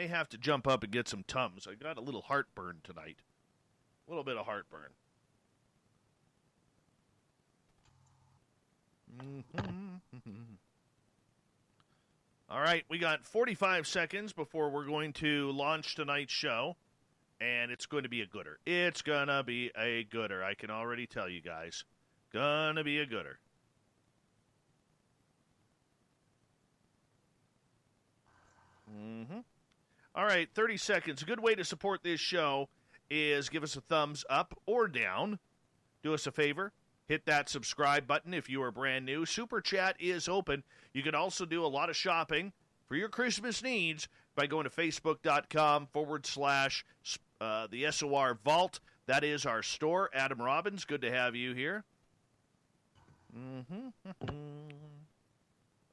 may have to jump up and get some Tums. I got a little heartburn tonight. A little bit of heartburn. All right, we got 45 seconds before we're going to launch tonight's show, and it's going to be a gooder. It's going to be a gooder. I can already tell you guys. Gonna be a gooder. All right, 30 seconds. A good way to support this show is give us a thumbs up or down. Do us a favor. Hit that subscribe button if you are brand new. Super Chat is open. You can also do a lot of shopping for your Christmas needs by going to facebook.com/the SOR Vault. That is our store. Adam Robbins, good to have you here.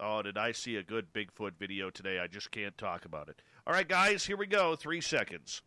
Oh, did I see a good Bigfoot video today? I just can't talk about it. All right, guys, here we go. 3 seconds.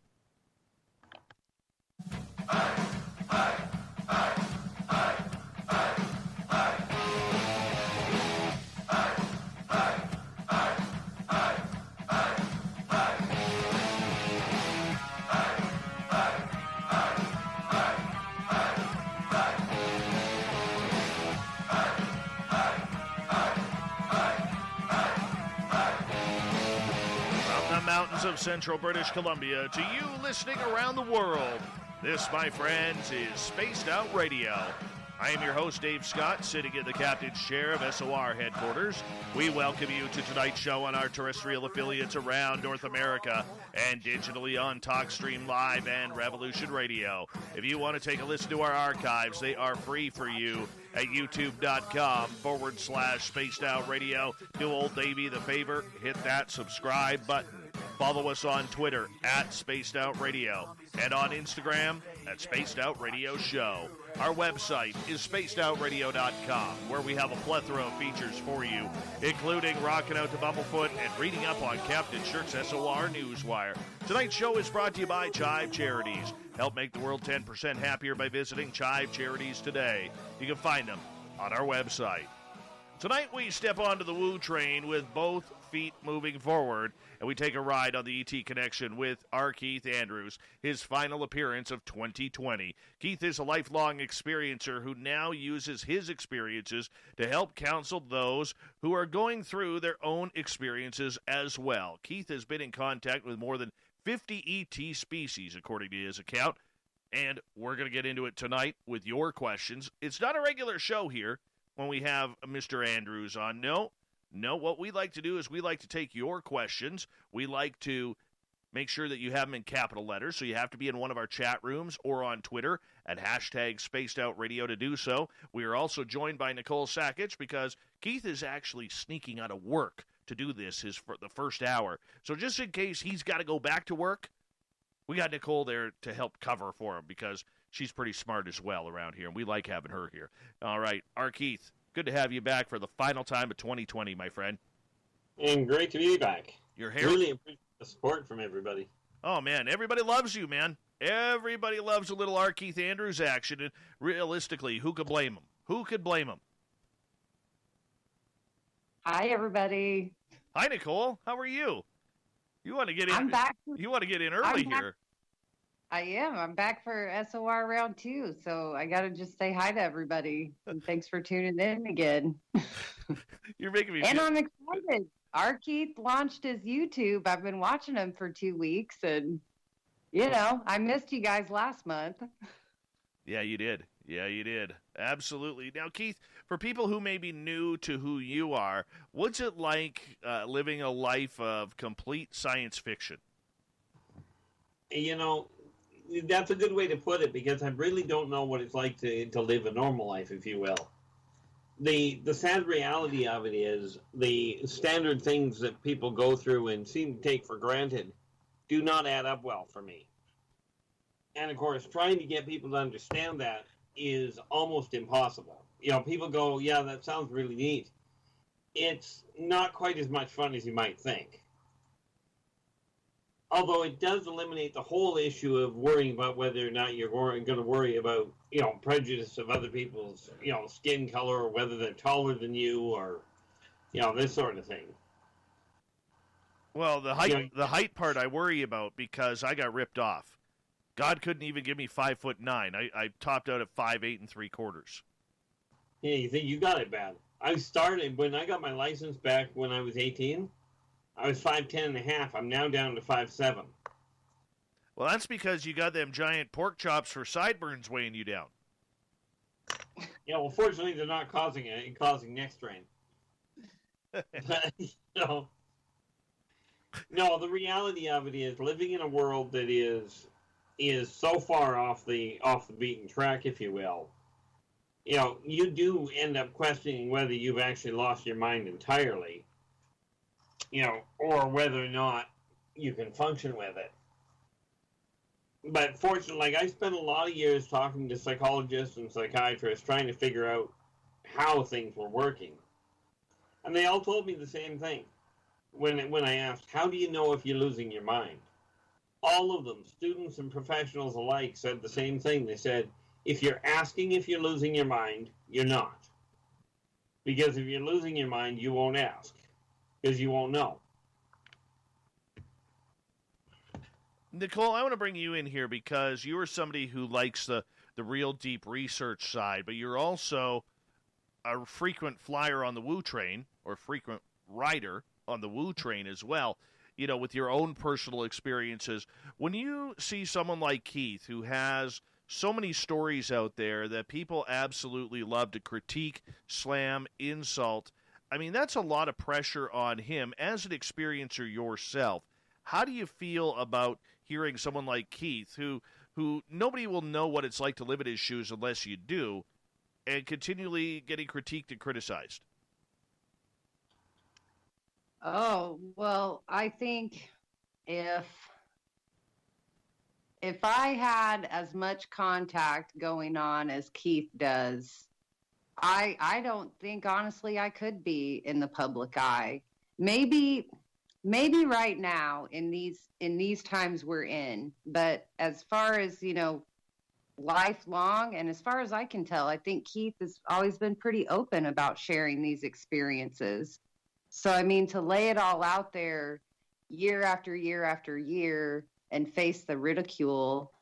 Mountains of central British Columbia to you listening around the world. This, my friends, is Spaced Out Radio. I am your host, Dave Scott, sitting in the captain's chair of SOR headquarters. We welcome you to tonight's show on our terrestrial affiliates around North America and digitally on TalkStream Live and Revolution Radio. If you want to take a listen to our archives, they are free for you at youtube.com/Spaced Out Radio. Do old Davey the favor, hit that subscribe button. Follow us on Twitter at Spaced Out Radio and on Instagram at Spaced Out Radio Show. Our website is spacedoutradio.com, where we have a plethora of features for you, including rocking out to Bumblefoot and reading up on Captain Shirk's SOR Newswire. Tonight's show is brought to you by Chive Charities. Help make the world 10% happier by visiting Chive Charities today. You can find them on our website. Tonight we step onto the Woo train with both feet moving forward, and we take a ride on the ET Connection with R Keith Andrews, his final appearance of 2020. Keith is a lifelong experiencer who now uses his experiences to help counsel those who are going through their own experiences as well. Keith has been in contact with more than 50 ET species, according to his account, and we're going to get into it tonight with your questions. It's not a regular show here when we have Mr. Andrews on. No, what we like to do is we like to take your questions. We like to make sure that you have them in capital letters, so you have to be in one of our chat rooms or on Twitter at #SpacedOutRadio to do so. We are also joined by Nicole Sakach because Keith is actually sneaking out of work to do this for the first hour. So just in case he's got to go back to work, we got Nicole there to help cover for him because she's pretty smart as well around here, and we like having her here. All right, R. Keith, good to have you back for the final time of 2020, my friend. And great to be back. Your hair really appreciate the support from everybody. Oh, man, everybody loves you, man. Everybody loves a little R. Keith Andrews action, and realistically, who could blame him? Who could blame him? Hi, everybody. Hi, Nicole. How are you? You want to get in? I'm back. You want to get in early here. I am. I'm back for SOR round 2, so I got to just say hi to everybody. And thanks for tuning in again. You're making me And I'm excited. R. Keith launched his YouTube. I've been watching him for 2 weeks, and, I missed you guys last month. Yeah, you did. Absolutely. Now, Keith, for people who may be new to who you are, what's it like living a life of complete science fiction? That's a good way to put it, because I really don't know what it's like to live a normal life, if you will. The sad reality of it is the standard things that people go through and seem to take for granted do not add up well for me. And, of course, trying to get people to understand that is almost impossible. People go, yeah, that sounds really neat. It's not quite as much fun as you might think. Although it does eliminate the whole issue of worrying about whether or not you're going to worry about, prejudice of other people's, skin color, or whether they're taller than you, or, this sort of thing. Well, the height part I worry about because I got ripped off. God couldn't even give me 5'9". I topped out at 5'8 3/4. Yeah, you think you got it bad. I started, when I got my license back when I was 18, I was 5'10 and a half. I'm now down to 5'7". Well, that's because you got them giant pork chops for sideburns weighing you down. Yeah, well, fortunately, they're not causing neck strain. But, no, the reality of it is living in a world that is so far off the beaten track, if you will. You do end up questioning whether you've actually lost your mind entirely, or whether or not you can function with it. But fortunately, I spent a lot of years talking to psychologists and psychiatrists trying to figure out how things were working. And they all told me the same thing when I asked, how do you know if you're losing your mind? All of them, students and professionals alike, said the same thing. They said, if you're asking if you're losing your mind, you're not. Because if you're losing your mind, you won't ask, because you won't know. Nicole, I want to bring you in here because you are somebody who likes the real deep research side, but you're also a frequent flyer on the Woo train, or frequent rider on the Woo train as well, with your own personal experiences. When you see someone like Keith, who has so many stories out there that people absolutely love to critique, slam, insult, I mean, that's a lot of pressure on him as an experiencer yourself. How do you feel about hearing someone like Keith, who nobody will know what it's like to live in his shoes unless you do, and continually getting critiqued and criticized? Oh, well, I think if I had as much contact going on as Keith does, I don't think, honestly, I could be in the public eye. Maybe right now in these times we're in, but as far as, lifelong, and as far as I can tell, I think Keith has always been pretty open about sharing these experiences. So, I mean, to lay it all out there year after year after year and face the ridicule,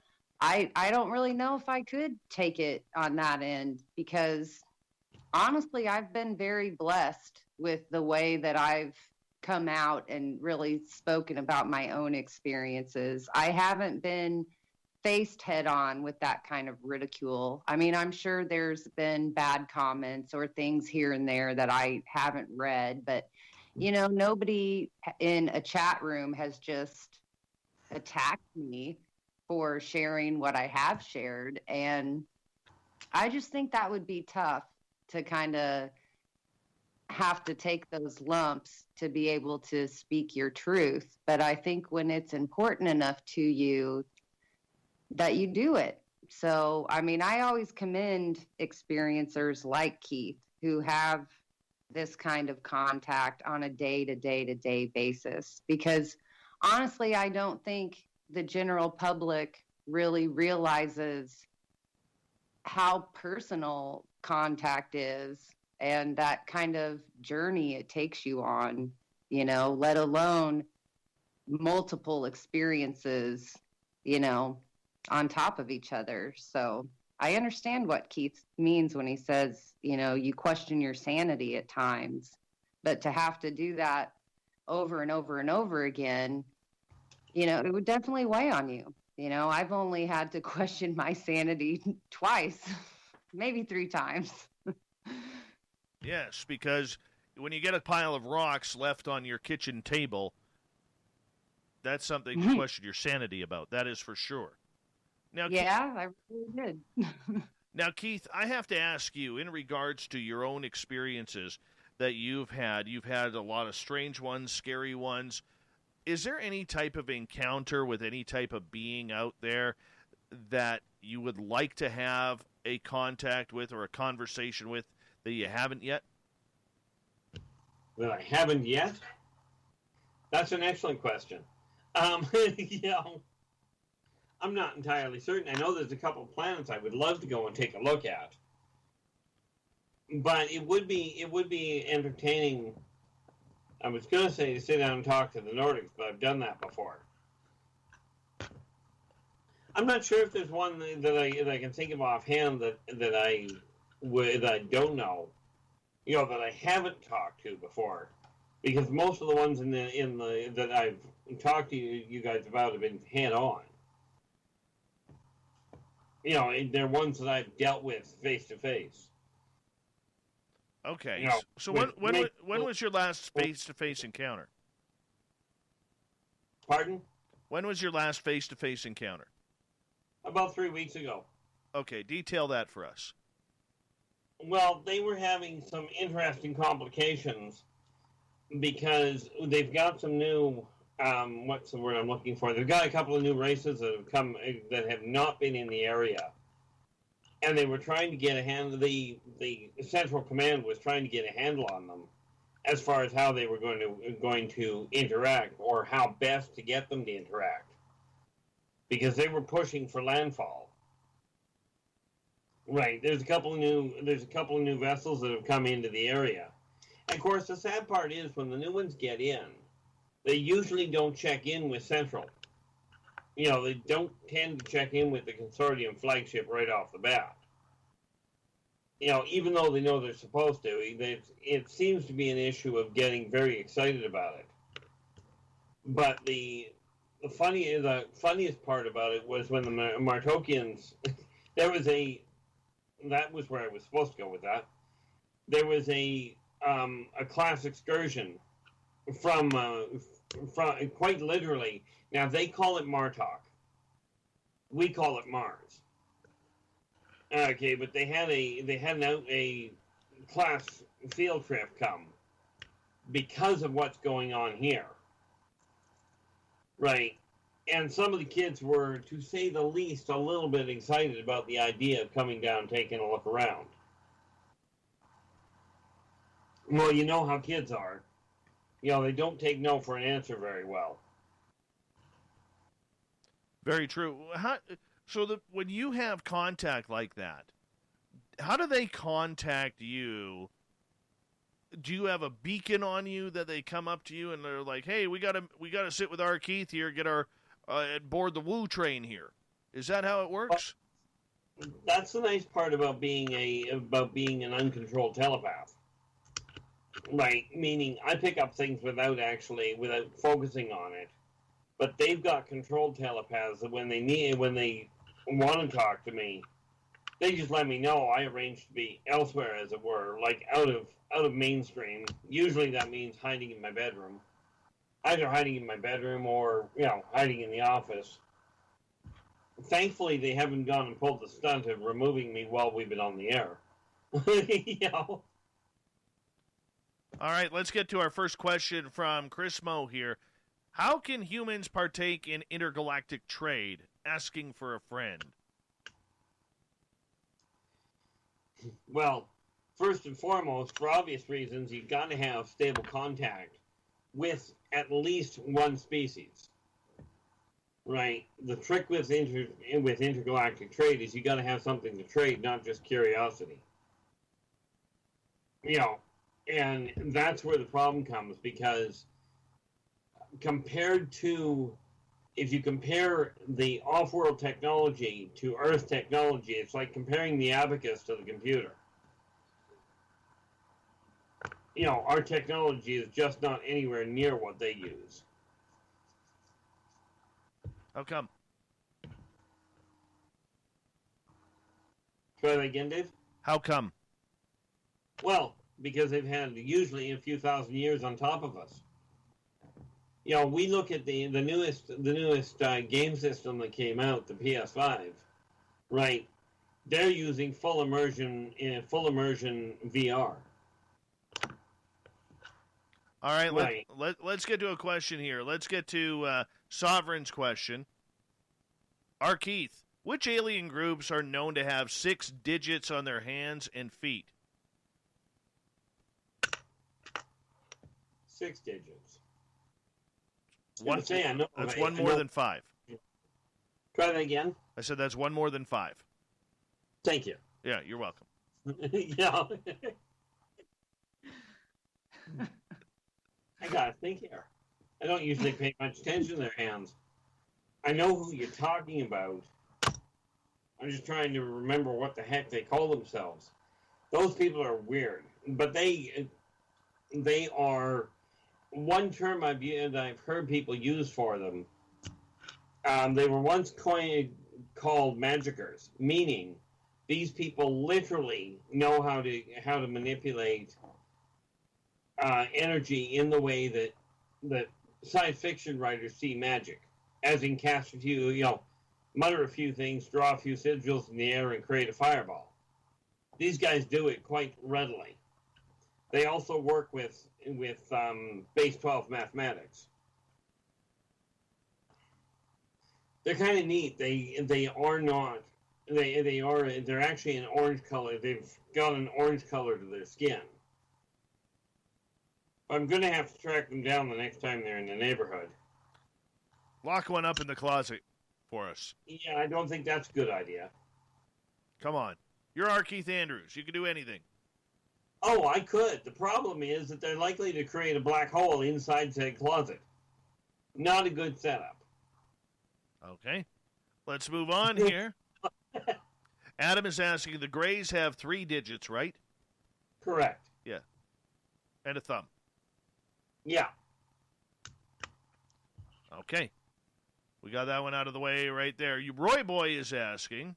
I don't really know if I could take it on that end, because honestly, I've been very blessed with the way that I've come out and really spoken about my own experiences. I haven't been faced head on with that kind of ridicule. I mean, I'm sure there's been bad comments or things here and there that I haven't read, but nobody in a chat room has just attacked me for sharing what I have shared. And I just think that would be tough to kind of have to take those lumps to be able to speak your truth. But I think when it's important enough to you, that you do it. So, I mean, I always commend experiencers like Keith who have this kind of contact on a day-to-day basis, because honestly, I don't think the general public really realizes how personal contact is and that kind of journey it takes you on, let alone multiple experiences, on top of each other. So I understand what Keith means when he says, you question your sanity at times, but to have to do that over and over and over again, it would definitely weigh on you. I've only had to question my sanity twice, maybe 3 times. Yes, because when you get a pile of rocks left on your kitchen table, that's something to question your sanity about. That is for sure. Now, yeah, I really did. Now, Keith, I have to ask you, in regards to your own experiences that you've had a lot of strange ones, scary ones. Is there any type of encounter with any type of being out there that you would like to have a contact with or a conversation with that you haven't yet? That I haven't yet? That's an excellent question. I'm not entirely certain. I know there's a couple of planets I would love to go and take a look at, but it would be entertaining I was going to say to sit down and talk to the Nordics, but I've done that before. I'm not sure if there's one that I can think of offhand that I don't know, that I haven't talked to before, because most of the ones that I've talked to you guys about have been head on. They're ones that I've dealt with face to face. Okay. So when was your last face-to-face encounter? Pardon? When was your last face-to-face encounter? About 3 weeks ago. Okay, detail that for us. Well, they were having some interesting complications because they've got some new, what's the word I'm looking for? They've got a couple of new races that have come that have not been in the area. And they were trying to get a handle, the Central Command was trying to get a handle on them as far as how they were going to interact, or how best to get them to interact. Because they were pushing for landfall. Right. There's a couple of new vessels that have come into the area. And of course, the sad part is when the new ones get in, they usually don't check in with Central. They don't tend to check in with the consortium flagship right off the bat. Even though they know they're supposed to, it seems to be an issue of getting very excited about it. But the funniest part about it was when the Martokians, that was where I was supposed to go with that. There was a class excursion from quite literally. Now they call it Martok. We call it Mars. Okay, but they had a class field trip come because of what's going on here. Right. And some of the kids were, to say the least, a little bit excited about the idea of coming down and taking a look around. Well, you know how kids are. They don't take no for an answer very well. Very true. When you have contact like that, how do they contact you? Do you have a beacon on you that they come up to you and they're like, "Hey, we gotta sit with R Keith here, get our board the Woo train here"? Is that how it works? That's the nice part about being an uncontrolled telepath. Right, meaning I pick up things without focusing on it. But they've got controlled telepaths that when they want to talk to me, they just let me know. I arrange to be elsewhere, as it were, like out of mainstream. Usually that means hiding in my bedroom. Either hiding in my bedroom or, hiding in the office. Thankfully, they haven't gone and pulled the stunt of removing me while we've been on the air. All right, let's get to our first question from Chris Moe here. How can humans partake in intergalactic trade? Asking for a friend. Well, first and foremost, for obvious reasons, you've got to have stable contact with at least one species. Right? The trick with intergalactic trade is you got to have something to trade, not just curiosity. And that's where the problem comes, because if you compare the off-world technology to Earth technology, it's like comparing the abacus to the computer. Our technology is just not anywhere near what they use. How come? Try that again, Dave? How come? Well, because they've had usually a few thousand years on top of us. We look at the newest game system that came out, the PS5, right? They're using full immersion VR. All right, let's get to a question here. Let's get to Sovereign's question. R Keith, which alien groups are known to have 6 digits on their hands and feet? 6 digits. That's one more than 5. Try that again. I said that's one more than 5. Thank you. Yeah, you're welcome. Yeah. I gotta think here. I don't usually pay much attention to their hands. I know who you're talking about. I'm just trying to remember what the heck they call themselves. Those people are weird, but they are one term I've heard people use for them. They were once called magickers, meaning these people literally know how to manipulate energy in the way that science fiction writers see magic, as in cast a few, mutter a few things, draw a few sigils in the air, and create a fireball. These guys do it quite readily. They also work with base 12 mathematics. They're kind of neat. They're actually an orange color. They've got an orange color to their skin. I'm going to have to track them down the next time they're in the neighborhood. Lock one up in the closet for us. Yeah, I don't think that's a good idea. Come on. You're R Keith Andrews. You can do anything. Oh, I could. The problem is that they're likely to create a black hole inside said closet. Not a good setup. Okay. Let's move on here. Adam is asking, the Greys have 3 digits, right? Correct. Yeah. And a thumb. Yeah. Okay. We got that one out of the way right there. Roy Boy is asking,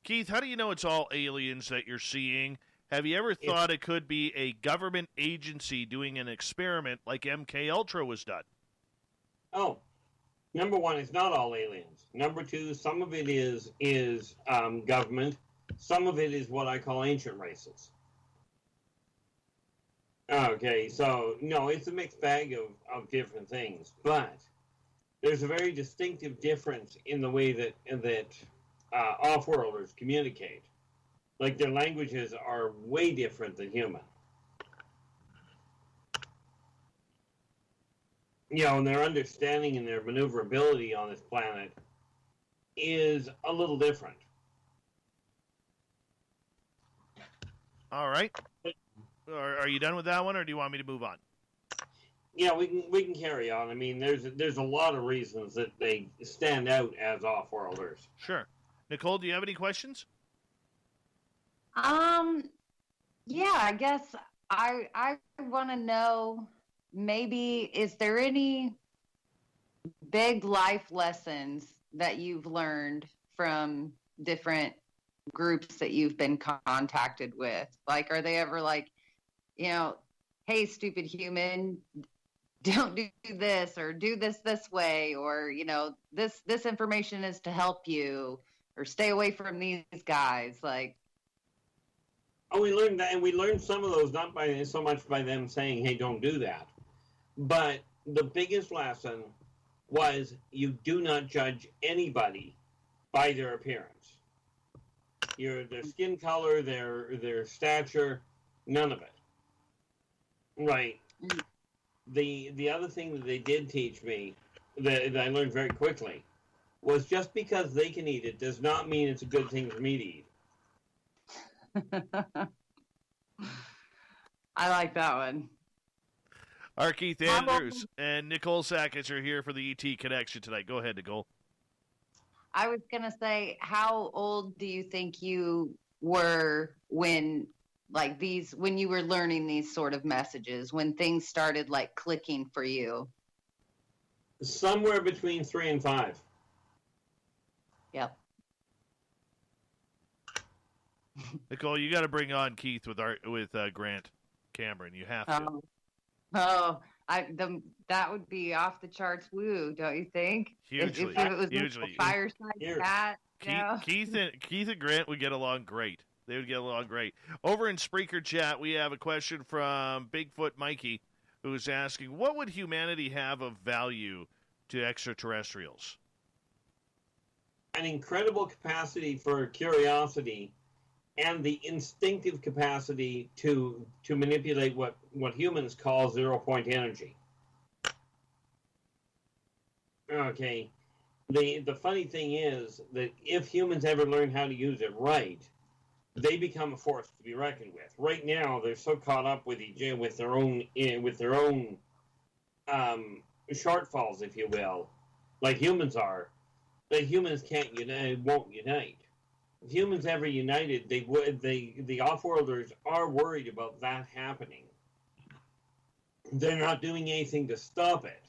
Keith, how do you know it's all aliens that you're seeing? Have you ever thought it could be a government agency doing an experiment like MK Ultra was done? Oh, number one, it's not all aliens. Number two, some of it is government. Some of it is what I call ancient races. Okay, so no, it's a mixed bag of different things, but there's a very distinctive difference in the way that off-worlders communicate. Like, their languages are way different than human. And their understanding and their maneuverability on this planet is a little different. All right. Are you done with that one, or do you want me to move on? Yeah, we can carry on. I mean, there's a lot of reasons that they stand out as off-worlders. Sure. Nicole, do you have any questions? Yeah, I guess I want to know, maybe, is there any big life lessons that you've learned from different groups that you've been contacted with? Like, are they ever like, hey, stupid human, don't do this, or do this way, or, this information is to help you, or stay away from these guys, like. Oh, we learned that, and we learned some of those not by so much by them saying, "Hey, don't do that," but the biggest lesson was you do not judge anybody by their appearance, their skin color, their stature, none of it. Right. The other thing that they did teach me that I learned very quickly was just because they can eat it does not mean it's a good thing for me to eat. I like that one. R. Keith Andrews and Nicole Sakach are here for the ET Connection tonight. Go ahead, Nicole. I was going to say, how old do you think you were when you were learning these sort of messages, when things started like clicking for you? Somewhere between 3 and 5. Yep. Nicole, you got to bring on Keith with Grant Cameron. You have to. That would be off the charts. Woo, don't you think? Hugely, if it was hugely. A fireside chat. Keith and Grant would get along great. They would get along great. Over in Spreaker chat, we have a question from Bigfoot Mikey, who's asking, what would humanity have of value to extraterrestrials? An incredible capacity for curiosity and the instinctive capacity to manipulate what humans call 0-point energy. Okay. The funny thing is that if humans ever learn how to use it right, they become a force to be reckoned with. Right now, they're so caught up with their own shortfalls, if you will, like humans are. That humans can't unite, won't unite. If humans ever united, they would. The off-worlders are worried about that happening. They're not doing anything to stop it,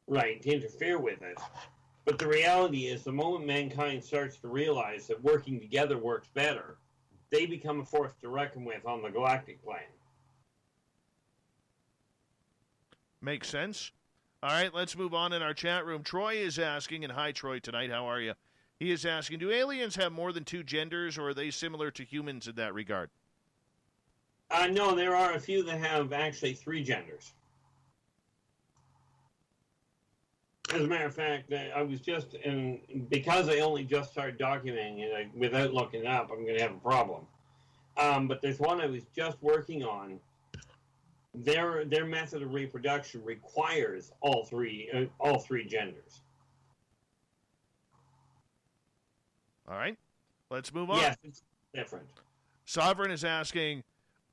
right? To interfere with it. But the reality is, the moment mankind starts to realize that working together works better, they become a force to reckon with on the galactic plane. Makes sense. All right, let's move on in our chat room. Troy is asking, and hi, Troy, tonight. How are you? He is asking, do aliens have more than two genders, or are they similar to humans in that regard? No, there are a few that have actually three genders. As a matter of fact, I was just, and because I only just started documenting it, without looking it up, I'm going to have a problem. But there's one I was just working on. Their method of reproduction requires all three genders. All right, let's move on. Yes, it's different. Sovereign is asking,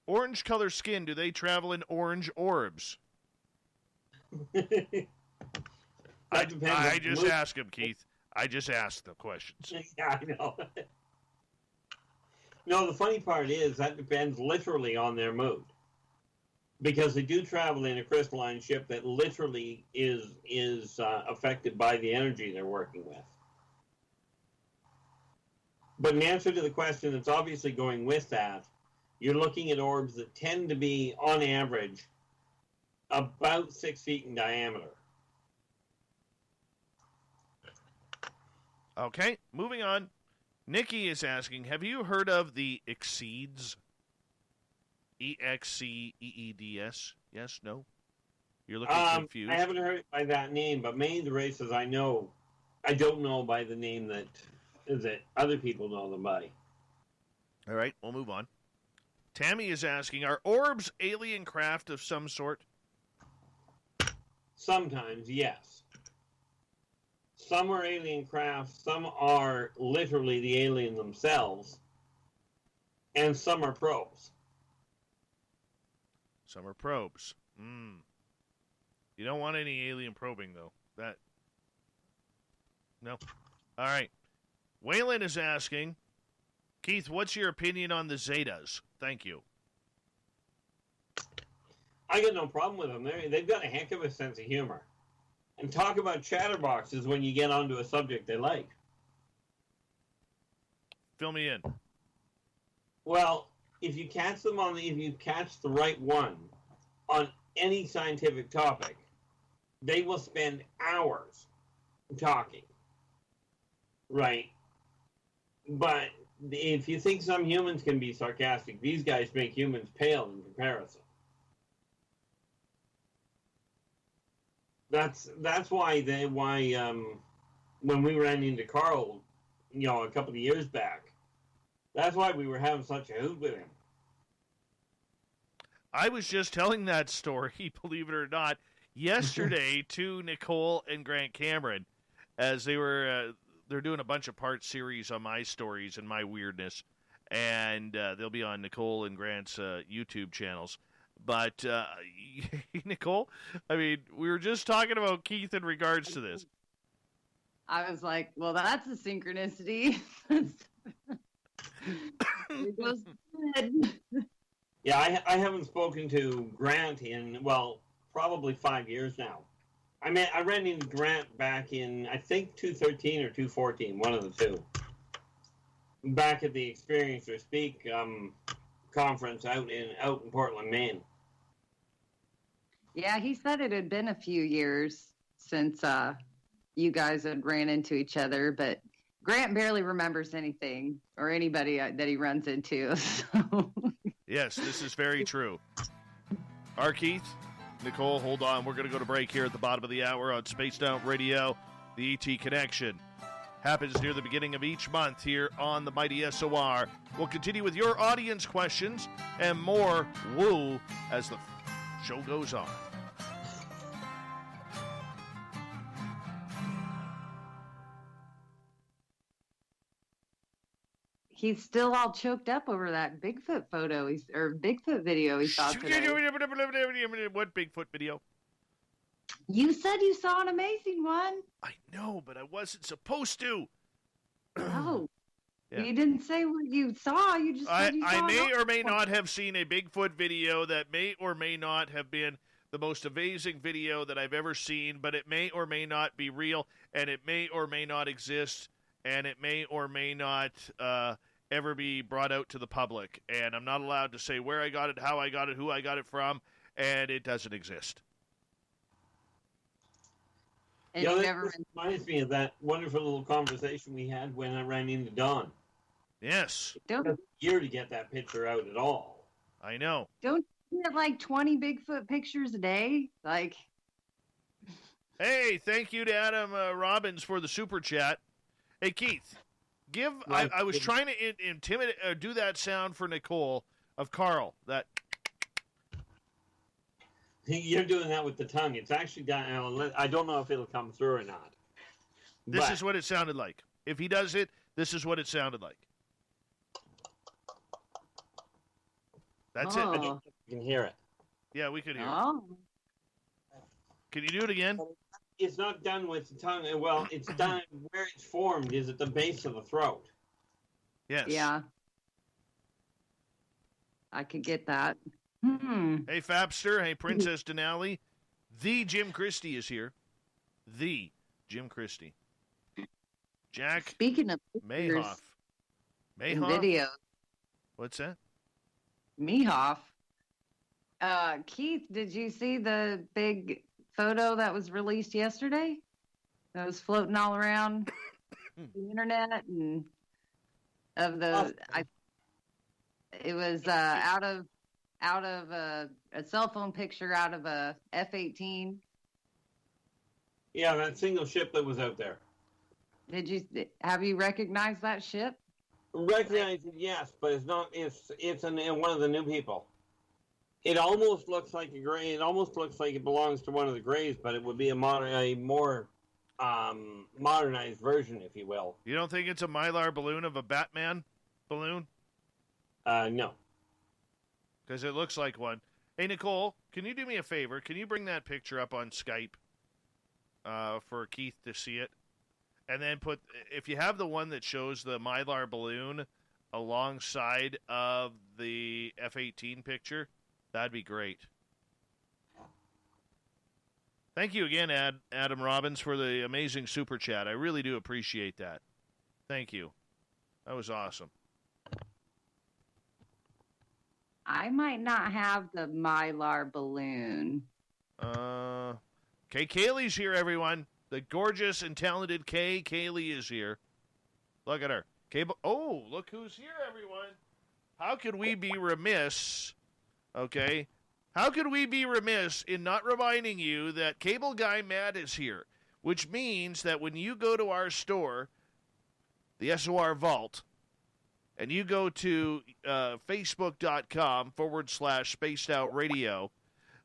orange color skin, do they travel in orange orbs? I just asked him, Keith. I just asked the questions. Yeah, I know. No, the funny part is that depends literally on their mood. Because they do travel in a crystalline ship that literally is affected by the energy they're working with. But in answer to the question that's obviously going with that, you're looking at orbs that tend to be, on average, about 6 feet in diameter. Okay, moving on. Nikki is asking, have you heard of the Exceeds? EXCEEDS? Yes, no? You're looking confused. I haven't heard it by that name, but many of the races I know, I don't know by the name that other people know them by. All right, we'll move on. Tammy is asking, are orbs alien craft of some sort? Sometimes, yes. Some are alien craft, some are literally the alien themselves, and some are probes. Some are probes. You don't want any alien probing, though. No. All right. Waylon is asking, Keith, what's your opinion on the Zetas? Thank you. I got no problem with them. They've got a heck of a sense of humor. And talk about chatterboxes when you get onto a subject they like. Fill me in. Well, if you catch the right one on any scientific topic, they will spend hours talking. Right? But if you think some humans can be sarcastic, these guys make humans pale in comparison. That's why when we ran into Carl, a couple of years back, that's why we were having such a hoot with him. I was just telling that story, believe it or not, yesterday to Nicole and Grant Cameron, as they're doing a bunch of part series on my stories and my weirdness, and they'll be on Nicole and Grant's YouTube channels. But, Nicole, I mean, we were just talking about Keith in regards to this. I was like, well, that's a synchronicity. It goes good. Yeah, I haven't spoken to Grant in, probably 5 years now. I ran into Grant back in, I think, 2013 or 2014, one of the two. Back at the Experience or Speak conference out in Portland, Maine. Yeah, he said it had been a few years since you guys had ran into each other, but Grant barely remembers anything or anybody that he runs into. So. Yes, this is very true. R Keith, Nicole, hold on. We're going to go to break here at the bottom of the hour on Spaced Out Radio. The ET Connection happens near the beginning of each month here on the Mighty SOR. We'll continue with your audience questions and more woo as the show goes on. he's still all choked up over that Bigfoot photo or Bigfoot video he saw today. What Bigfoot video? You said you saw an amazing one. I know, but I wasn't supposed to. Oh. Yeah. You didn't say what you saw. You just said you saw I may or may not have seen a Bigfoot video that may or may not have been the most amazing video that I've ever seen, but it may or may not be real, and it may or may not exist, and it may or may not ever be brought out to the public. And I'm not allowed to say where I got it, how I got it, who I got it from, and it doesn't exist. And that reminds me of that wonderful little conversation we had when I ran into Don. Yes. It took a year to get that picture out at all. I know. Don't you get like 20 Bigfoot pictures a day? Like. Hey, thank you to Adam Robbins for the super chat. Hey, Keith, I was trying to intimidate, do that sound for Nicole of Carl. That. You're doing that with the tongue. It's actually got. I don't know if it'll come through or not. This is what it sounded like. If he does it, this is what it sounded like. That's it. I don't think you can hear it. Yeah, we could hear it. Can you do it again? It's not done with the tongue. Well, it's done where it's formed is at the base of the throat. Yes. Yeah. I could get that. Hey, Fabster. Hey, Princess Denali. The Jim Christie is here. The Jim Christie. Jack. Speaking of Mayhoff. Video. What's that? Mehoff. Keith, did you see the big photo that was released yesterday? That was floating all around the internet and of the. It was out of a cell phone picture out of a F-18. Yeah, that single ship that was out there. Have you recognized that ship? Recognize it, yes, but it's not. It's one of the new people. It almost looks like a gray. It almost looks like it belongs to one of the Greys, but it would be a more modernized version, if you will. You don't think it's a Mylar balloon of a Batman balloon? No. Because it looks like one. Hey, Nicole, can you do me a favor? Can you bring that picture up on Skype for Keith to see it? And then if you have the one that shows the Mylar balloon alongside of the F-18 picture, that'd be great. Thank you again, Adam Robbins, for the amazing super chat. I really do appreciate that. Thank you. That was awesome. I might not have the Mylar balloon. Okay, Kaylee's here, everyone. The gorgeous and talented Kaylee is here. Look at her. Oh, look who's here, everyone. How could we be remiss, okay? How could we be remiss in not reminding you that Cable Guy Matt is here, which means that when you go to our store, the SOR Vault, and you go to facebook.com/Spaced Out Radio,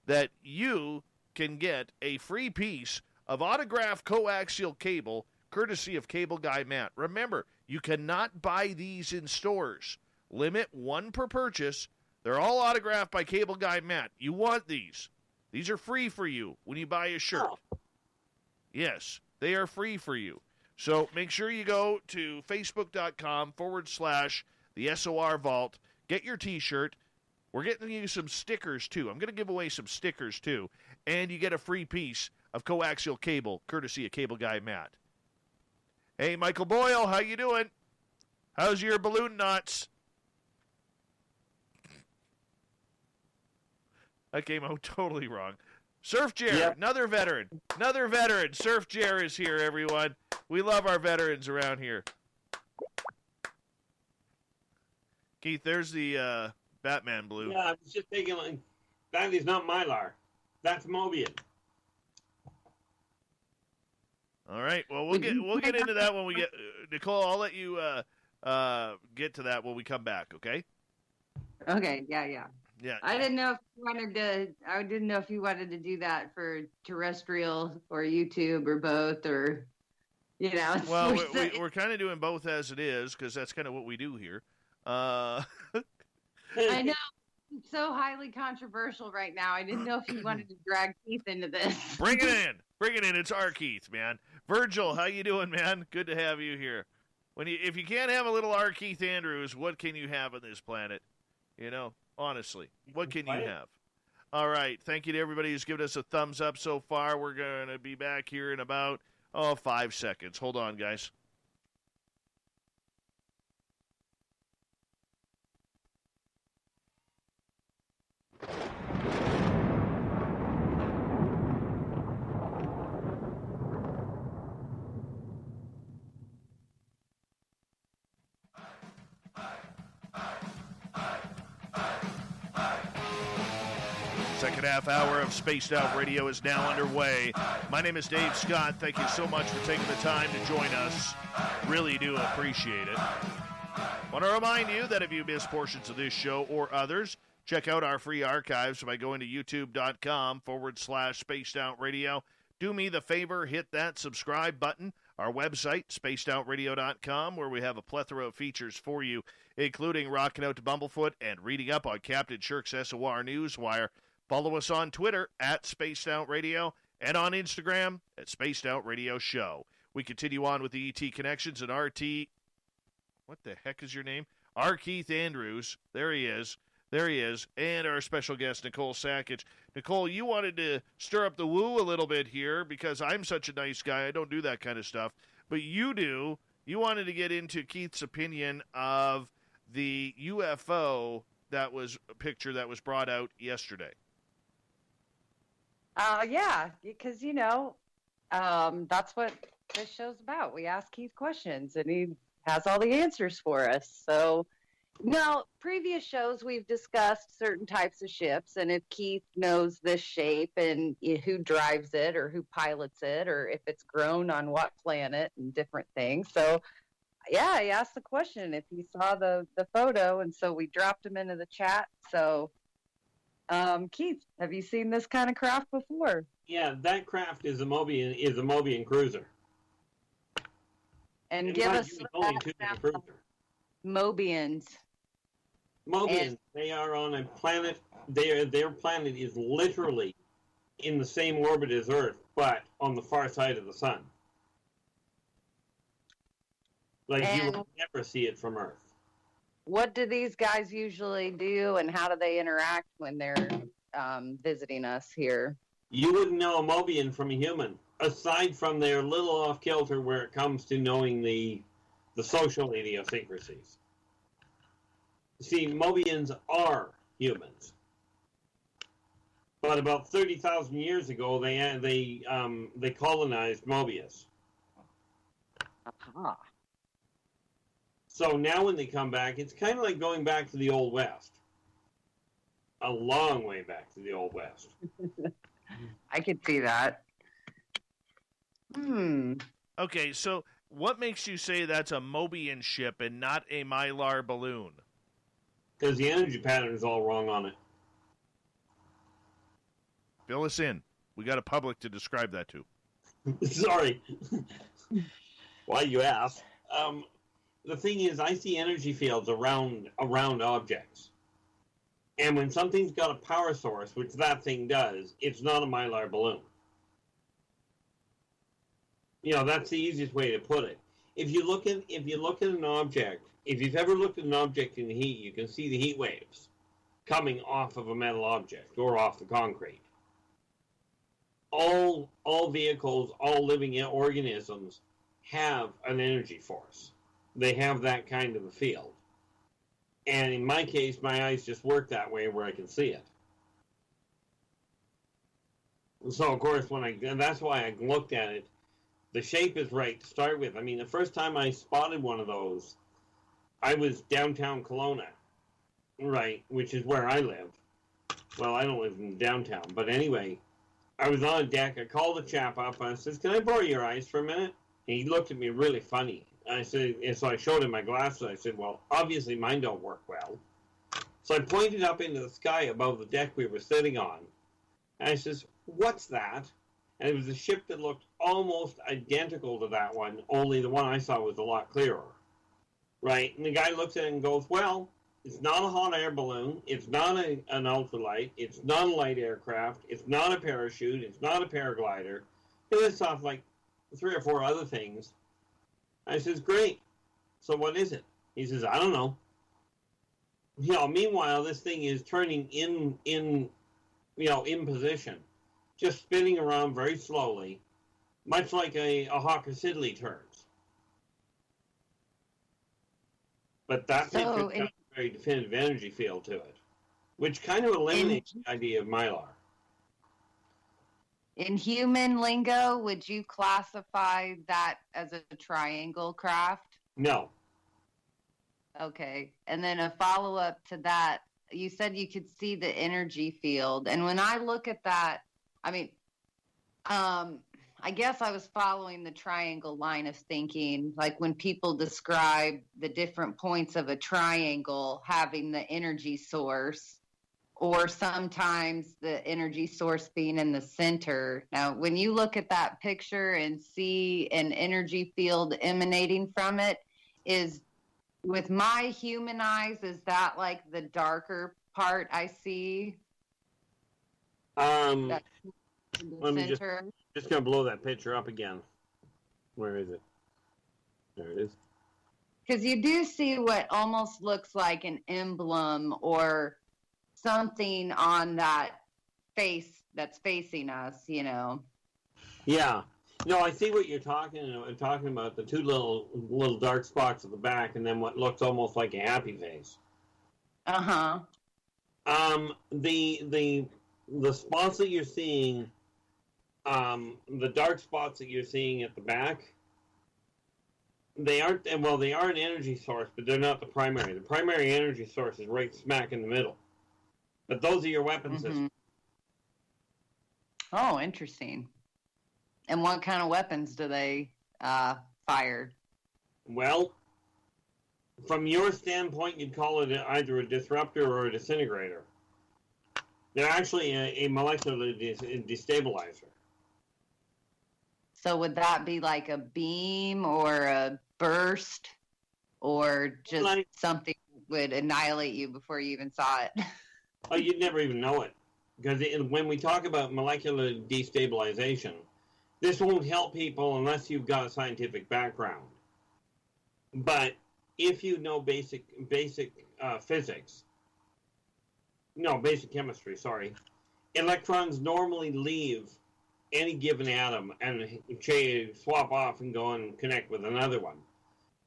that you can get a free piece of autographed coaxial cable, courtesy of Cable Guy Matt. Remember, you cannot buy these in stores. Limit one per purchase. They're all autographed by Cable Guy Matt. You want these. These are free for you when you buy a shirt. Yes, they are free for you. So make sure you go to facebook.com/the SOR Vault. Get your T-shirt. We're getting you some stickers, too. I'm going to give away some stickers, too. And you get a free piece of coaxial cable, courtesy of Cable Guy Matt. Hey, Michael Boyle, how you doing? How's your balloon knots? That came out totally wrong. Surf Jer, yep. Another veteran. Surf Jer is here, everyone. We love our veterans around here. Keith, there's the Batman blue. Yeah, I was just thinking, that is not Mylar. That's Mobius. All right. Well, we'll get into that when we get Nicole. I'll let you get to that when we come back. Okay. Okay. Yeah. Yeah. I didn't know if you wanted to do that for terrestrial or YouTube or both or. You know, Well, we're kind of doing both as it is, because that's kind of what we do here. I know. It's so highly controversial right now. I didn't know if you wanted to drag Keith into this. Bring it in. Bring it in. It's R Keith, man. Virgil, how you doing, man? Good to have you here. If you can't have a little R Keith Andrews, what can you have on this planet? You know, honestly, what can you have? All right. Thank you to everybody who's given us a thumbs up so far. We're going to be back here in about 5 seconds. Hold on, guys. Second half hour of Spaced Out Radio is now underway. My name is Dave Scott. Thank you so much for taking the time to join us. Really do appreciate it. Want to remind you that if you miss portions of this show or others, check out our free archives by going to youtube.com/Spaced Out Radio. Do me the favor, hit that subscribe button. Our website, spacedoutradio.com, where we have a plethora of features for you, including rocking out to Bumblefoot and reading up on Captain Shirk's SOR Newswire. Follow us on Twitter @Spaced Out Radio and on Instagram @Spaced Out Radio Show. We continue on with the ET Connections and RT. What the heck is your name? R Keith Andrews. There he is. And our special guest, Nicole Sakach. Nicole, you wanted to stir up the woo a little bit here because I'm such a nice guy. I don't do that kind of stuff. But you do. You wanted to get into Keith's opinion of the UFO picture that was brought out yesterday. Yeah, because, that's what this show's about. We ask Keith questions, and he has all the answers for us. So, previous shows we've discussed certain types of ships, and if Keith knows this shape and who drives it or who pilots it or if it's grown on what planet and different things. So, yeah, I asked the question if he saw the photo, and so we dropped him into the chat. So, Keith, have you seen this kind of craft before? Yeah, that craft is a Mobian cruiser. And give us Mobians. Mobians, they are on a planet. Their planet is literally in the same orbit as Earth, but on the far side of the sun. You will never see it from Earth. What do these guys usually do, and how do they interact when they're visiting us here? You wouldn't know a Mobian from a human, aside from their little off-kilter where it comes to knowing the social idiosyncrasies. See, Mobians are humans. But about 30,000 years ago, they colonized Mobius. Aha. So now when they come back, it's kind of like going back to the Old West. A long way back to the Old West. I could see that. Okay, so what makes you say that's a Mobian ship and not a Mylar balloon? Because the energy pattern is all wrong on it. Fill us in. We got a public to describe that to. Sorry. Why you ask? The thing is, I see energy fields around objects. And when something's got a power source, which that thing does, it's not a Mylar balloon. That's the easiest way to put it. If you look at an object, if you've ever looked at an object in the heat, you can see the heat waves coming off of a metal object or off the concrete. All vehicles, all living organisms have an energy force. They have that kind of a field. And in my case, my eyes just work that way where I can see it. So, of course, and that's why I looked at it. The shape is right to start with. I mean, the first time I spotted one of those, I was downtown Kelowna, right, which is where I live. Well, I don't live in downtown, but anyway, I was on a deck. I called the chap up, and I said, "Can I borrow your eyes for a minute?" And he looked at me really funny. I said, and so I showed him my glasses. I said, "Well, obviously mine don't work well." So I pointed up into the sky above the deck we were sitting on. And I says, "What's that?" And it was a ship that looked almost identical to that one, only the one I saw was a lot clearer. Right? And the guy looks at it and goes, well, it's not a hot air balloon. It's not an ultralight. It's not a light aircraft. It's not a parachute. It's not a paraglider. He lists off like 3 or 4 other things. I says, great. So what is it? He says, I don't know. Meanwhile, this thing is turning in position, just spinning around very slowly, much like a Hawker Siddeley turns. But that picture has a very definitive energy field to it, which kind of eliminates the idea of Mylar. In human lingo, would you classify that as a triangle craft? No. Okay. And then a follow-up to that, you said you could see the energy field. And when I look at that, I mean, I guess I was following the triangle line of thinking, like when people describe the different points of a triangle having the energy source, or sometimes the energy source being in the center. Now, when you look at that picture and see an energy field emanating from it, is, with my human eyes, is that like the darker part I see? Let me just gonna blow that picture up again. Where is it? There it is. Because you do see what almost looks like an emblem or something on that face that's facing us, Yeah. No, I see what you're talking about, the 2 little dark spots at the back, and then what looks almost like a happy face. Uh-huh. The spots that you're seeing, the dark spots that you're seeing at the back, they are an energy source, but they're not the primary. The primary energy source is right smack in the middle. But those are your weapon systems. Oh, interesting. And what kind of weapons do they fire? Well, from your standpoint, you'd call it either a disruptor or a disintegrator. They're actually a molecular destabilizer. So would that be like a beam or a burst, or just something that would annihilate you before you even saw it? Oh, you'd never even know it. Because when we talk about molecular destabilization, this won't help people unless you've got a scientific background. But if you know basic chemistry, electrons normally leave any given atom and swap off and go and connect with another one.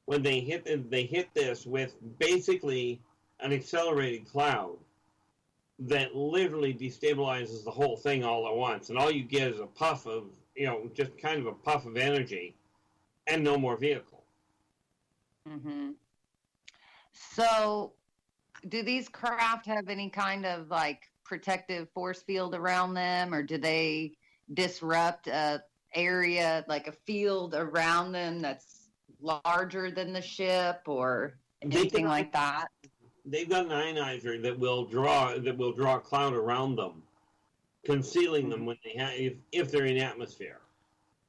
When they hit this with basically an accelerated cloud that literally destabilizes the whole thing all at once, and all you get is a puff of, just kind of a puff of energy and no more vehicle. Mm-hmm. So do these craft have any kind of like protective force field around them, or do they disrupt a area, like a field around them that's larger than the ship, or anything like that? They've got an ionizer that will draw a cloud around them, concealing them when if they're in atmosphere.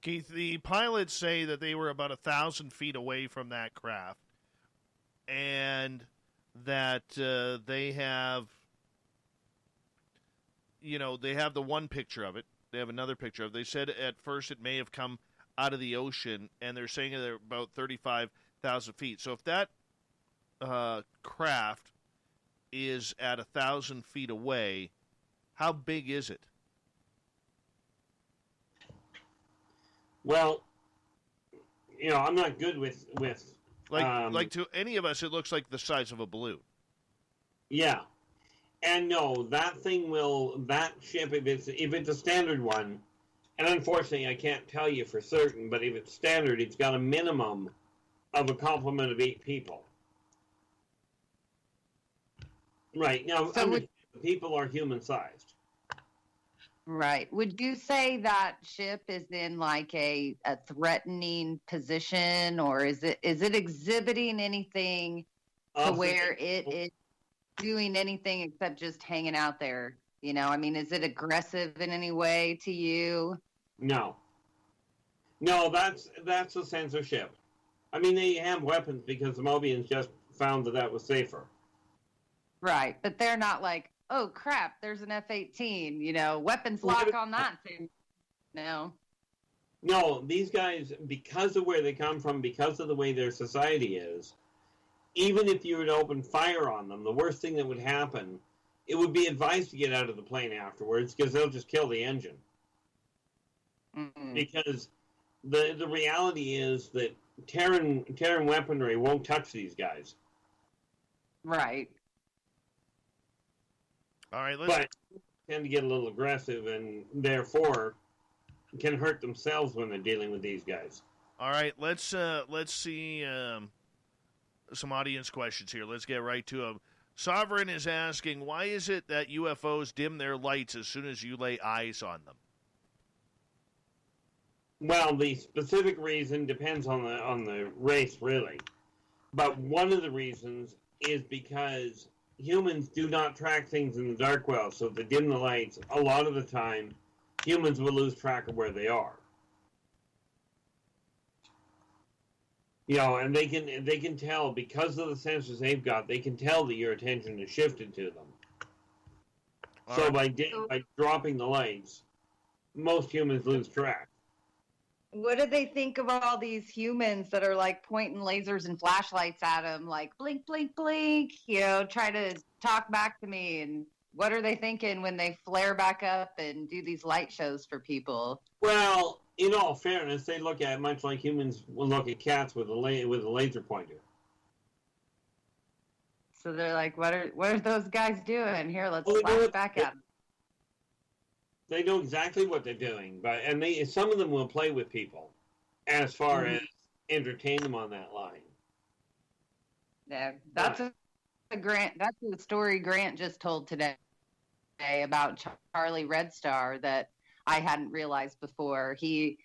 Keith, the pilots say that they were about 1,000 feet away from that craft, and that they have, they have the one picture of it. They have another picture of it. They said at first it may have come out of the ocean, and they're saying they're about 35,000 feet. So if that craft is at 1,000 feet away, how big is it? Well, I'm not good with like to any of us, it looks like the size of a balloon. Yeah, and no, that ship, if it's a standard one, and unfortunately I can't tell you for certain, but if it's standard, it's got a minimum of a complement of 8 people. Right now, so people are human-sized. Right. Would you say that ship is in like a threatening position, or is it exhibiting anything to where it is doing anything except just hanging out there? Is it aggressive in any way to you? No. No, that's a censorship. I mean, they have weapons because the Mobians just found that was safer. Right, but they're not like, oh crap, there's an F-18, weapons lock on that thing. No. No, these guys, because of where they come from, because of the way their society is, even if you were to open fire on them, the worst thing that would happen, it would be advised to get out of the plane afterwards because they'll just kill the engine. Mm-hmm. Because the reality is that Terran weaponry won't touch these guys. Right. All right, but tend to get a little aggressive and therefore can hurt themselves when they're dealing with these guys. All right, let's see some audience questions here. Let's get right to them. Sovereign is asking, why is it that UFOs dim their lights as soon as you lay eyes on them? Well, the specific reason depends on the race, really. But one of the reasons is because humans do not track things in the dark well, so if they dim the lights, a lot of the time, humans will lose track of where they are. And they can tell, because of the sensors they've got, they can tell that your attention is shifted to them. So by dropping the lights, most humans lose track. What do they think of all these humans that are like pointing lasers and flashlights at them, like blink, blink, blink, try to talk back to me? And what are they thinking when they flare back up and do these light shows for people? Well, in all fairness, they look at it much like humans will look at cats with a laser pointer. So they're like, what are those guys doing? Here, let's flash back at them. They know exactly what they're doing, and some of them will play with people as far as entertain them on that line. Yeah, that's a story Grant just told today about Charlie Red Star that I hadn't realized before. He,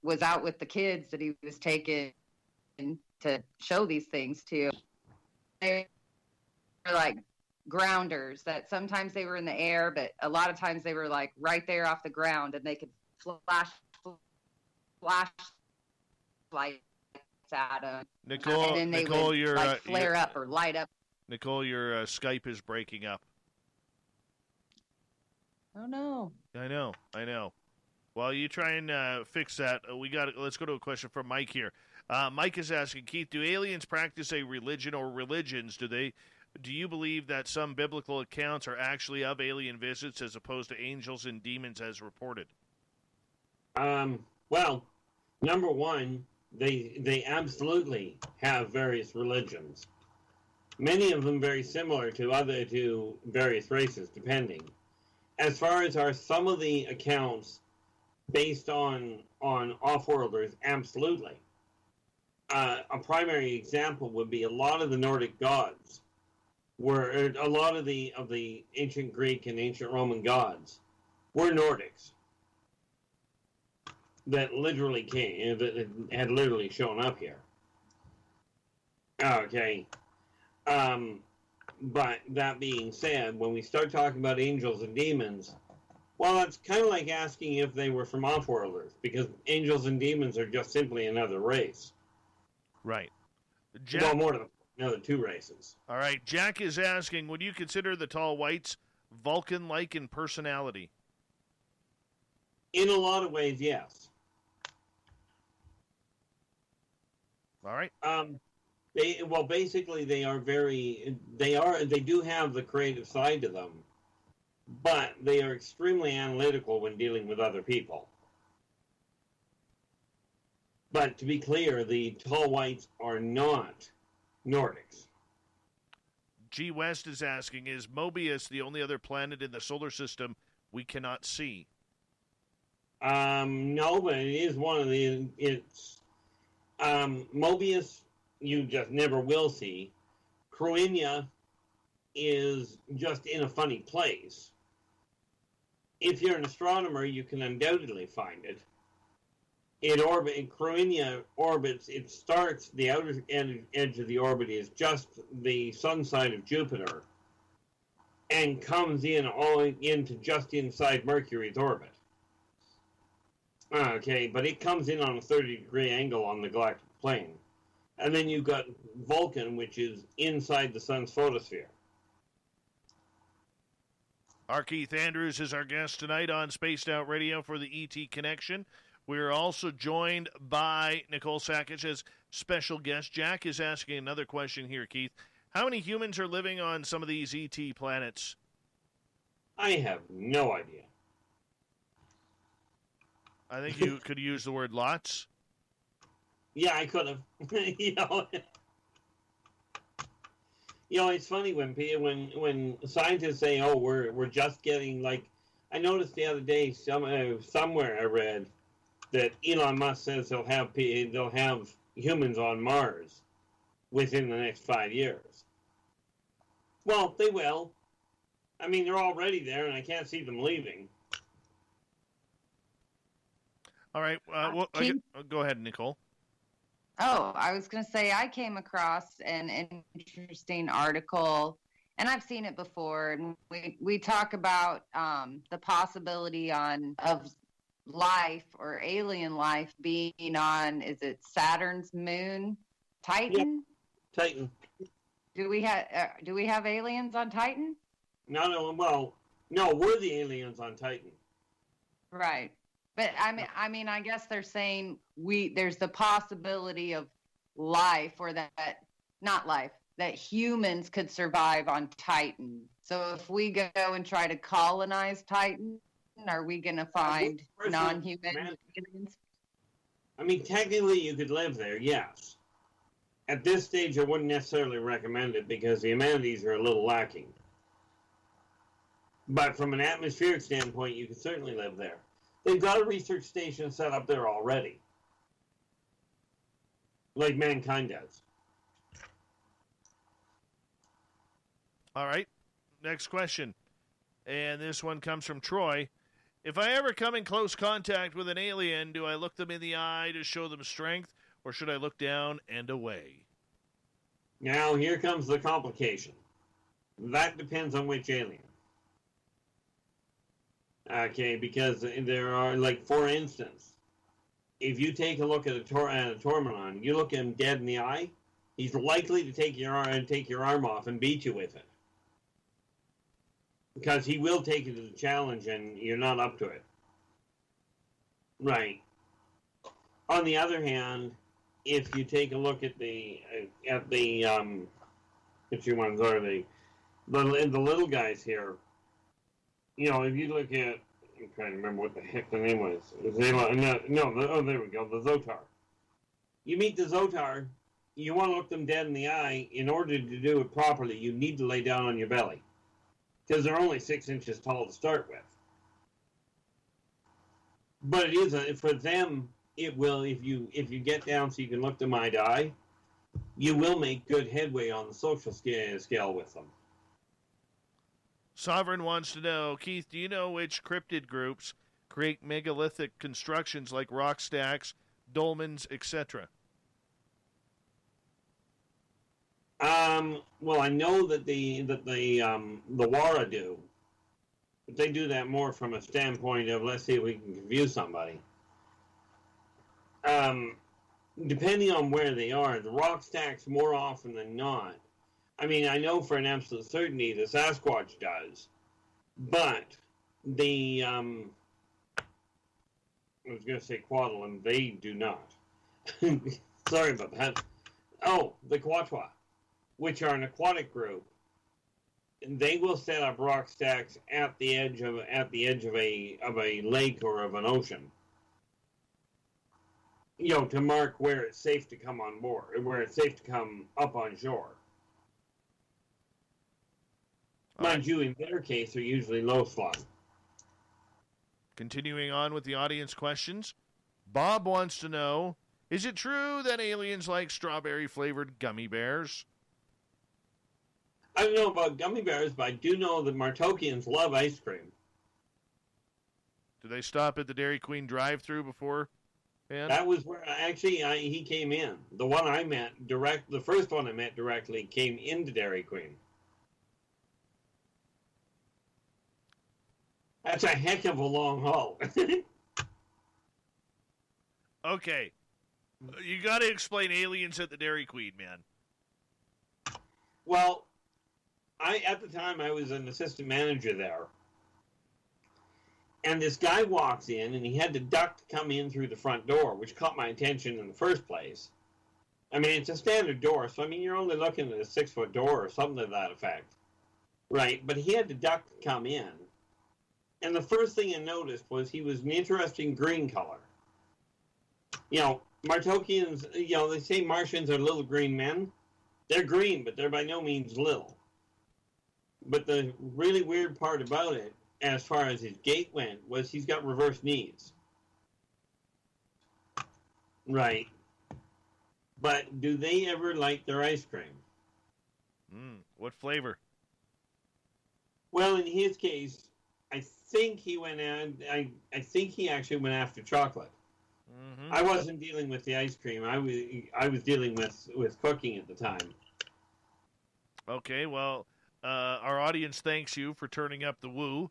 was out with the kids that he was taking to show these things to. They were like grounders that sometimes they were in the air, but a lot of times they were like right there off the ground, and they could flash lights at them. Nicole, and then they would flare up or light up. Nicole, your Skype is breaking up. Oh no! I know. While you try and fix that, let's go to a question from Mike here. Mike is asking, Keith, do aliens practice a religion or religions? Do you believe that some biblical accounts are actually of alien visits as opposed to angels and demons as reported? Well, number one, they absolutely have various religions. Many of them very similar to various races, depending. As far as are some of the accounts based on off-worlders, absolutely. A primary example would be a lot of the Nordic gods. Were a lot of the ancient Greek and ancient Roman gods were Nordics that literally came, that had literally shown up here. Okay. But that being said, when we start talking about angels and demons, well, that's kind of like asking if they were from off-worlders, because angels and demons are just simply another race. Right. Well, more than another two races. All right. Jack is asking, would you consider the tall whites Vulcan-like in personality? In a lot of ways, yes. All right. Basically, they do have the creative side to them, but they are extremely analytical when dealing with other people. But to be clear, the tall whites are not Nordics. G. West is asking, is Mobius the only other planet in the solar system we cannot see? No, but it is one of it's Mobius you just never will see. Cruinia is just in a funny place. If you're an astronomer, you can undoubtedly find it. Cruinia orbits, it starts, the outer edge of the orbit is just the sun side of Jupiter and comes in all into just inside Mercury's orbit. Okay, but it comes in on a 30-degree angle on the galactic plane. And then you've got Vulcan, which is inside the sun's photosphere. R Keith Andrews is our guest tonight on Spaced Out Radio for the ET Connection. We're also joined by Nicole Sakach as special guest. Jack is asking another question here, Keith. How many humans are living on some of these ET planets? I have no idea. I think you could use the word lots. Yeah, I could have. It's funny when scientists say, "Oh, we're just getting like." I noticed the other day somewhere I read that Elon Musk says they'll have humans on Mars within the next 5 years. Well, they will. I mean, they're already there, and I can't see them leaving. All right. Go ahead, Nicole. Oh, I was going to say I came across an interesting article, and I've seen it before, and we talk about the possibility of life or alien life being on, is it Saturn's moon, Titan? Yep. Titan. Do we have aliens on Titan? No, we're the aliens on Titan. Right. But I mean, I guess they're saying there's the possibility of life, or that humans could survive on Titan. So if we go and try to colonize Titan, are we going to find non-human aliens? I mean, technically you could live there, yes. At this stage, I wouldn't necessarily recommend it because the amenities are a little lacking. But from an atmospheric standpoint, you could certainly live there. They've got a research station set up there already, like mankind does. All right. Next question. And this one comes from Troy. If I ever come in close contact with an alien, do I look them in the eye to show them strength, or should I look down and away? Now, here comes the complication. That depends on which alien. Okay, because there are, like, for instance, if you take a look at a Tormanon, you look him dead in the eye, he's likely to take your arm off and beat you with it. Because he will take you to the challenge and you're not up to it. Right. On the other hand, if you take a look at which ones are the little guys here, if you look at, I'm trying to remember what the heck the name was. There we go, the Zotar. You meet the Zotar, you want to look them dead in the eye. In order to do it properly, you need to lay down on your belly. Because they're only 6 inches tall to start with. But it is, for them, it will, if you get down so you can look them eye to eye, you will make good headway on the social scale with them. Sovereign wants to know, Keith, do you know which cryptid groups create megalithic constructions like rock stacks, dolmens, etc.? Well, I know that the Wara do, but they do that more from a standpoint of, let's see if we can confuse somebody. Depending on where they are, the rock stacks more often than not. I mean, I know for an absolute certainty the Sasquatch does, but the I was going to say Quadlin, they do not. Sorry about that. Oh, the Quatwa, which are an aquatic group, they will set up rock stacks at the edge of a lake or of an ocean. To mark where it's safe to come on board, where it's safe to come up on shore. Mind you, in their case, they're usually low slung. Continuing on with the audience questions, Bob wants to know, is it true that aliens like strawberry-flavored gummy bears? I don't know about gummy bears, but I do know that Martokians love ice cream. Do they stop at the Dairy Queen drive-thru before? That was where he came in. The one I met the first one I met directly came into Dairy Queen. That's a heck of a long haul. Okay. You got to explain aliens at the Dairy Queen, man. Well, at the time, I was an assistant manager there. And this guy walks in, and he had to duck to come in through the front door, which caught my attention in the first place. I mean, it's a standard door, so, I mean, you're only looking at a 6-foot door or something to that effect. Right? But he had to duck to come in. And the first thing I noticed was he was an interesting green color. You know, Martokians, you know, they say Martians are little green men. They're green, but they're by no means little. But the really weird part about it, as far as his gait went, was he's got reverse knees. Right. But do they ever like their ice cream? What flavor? Well, in his case, I think he actually went after chocolate. Mm-hmm. I wasn't dealing with the ice cream. I was dealing with cooking at the time. Okay, well, our audience thanks you for turning up the woo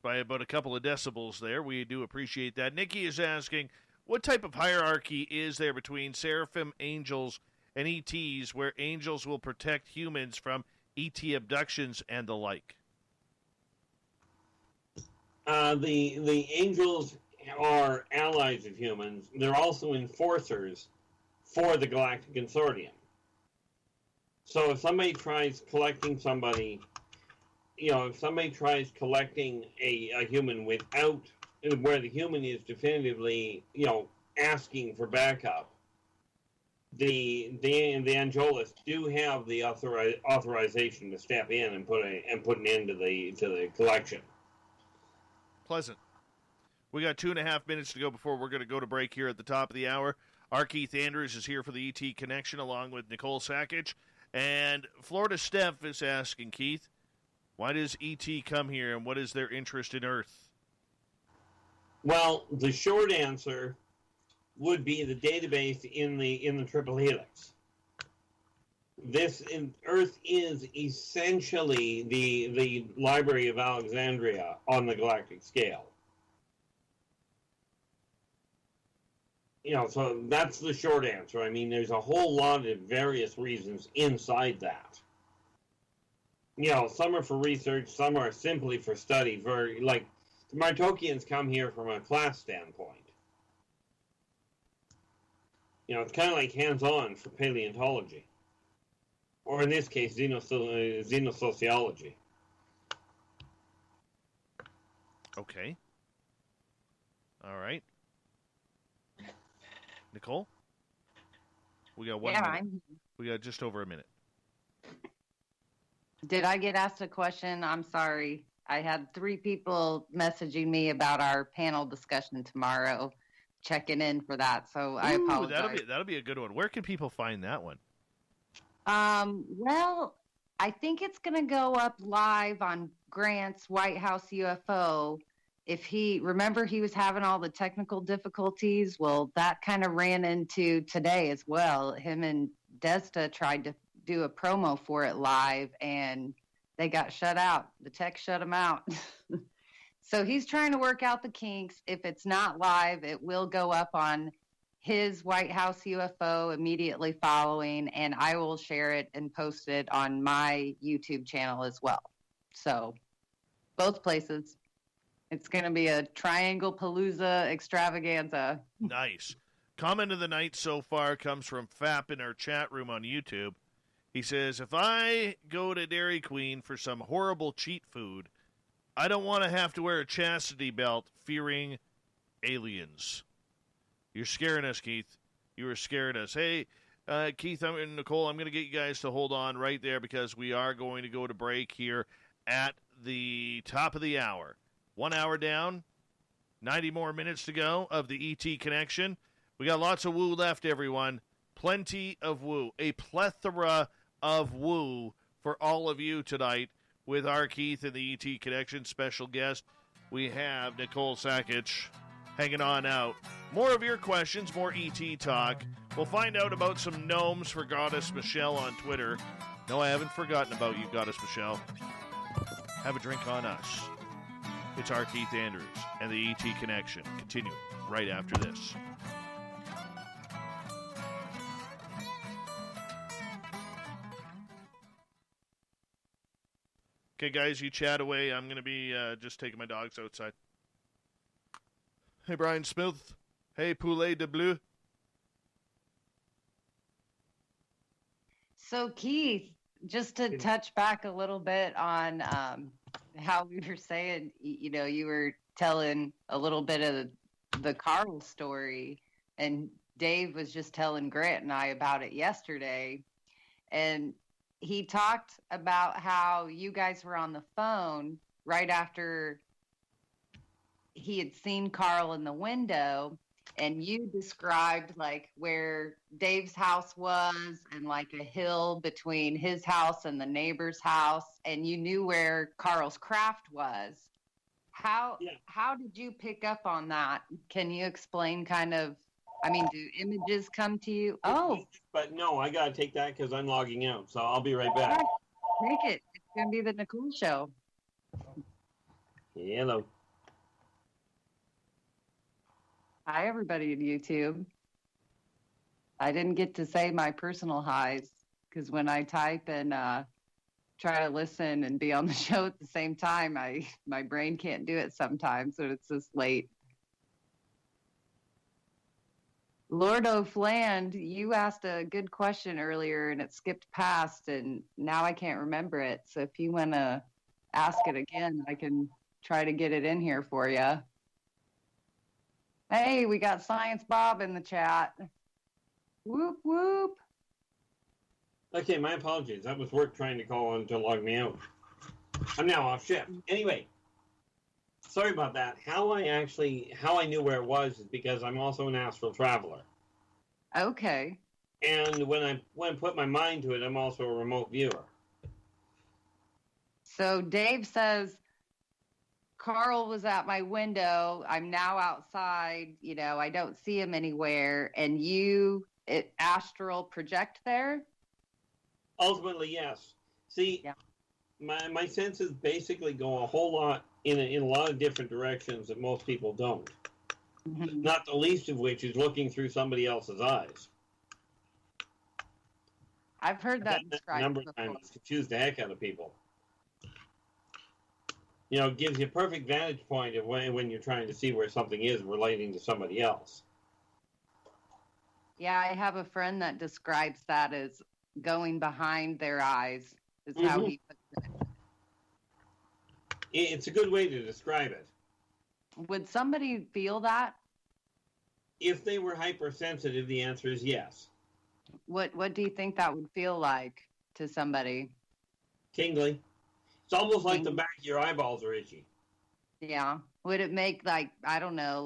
by about a couple of decibels there. We do appreciate that. Nikki is asking, what type of hierarchy is there between seraphim, angels, and ETs, where angels will protect humans from ET abductions and the like? The angels are allies of humans. They're also enforcers for the Galactic Consortium. So if somebody tries collecting somebody, you know, if somebody tries collecting a human without, where the human is definitively, you know, asking for backup, the Angelos do have the authorization to step in and put an end to the collection. Pleasant. We got 2.5 minutes to go before we're going to go to break here at the top of the hour. R Keith Andrews is here for the ET Connection along with Nicole Sakach. And Florida Steph is asking, Keith, why does ET come here and what is their interest in Earth? Well, the short answer would be the database in the Triple Helix. Earth is essentially the Library of Alexandria on the galactic scale. You know, so that's the short answer. I mean, there's a whole lot of various reasons inside that. You know, some are for research, some are simply for study. Like, the Martokians come here from a class standpoint. You know, it's kind of like hands-on for paleontology. Or in this case, xenosociology. Okay. All right. Nicole? We got 1 minute. We got just over a minute. Did I get asked a question? I'm sorry. I had 3 people messaging me about our panel discussion tomorrow, checking in for that. So I apologize. That'll be a good one. Where can people find that one? Well, I think it's going to go up live on Grant's White House UFO. Remember he was having all the technical difficulties. Well, that kind of ran into today as well. Him and Desta tried to do a promo for it live and they got shut out. The tech shut them out. So he's trying to work out the kinks. If it's not live, it will go up on his White House UFO immediately following, and I will share it and post it on my YouTube channel as well. So both places. It's going to be a Triangle Palooza extravaganza. Nice. Comment of the night so far comes from Fap in our chat room on YouTube. He says, if I go to Dairy Queen for some horrible cheat food, I don't want to have to wear a chastity belt fearing aliens. You're scaring us, Keith. You were scaring us. Hey, Keith and Nicole, I'm going to get you guys to hold on right there because we are going to go to break here at the top of the hour. 1 hour down, 90 more minutes to go of the ET Connection. We got lots of woo left, everyone. Plenty of woo. A plethora of woo for all of you tonight with R Keith and the ET Connection special guest. We have Nicole Sakach hanging on out. More of your questions, more ET talk. We'll find out about some gnomes for Goddess Michelle on Twitter. No, I haven't forgotten about you, Goddess Michelle. Have a drink on us. It's R Keith Andrews and the ET Connection. Continuing right after this. Okay, guys, you chat away. I'm going to be just taking my dogs outside. Hey, Brian Smith. Hey, Poulet de Bleu. So, Keith, just to touch back a little bit on how we were saying, you were telling a little bit of the Carl story, and Dave was just telling Grant and I about it yesterday. And he talked about how you guys were on the phone right after he had seen Carl in the window, and you described like where Dave's house was and like a hill between his house and the neighbor's house, and you knew where Carl's craft was. How did you pick up on that? Can you explain do images come to you? Oh. But no, I got to take that because I'm logging out, so I'll be right back. Take it. It's going to be the Nicole show. Hello. Hi, everybody at YouTube. I didn't get to say my personal highs because when I type and try to listen and be on the show at the same time, my brain can't do it sometimes, so it's just late. Lord O'Fland, you asked a good question earlier and it skipped past, and now I can't remember it. So if you want to ask it again, I can try to get it in here for you. Hey, we got Science Bob in the chat. Whoop, whoop. Okay, my apologies. That was work trying to call on to log me out. I'm now off shift. Anyway, sorry about that. How I knew where it was is because I'm also an astral traveler. Okay. And when I put my mind to it, I'm also a remote viewer. So Dave says, Carl was at my window. I'm now outside. I don't see him anywhere. And astral project there? Ultimately, yes. See, my senses basically go a whole lot in a lot of different directions that most people don't. Mm-hmm. Not the least of which is looking through somebody else's eyes. I've heard that described a number of times. Confuse the heck out of people. It gives you a perfect vantage point of when you're trying to see where something is relating to somebody else. Yeah, I have a friend that describes that as going behind their eyes, is how he puts it. It's a good way to describe it. Would somebody feel that? If they were hypersensitive, the answer is yes. What do you think that would feel like to somebody? Tingly. It's almost like the back of your eyeballs are itchy. Yeah. Would it make I don't know,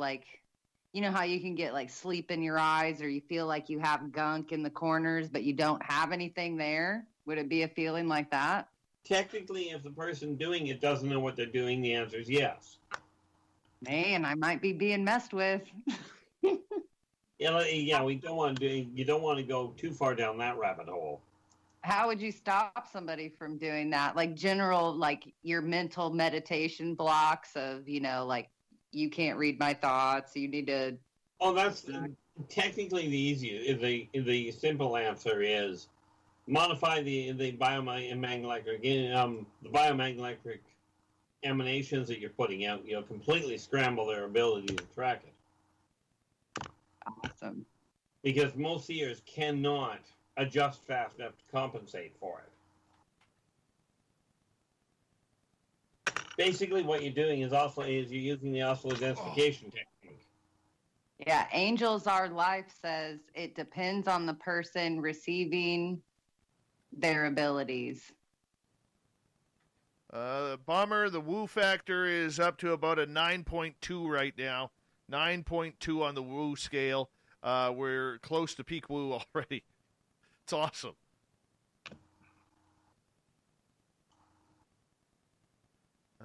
how you can get sleep in your eyes, or you feel like you have gunk in the corners, but you don't have anything there? Would it be a feeling like that? Technically, if the person doing it doesn't know what they're doing, the answer is yes. Man, I might be being messed with. Yeah, you don't want to go too far down that rabbit hole. How would you stop somebody from doing that? General, your mental meditation blocks of, you can't read my thoughts. You need to. Oh, that's technically the easiest. The simple answer is modify the biomagnetic emanations that you're putting out. Completely scramble their ability to track it. Awesome. Because most seers cannot adjust fast enough to compensate for it. Basically, what you're doing is you're using the oscillator identification technique. Yeah, Angels Are Life says it depends on the person receiving their abilities. Bomber, the woo factor is up to about a 9.2 right now. 9.2 on the woo scale. We're close to peak woo already. It's awesome.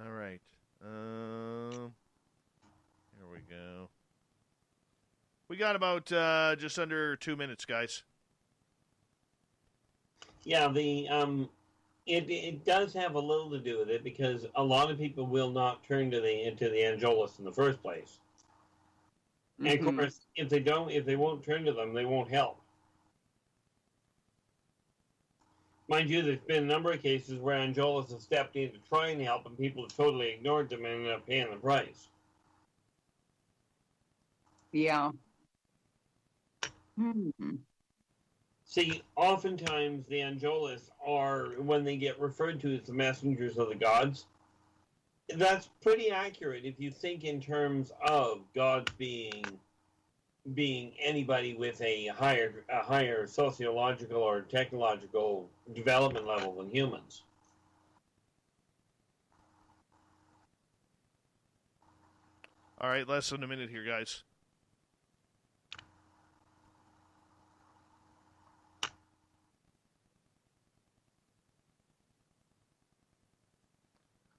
All right. Here we go. We got about just under 2 minutes, guys. Yeah, it does have a little to do with it because a lot of people will not turn to the Angelus in the first place. Mm-hmm. And of course, if they won't turn to them, they won't help. Mind you, there's been a number of cases where Angelos have stepped in to try and help, and people have totally ignored them and ended up paying the price. Yeah. See, oftentimes the Angelos are, when they get referred to as the messengers of the gods, that's pretty accurate if you think in terms of gods being anybody with a higher sociological or technological development level than humans. All right, less than a minute here, guys.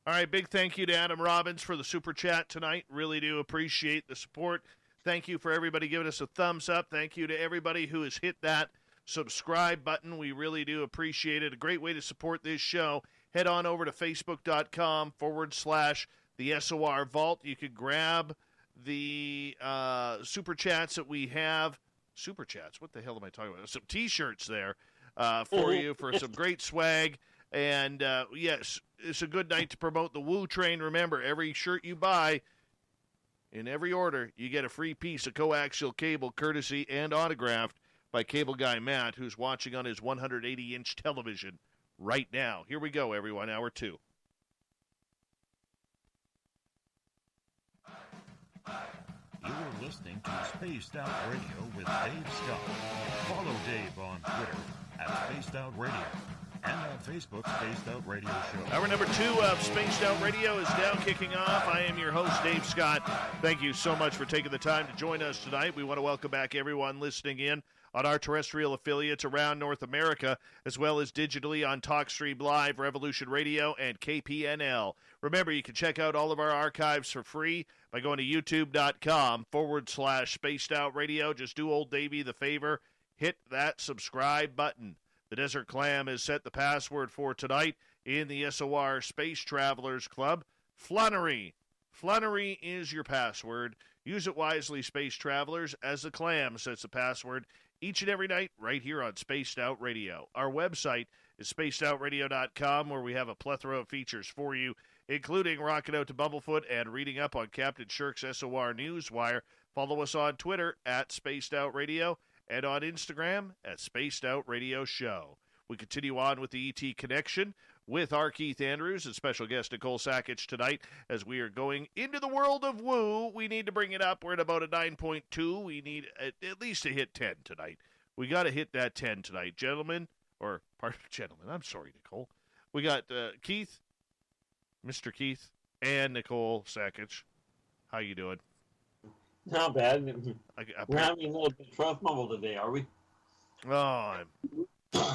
All right, big thank you to Adam Robbins for the super chat tonight. Really do appreciate the support. Thank you for everybody giving us a thumbs up. Thank you to everybody who has hit that subscribe button. We really do appreciate it. A great way to support this show. Head on over to facebook.com/the SOR Vault. You could grab the super chats that we have. Super chats? What the hell am I talking about? Some T-shirts there for you for some great swag. And, yes, it's a good night to promote the Woo Train. Remember, every shirt you buy, in every order, you get a free piece of coaxial cable, courtesy and autographed by cable guy Matt, who's watching on his 180-inch television right now. Here we go, everyone, hour 2. You're listening to Spaced Out Radio with Dave Scott. Follow Dave on Twitter @Spaced Out Radio. And on Facebook, Spaced Out Radio Show. Hour number 2 of Spaced Out Radio is now kicking off. I am your host, Dave Scott. Thank you so much for taking the time to join us tonight. We want to welcome back everyone listening in on our terrestrial affiliates around North America, as well as digitally on TalkStream Live, Revolution Radio, and KPNL. Remember, you can check out all of our archives for free by going to youtube.com/Spaced Out Radio. Just do old Davey the favor. Hit that subscribe button. The Desert Clam has set the password for tonight in the SOR Space Travelers Club. Flunnery. Flunnery is your password. Use it wisely, Space Travelers, as the Clam sets the password each and every night right here on Spaced Out Radio. Our website is spacedoutradio.com, where we have a plethora of features for you, including rocking out to Bumblefoot and reading up on Captain Shirk's SOR Newswire. Follow us on Twitter @SpacedOutRadio. And on Instagram @Spaced Out Radio Show. We continue on with the ET Connection with R Keith Andrews and special guest Nicole Sakach tonight as we are going into the world of woo. We need to bring it up. We're at about a 9.2. We need at least to hit 10 tonight. We got to hit that 10 tonight, gentlemen. Or, pardon, gentlemen. I'm sorry, Nicole. We got Keith, Mr. Keith, and Nicole Sakach. How you doing? Not bad. We're having a little bit of trust mumble today, are we? Oh, I'm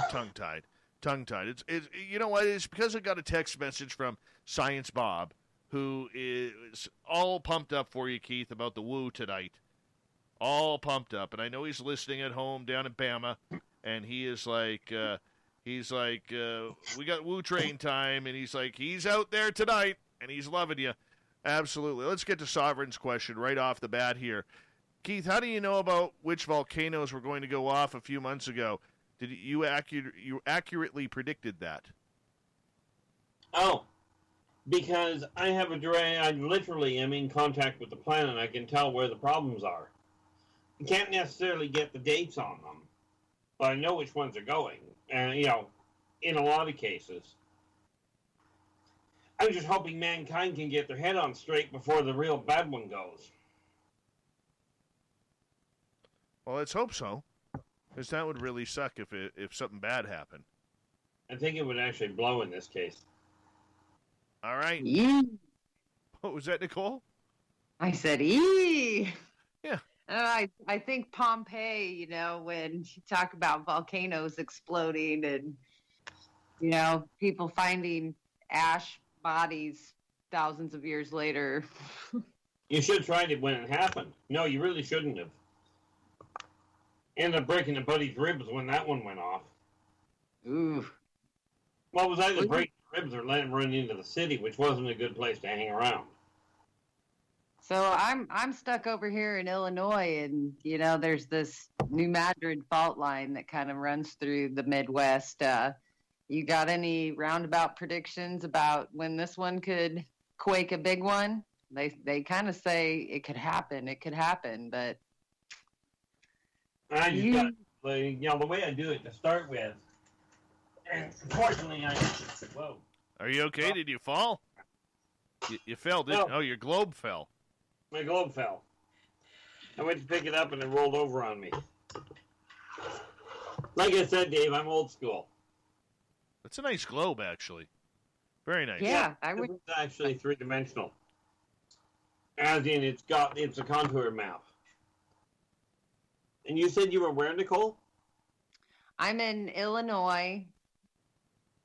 tongue-tied. Tongue-tied. It's you know what? It's because I got a text message from Science Bob, who is all pumped up for you, Keith, about the woo tonight. All pumped up. And I know he's listening at home down in Bama, and he is like, we got woo train time, and he's out there tonight, and he's loving you. Absolutely. Let's get to Sovereign's question right off the bat here. Keith, how do you know about which volcanoes were going to go off a few months ago? Did you accurately predicted that? Oh, because I literally am in contact with the planet. I can tell where the problems are. I can't necessarily get the dates on them, but I know which ones are going. And, in a lot of cases. I'm just hoping mankind can get their head on straight before the real bad one goes. Well, let's hope so, because that would really suck if something bad happened. I think it would actually blow in this case. All right. Eee. What was that, Nicole? I said, eee. Yeah. I think Pompeii, when you talk about volcanoes exploding and, people finding ash bodies thousands of years later. You should have tried it when it happened. No, you really shouldn't have. Ended up breaking a buddy's ribs when that one went off. Ooh. Well, it was either breaking ribs or let him run into the city, which wasn't a good place to hang around. So I'm stuck over here in Illinois, and there's this New Madrid fault line that kind of runs through the Midwest. You got any roundabout predictions about when this one could quake a big one? They kind of say it could happen. It could happen, but I just got, the way I do it to start with, and fortunately whoa. Are you okay? Did you fall? You fell, didn't you? No. Oh, your globe fell. My globe fell. I went to pick it up and it rolled over on me. Like I said, Dave, I'm old school. It's a nice globe, actually. Very nice. yeah, I would. It's actually three-dimensional. As in, it's a contour map. And you said you were where, Nicole? I'm in Illinois,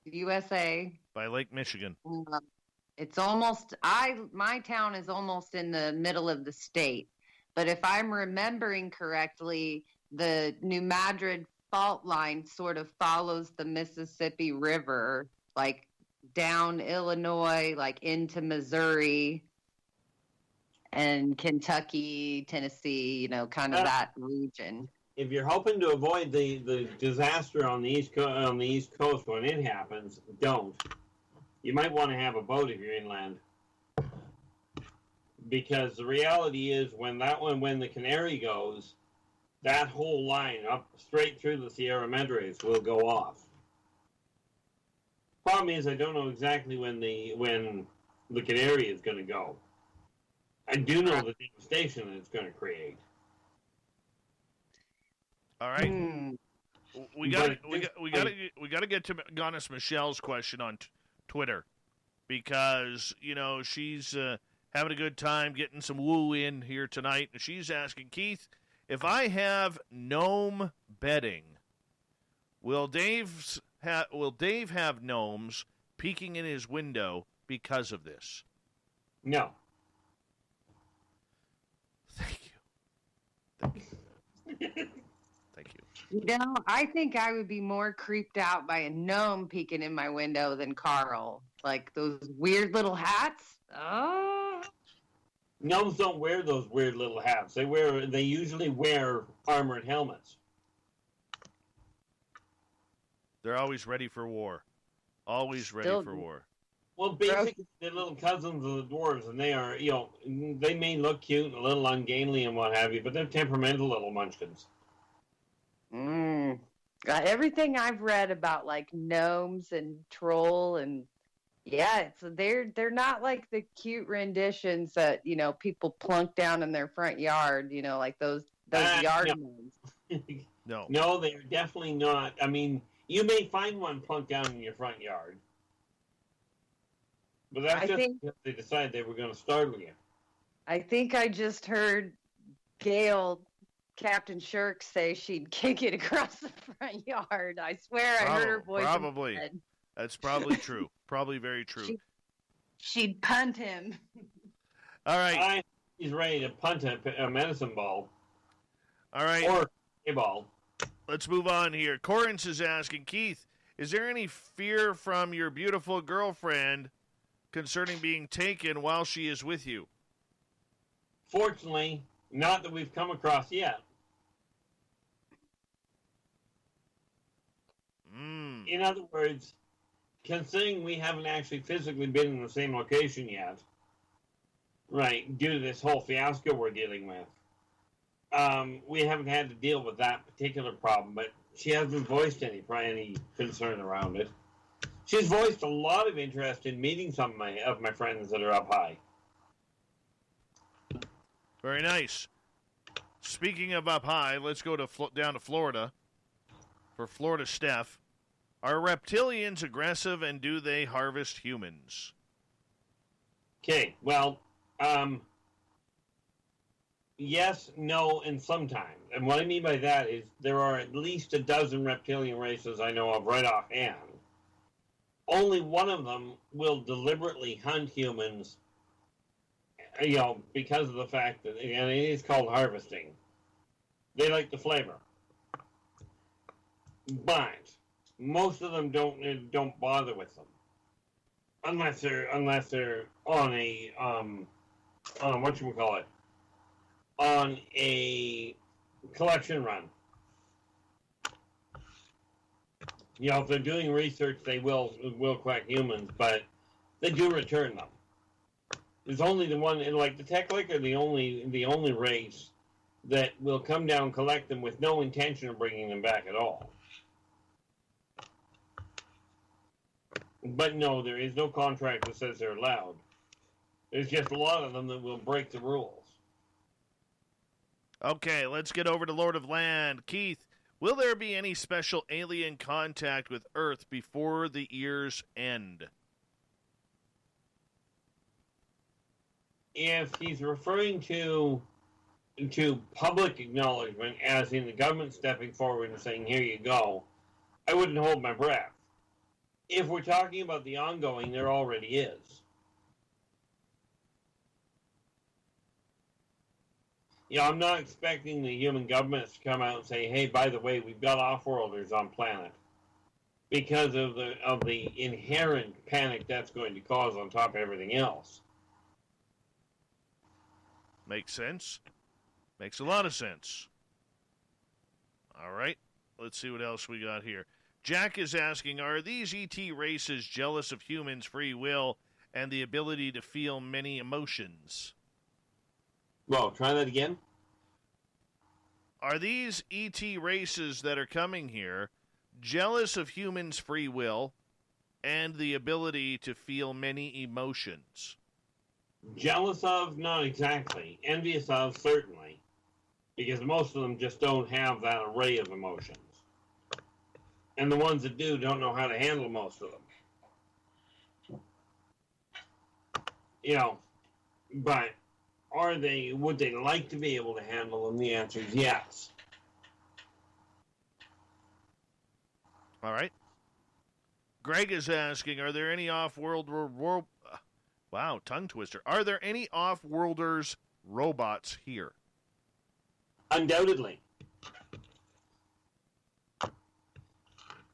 USA. By Lake Michigan. It's my town is almost in the middle of the state. But if I'm remembering correctly, the New Madrid fault line sort of follows the Mississippi River, like down Illinois, like into Missouri and Kentucky, Tennessee, kind of that region. If you're hoping to avoid the disaster on the East Coast when it happens, don't. You might want to have a boat if you're inland. Because the reality is when the Canary goes, that whole line up straight through the Sierra Madres will go off. Problem is, I don't know exactly when the Canary is going to go. I do know the devastation that it's going to create. All right. We got to get to Goddess Michelle's question on Twitter because she's having a good time getting some woo in here tonight, and she's asking Keith, if I have gnome bedding, will Dave have gnomes peeking in his window because of this? No. Thank you. Thank you. I think I would be more creeped out by a gnome peeking in my window than Carl. Like those weird little hats. Oh. Gnomes don't wear those weird little hats. They usually wear armored helmets. They're always ready for war. Always ready for war. Well, basically, they're little cousins of the dwarves, and they are, they may look cute and a little ungainly and what have you, but they're temperamental little munchkins. Everything I've read about like gnomes and troll and they're not like the cute renditions that people plunk down in their front yard. Like those yard gnomes. No, they're definitely not. I mean, you may find one plunked down in your front yard. But that's because they decided they were going to startle you. I think I just heard Gail, Captain Shirk, say she'd kick it across the front yard. I swear I heard her voice. Probably. That's probably true. Probably very true. She'd punt him. All right. He's ready to punt a medicine ball. All right. Or a ball. Let's move on here. Corrins is asking, Keith, is there any fear from your beautiful girlfriend concerning being taken while she is with you? Fortunately, not that we've come across yet. In other words, considering we haven't actually physically been in the same location yet, right, due to this whole fiasco we're dealing with, we haven't had to deal with that particular problem, but she hasn't voiced any concern around it. She's voiced a lot of interest in meeting some of my friends that are up high. Very nice. Speaking of up high, let's go down to Florida for Florida Steph. Are reptilians aggressive and do they harvest humans? Okay, well, yes, no, and sometimes. And what I mean by that is there are at least a dozen reptilian races I know of right offhand. Only one of them will deliberately hunt humans, because of the fact that, and it is called harvesting. They like the flavor. But most of them don't bother with them. Unless they're on a on a collection run. If they're doing research, they will collect humans, but they do return them. There's only the one, and like the Teklik are the only race that will come down, collect them with no intention of bringing them back at all. But no, there is no contract that says they're allowed. There's just a lot of them that will break the rules. Okay, let's get over to Lord of Land. Keith, will there be any special alien contact with Earth before the year's end? If he's referring to public acknowledgement, as in the government stepping forward and saying, here you go, I wouldn't hold my breath. If we're talking about the ongoing, there already is. I'm not expecting the human governments to come out and say, hey, by the way, we've got off-worlders on planet, because of the inherent panic that's going to cause on top of everything else. Makes sense. Makes a lot of sense. All right. Let's see what else we got here. Jack is asking, are these ET races jealous of humans' free will and the ability to feel many emotions? Well, try that again. Are these ET races that are coming here jealous of humans' free will and the ability to feel many emotions? Jealous of? Not exactly. Envious of? Certainly. Because most of them just don't have that array of emotions. And the ones that do don't know how to handle most of them. But would they like to be able to handle them? The answer is yes. All right. Greg is asking, are there any off-world wow, tongue twister. Are there any off-worlders robots here? Undoubtedly.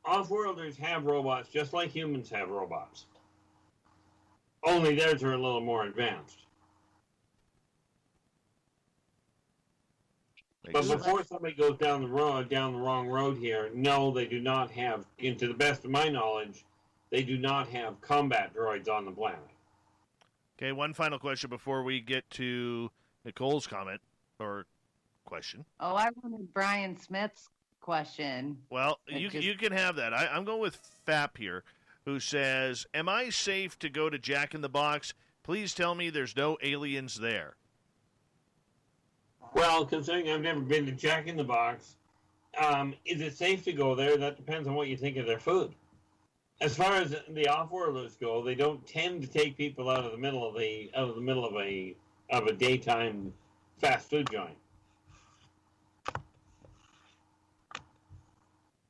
Off-worlders have robots just like humans have robots. Only theirs are a little more advanced. But before somebody goes down the wrong road here, no, they do not have, and to the best of my knowledge, they do not have combat droids on the planet. Okay, one final question before we get to Nicole's comment or question. Oh, I wanted Brian Smith's question. Well, you can have that. I'm going with Fap here, who says, am I safe to go to Jack in the Box? Please tell me there's no aliens there. Well, considering I've never been to Jack in the Box, is it safe to go there? That depends on what you think of their food. As far as the off-worlders go, they don't tend to take people out of the middle of a daytime fast food joint.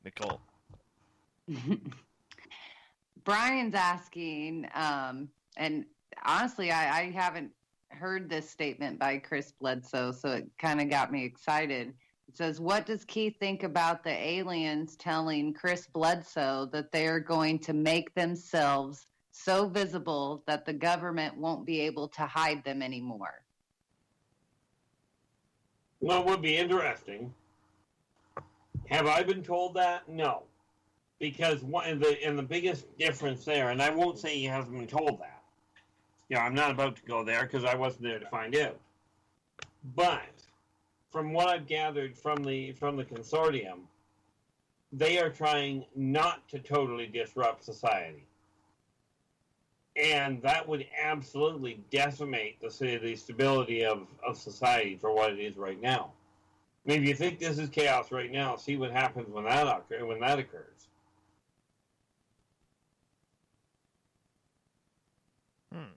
Nicole. Brian's asking, and honestly, I haven't heard this statement by Chris Bledsoe, so it kind of got me excited. It says, what does Keith think about the aliens telling Chris Bledsoe that they're going to make themselves so visible that the government won't be able to hide them anymore? Well, it would be interesting. Have I been told that? No. Because the biggest difference there, and I won't say he hasn't been told that. I'm not about to go there because I wasn't there to find out. But from what I've gathered from the consortium, they are trying not to totally disrupt society. And that would absolutely decimate the stability of society for what it is right now. I mean, if you think this is chaos right now, see what happens when that occurs.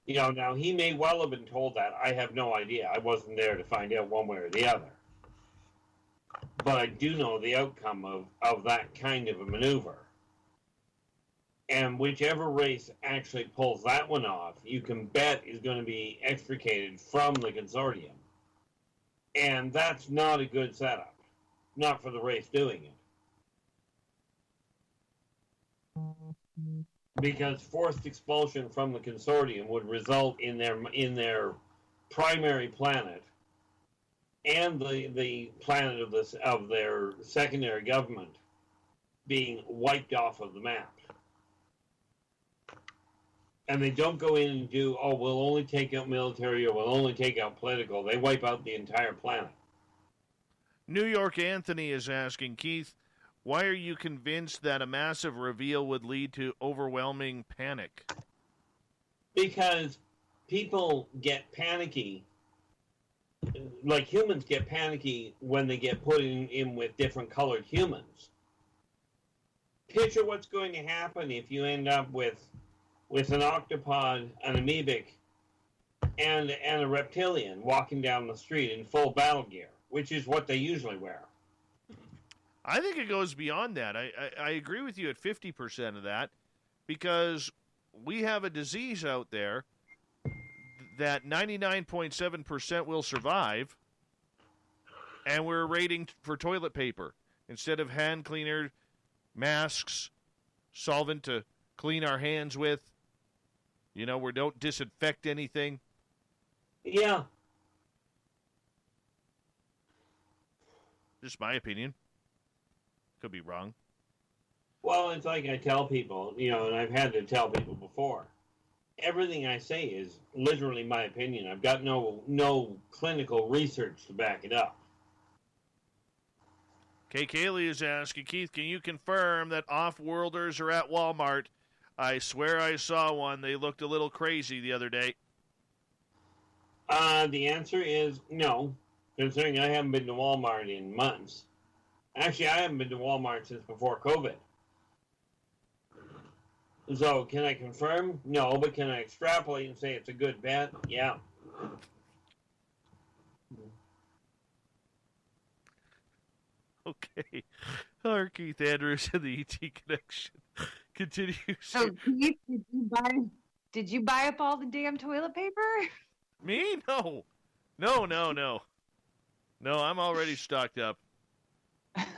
Now he may well have been told that. I have no idea. I wasn't there to find out one way or the other. But I do know the outcome of that kind of a maneuver. And whichever race actually pulls that one off, you can bet is going to be extricated from the consortium. And that's not a good setup. Not for the race doing it. Because forced expulsion from the consortium would result in their primary planet and the planet of their secondary government being wiped off of the map. And they don't go in and do, oh, we'll only take out military or we'll only take out political. They wipe out the entire planet. New York Anthony is asking, Keith, why are you convinced that a massive reveal would lead to overwhelming panic? Because people get panicky, like humans get panicky when they get put in with different colored humans. Picture what's going to happen if you end up with an octopod, an amoebic, and a reptilian walking down the street in full battle gear, which is what they usually wear. I think it goes beyond that. I agree with you at 50% of that, because we have a disease out there that 99.7% will survive, and we're rating for toilet paper instead of hand cleaner, masks, solvent to clean our hands with. You know, we don't disinfect anything. Yeah. Just my opinion. Could be wrong. Well, it's like I tell people, you know, and I've had to tell people before. Everything I say is literally my opinion. I've got no clinical research to back it up. Kay Kaylee is asking, Keith, can you confirm that off-worlders are at Walmart? I swear I saw one. They looked a little crazy the other day. The answer is no, considering I haven't been to Walmart in months. Actually, I haven't been to Walmart since before COVID. So, can I confirm? No, but can I extrapolate and say it's a good bet? Yeah. Okay. R Keith Andrews and the ET Connection continues. So, Keith, did you buy up all the damn toilet paper? Me? No. No, I'm already stocked up.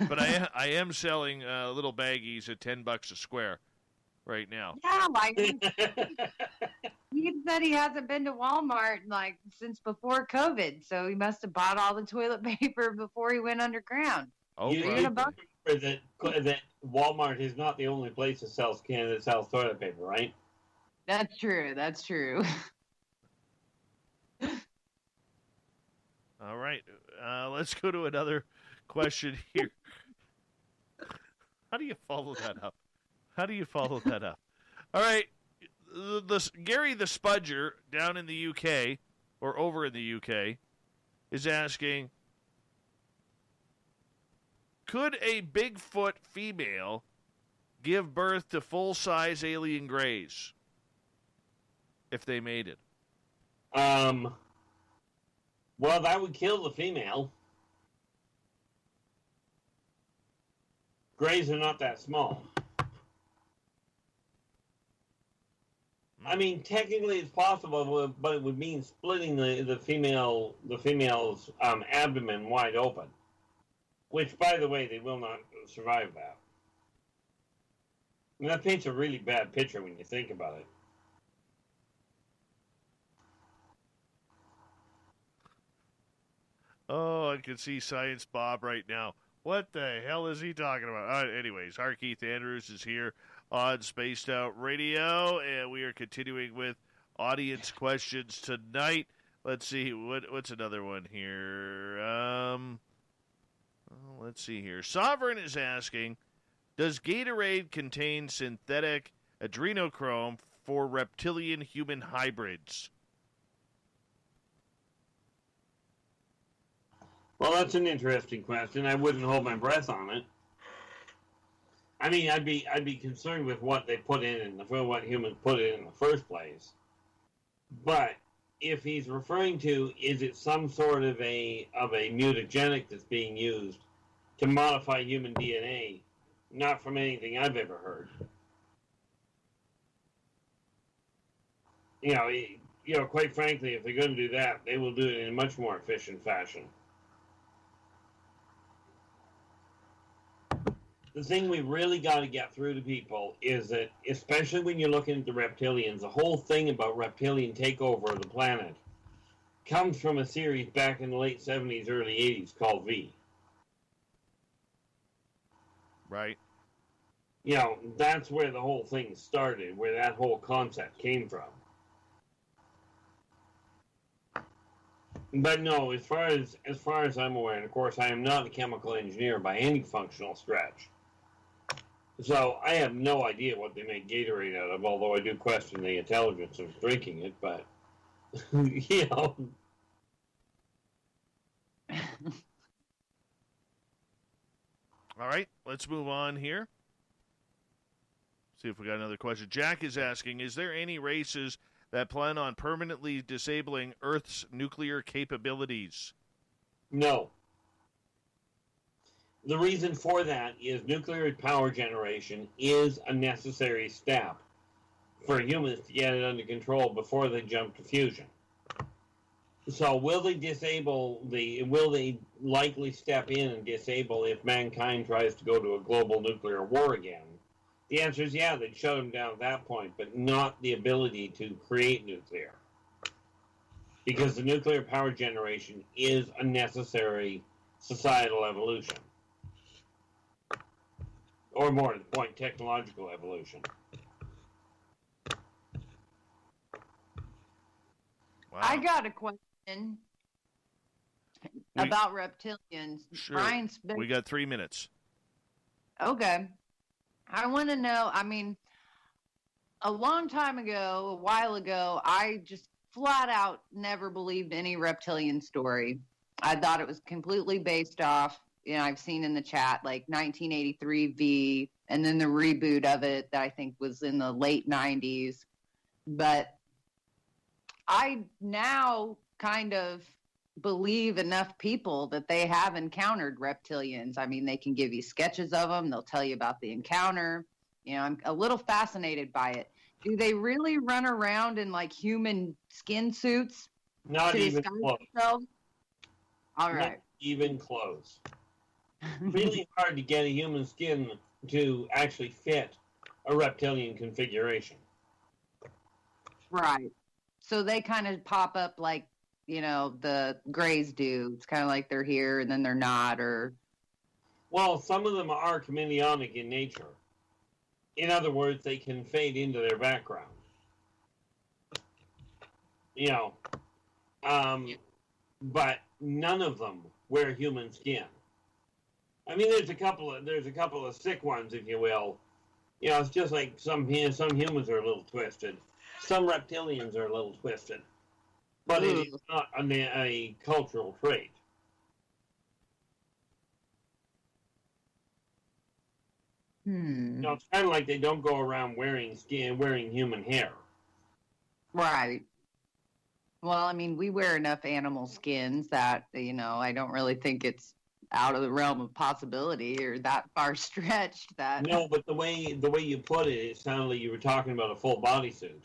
But I am selling little baggies at $10 a square right now. Yeah, like he said he hasn't been to Walmart like since before COVID, so he must have bought all the toilet paper before he went underground. Oh, You remember that Walmart is not the only place that sells toilet paper, right? That's true. That's true. All right. Let's go to another question here. How do you follow that up? All right. Gary the Spudger down in the UK, or over in the UK, is asking, could a Bigfoot female give birth to full-size alien greys if they made it? Well, that would kill the female. Greys are not that small. I mean, technically it's possible, but it would mean splitting the female's abdomen wide open. Which, by the way, they will not survive that. And that paints a really bad picture when you think about it. Oh, I can see Science Bob right now. What the hell is he talking about? Anyways, R. Keith Andrews is here on Spaced Out Radio, and we are continuing with audience questions tonight. Let's see, what's another one here? Let's see here. Sovereign is asking, does Gatorade contain synthetic adrenochrome for reptilian-human hybrids? Well, that's an interesting question. I wouldn't hold my breath on it. I mean, I'd be concerned with what they put in and what humans put in the first place. But if he's referring to, is it some sort of a mutagenic that's being used to modify human DNA? Not from anything I've ever heard. You know, quite frankly, if they're going to do that, they will do it in a much more efficient fashion. The thing we really got to get through to people is that, especially when you're looking at the reptilians, the whole thing about reptilian takeover of the planet comes from a series back in the late 70s, early 80s called V. Right. That's where the whole thing started, where that whole concept came from. But no, as far as I'm aware, and of course I am not a chemical engineer by any functional stretch, so I have no idea what they make Gatorade out of, although I do question the intelligence of drinking it, but, All right, let's move on here. See if we got another question. Jack is asking, is there any races that plan on permanently disabling Earth's nuclear capabilities? No. The reason for that is nuclear power generation is a necessary step for humans to get it under control before they jump to fusion. So will they likely step in and disable if mankind tries to go to a global nuclear war again? The answer is yeah, they'd shut them down at that point, but not the ability to create nuclear. Because the nuclear power generation is a necessary societal evolution. Or more to the point, technological evolution. Wow. I got a question about reptilians. Sure. Brian's been... We got 3 minutes. Okay. I want to know, a long time ago, a while ago, I just flat out never believed any reptilian story. I thought it was completely based off, I've seen in the chat, like 1983 V, and then the reboot of it that I think was in the late 90s. But I now kind of believe enough people that they have encountered reptilians. They can give you sketches of them. They'll tell you about the encounter. I'm a little fascinated by it. Do they really run around in like human skin suits? Not even close. All right. Not even close. Really hard to get a human skin to actually fit a reptilian configuration. Right. So they kind of pop up like, the Greys do. It's kind of like they're here and then they're not, or... Well, some of them are chameleonic in nature. In other words, they can fade into their background. But none of them wear human skin. There's a couple of sick ones, if you will. It's just like some humans are a little twisted. Some reptilians are a little twisted. But it is not a cultural trait. It's kind of like they don't go around wearing human hair. Right. Well, we wear enough animal skins that, I don't really think it's out of the realm of possibility or that far stretched. That No, but the way you put it, it sounded like you were talking about a full bodysuit.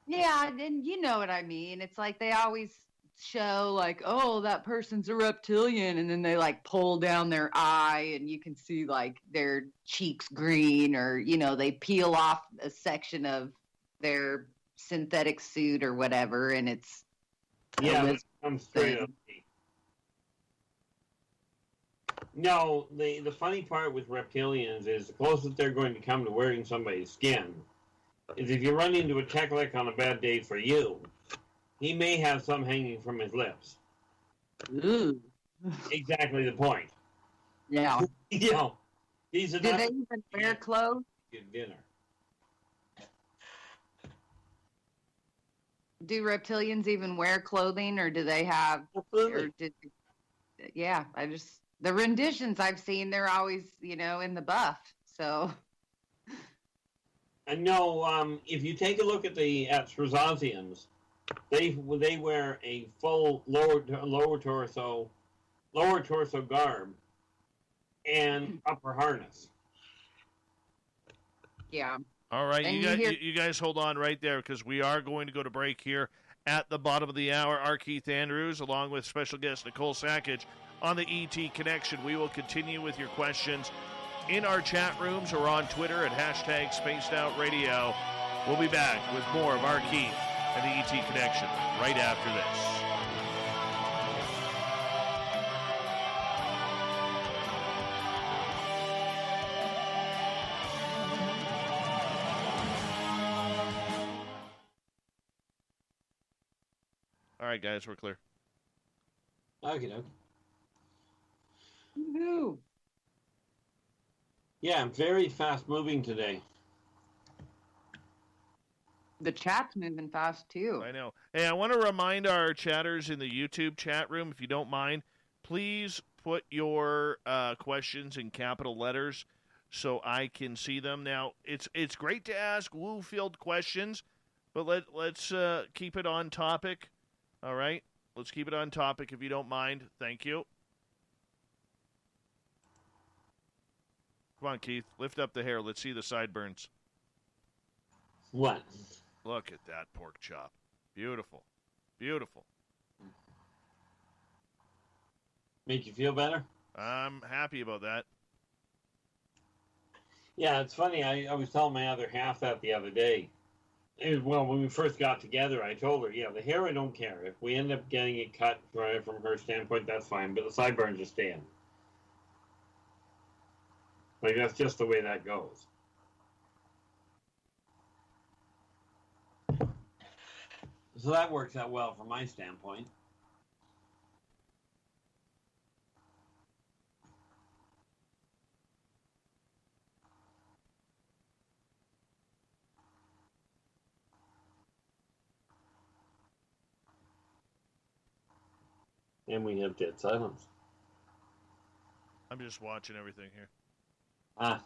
Yeah, and you know what I mean. It's like they always show like, oh, that person's a reptilian, and then they like pull down their eye and you can see like their cheeks green, or they peel off a section of their synthetic suit or whatever, and it's it comes straight up. No, the funny part with reptilians is the closest they're going to come to wearing somebody's skin is if you run into a Teklik on a bad day for you, he may have some hanging from his lips. Ooh. Exactly the point. Yeah. These are Do they even wear clothes? Dinner. Do reptilians even wear clothing, or do they have? Absolutely. The renditions I've seen, they're always, in the buff. So. And no, if you take a look at the Strazazians, they wear a full lower torso garb and upper harness. Yeah. All right, you guys hold on right there, because we are going to go to break here at the bottom of the hour. R Keith Andrews, along with special guest Nicole Sakach, on the ET Connection. We will continue with your questions in our chat rooms or on Twitter at #SpacedOutRadio. We'll be back with more of R Keith and the ET Connection right after this. All right, guys, we're clear. Okay. Woohoo! Yeah, I'm very fast moving today. The chat's moving fast, too. I know. Hey, I want to remind our chatters in the YouTube chat room, if you don't mind, please put your questions in capital letters so I can see them. Now, it's great to ask woo-filled questions, but let's keep it on topic. All right? Let's keep it on topic if you don't mind. Thank you. Come on, Keith. Lift up the hair. Let's see the sideburns. What? Look at that pork chop. Beautiful. Beautiful. Make you feel better? I'm happy about that. Yeah, it's funny. I was telling my other half that the other day. Well, when we first got together, I told her, yeah, the hair, I don't care. If we end up getting it cut from her standpoint, that's fine. But the sideburns are staying. Like, that's just the way that goes. So that works out well from my standpoint. And we have dead silence. I'm just watching everything here. Ah.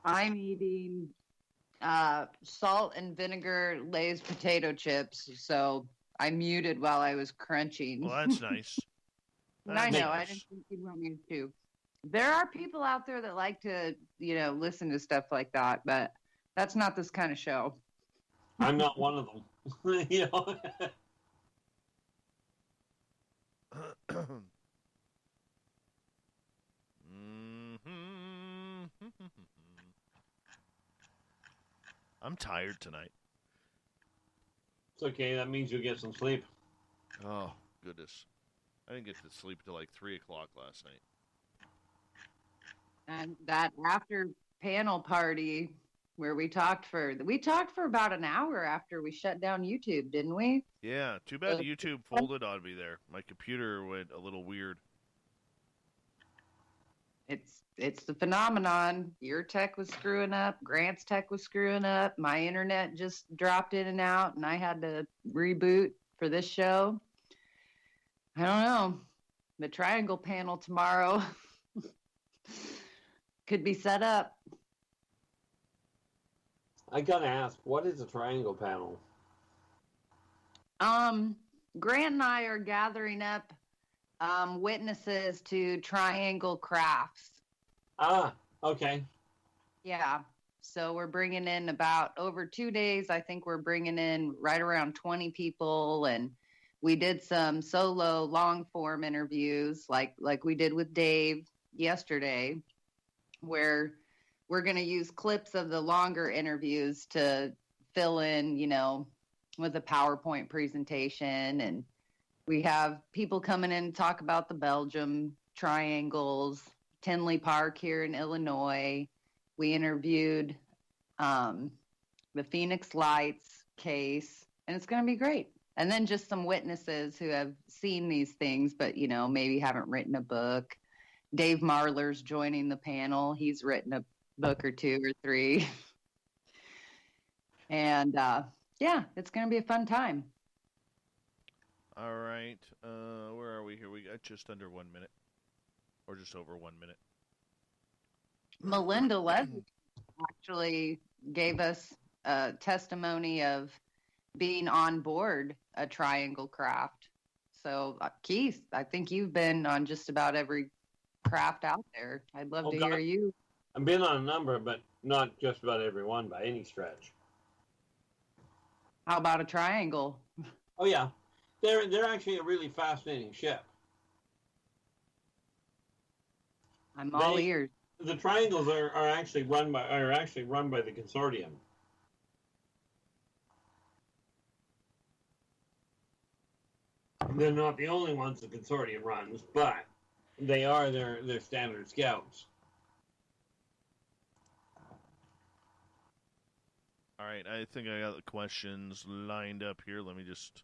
I'm eating salt and vinegar Lay's potato chips, so I muted while I was crunching. Well, that's nice. I know. I nice. didn't think you'd want me to. There are people out there that like to, listen to stuff like that, but that's not this kind of show. I'm not one of them. You know? I'm tired tonight. It's okay. That means you'll get some sleep. Oh, goodness. I didn't get to sleep till like 3 o'clock last night. And that after panel party where we talked for about an hour after we shut down YouTube, didn't we? Yeah, too bad YouTube folded on me there. My computer went a little weird. It's the phenomenon. Your tech was screwing up. Grant's tech was screwing up. My internet just dropped in and out, and I had to reboot for this show. I don't know. The triangle panel tomorrow could be set up. I gotta ask, what is a triangle panel? Grant and I are gathering up witnesses to triangle crafts. Ah, okay. Yeah. So we're bringing in about over 2 days. I think we're bringing in right around 20 people, and we did some solo long form interviews like we did with Dave yesterday, where we're going to use clips of the longer interviews to fill in, with a PowerPoint presentation. And we have people coming in to talk about the Belgium triangles, Tinley Park here in Illinois. We interviewed the Phoenix Lights case, and it's going to be great. And then just some witnesses who have seen these things, but, maybe haven't written a book. Dave Marler's joining the panel. He's written a book or 2 or 3. And, it's going to be a fun time. All right. Where are we here? We got just under 1 minute. Or just over 1 minute. Melinda Leslie actually gave us a testimony of being on board a triangle craft. So, Keith, I think you've been on just about every craft out there. I'd love to hear you. I've been on a number, but not just about every one by any stretch. How about a triangle? Oh yeah, they're actually a really fascinating ship. I'm all ears. The triangles are actually run by the consortium. They're not the only ones the consortium runs, but They are their standard scouts. All right, I think I got the questions lined up here. Let me just...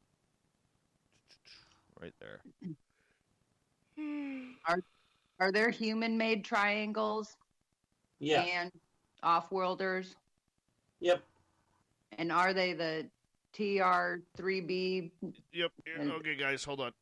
Right there. Are there human-made triangles Yeah. and off-worlders? Yep. And are they the TR3B? Yep. Okay, guys, hold on.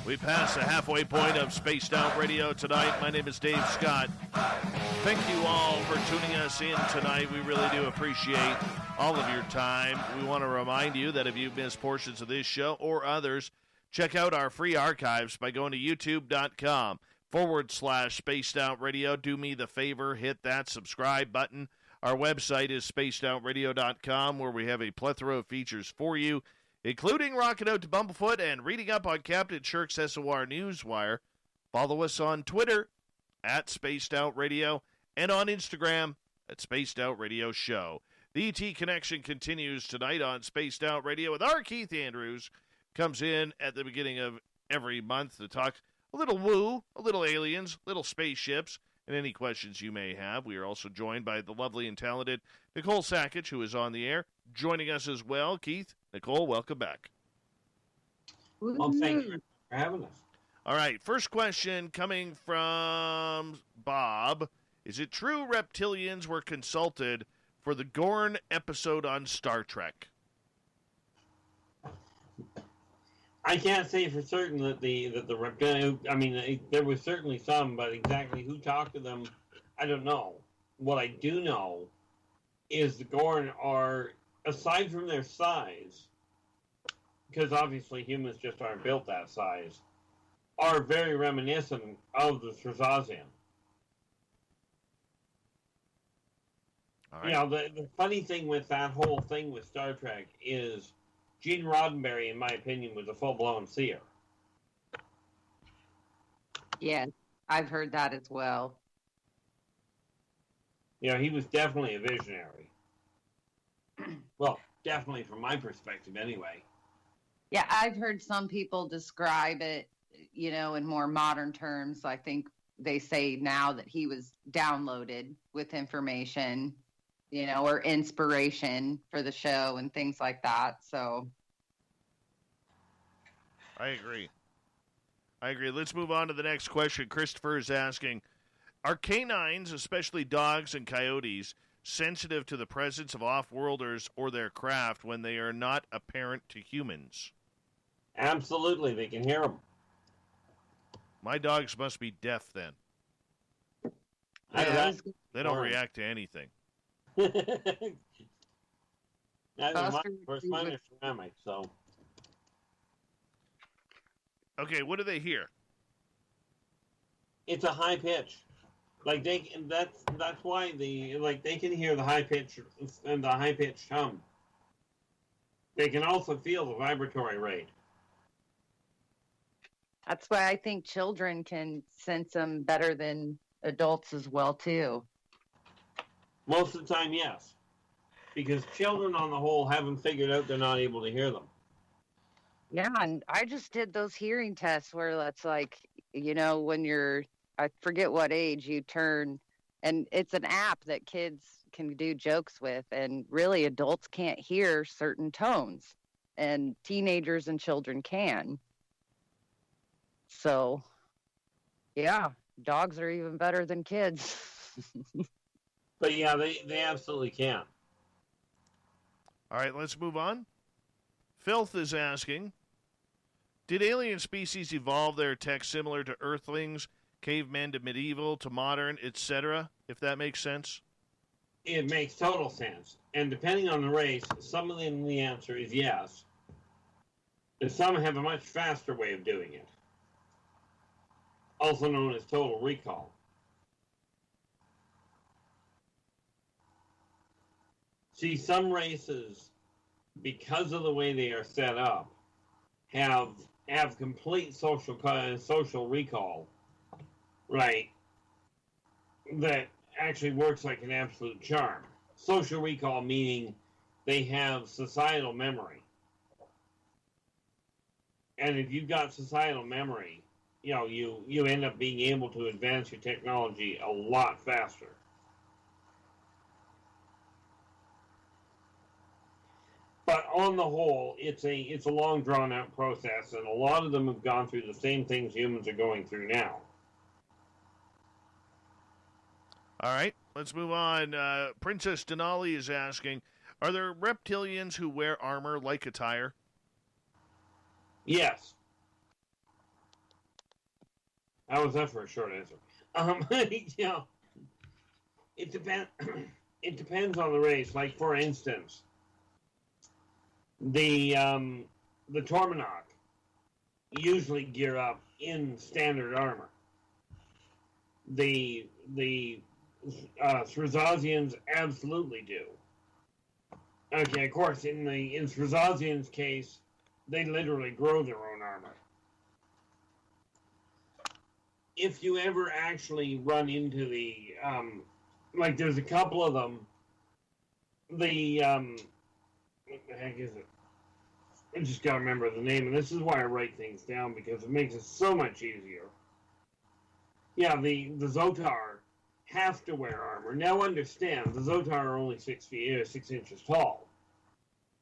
We passed the halfway point of Spaced Out Radio tonight. My name is Dave Scott. Thank you all for tuning us in tonight. We really do appreciate all of your time. We want to remind you that if you've missed portions of this show or others, check out our free archives by going to youtube.com/Spaced Out Radio. Do me the favor, hit that subscribe button. Our website is spacedoutradio.com, where we have a plethora of features for you, including rocking out to Bumblefoot and reading up on Captain Shirk's SOR Newswire. Follow us on Twitter at Spaced Out Radio and on Instagram at Spaced Out Radio Show. The ET Connection continues tonight on Spaced Out Radio with R Keith Andrews. Comes in at the beginning of every month to talk a little woo, a little aliens, little spaceships, and any questions you may have. We are also joined by the lovely and talented Nicole Sakach, who is on the air, joining us as well. Keith, Nicole, welcome back. Well, thank you for having us. All right, first question coming from Bob. Is it true reptilians were consulted for the Gorn episode on Star Trek? I can't say for certain that the reptilian. I mean, there was certainly some, but exactly who talked to them, I don't know. What I do know is the Gorn are, aside from their size, because obviously humans just aren't built that size, are very reminiscent of the Strazazian. All right. You know, the funny thing with that whole thing with Star Trek is Gene Roddenberry, in my opinion, was a full-blown seer. Yes, I've heard that as well. You know, he was definitely a visionary. Well, definitely from my perspective, anyway. Yeah, I've heard some people describe it, in more modern terms. I think they say now that he was downloaded with information, or inspiration for the show and things like that. So I agree. Let's move on to the next question. Christopher is asking, are canines, especially dogs and coyotes, sensitive to the presence of off-worlders or their craft when they are not apparent to humans? Absolutely, they can hear them. My dogs must be deaf then. They don't react to anything. That was my ceramic, so. Okay, what do they hear? It's a high pitch. Like that's why they can hear the high pitch and the high pitched hum. They can also feel the vibratory rate. that's why I think children can sense them better than adults as well, too. Most of the time, yes. Because children, on the whole, haven't figured out they're not able to hear them. Yeah, and I just did those hearing tests where that's like, when you're, I forget what age you turn, and it's an app that kids can do jokes with, and really adults can't hear certain tones, and teenagers and children can. So, yeah, dogs are even better than kids. But yeah, they absolutely can. All right, let's move on. Filth is asking, did alien species evolve their tech similar to Earthlings, cavemen to medieval to modern, etc., if that makes sense? It makes total sense. And depending on the race, some of them, the answer is yes. And some have a much faster way of doing it, also known as total recall. See, some races because of the way they are set up, have complete social recall, right? That actually works like an absolute charm. Social recall meaning they have societal memory, and if you've got societal memory, you end up being able to advance your technology a lot faster. But on the whole, it's a long drawn out process, and a lot of them have gone through the same things humans are going through now. All right, let's move on. Princess Denali is asking, are there reptilians who wear armor like attire? Yes. How was that for a short answer? It depends. It depends on the race. Like, for instance, the Tormanok usually gear up in standard armor. The Srazazians absolutely do. Okay, of course, in Srazazians' case, they literally grow their own armor. If you ever actually run into the like, there's a couple of them. What the heck is it? I just gotta remember the name, and this is why I write things down, because it makes it so much easier. Yeah, the Zotar have to wear armor. Now understand, the Zotar are only 6 inches tall.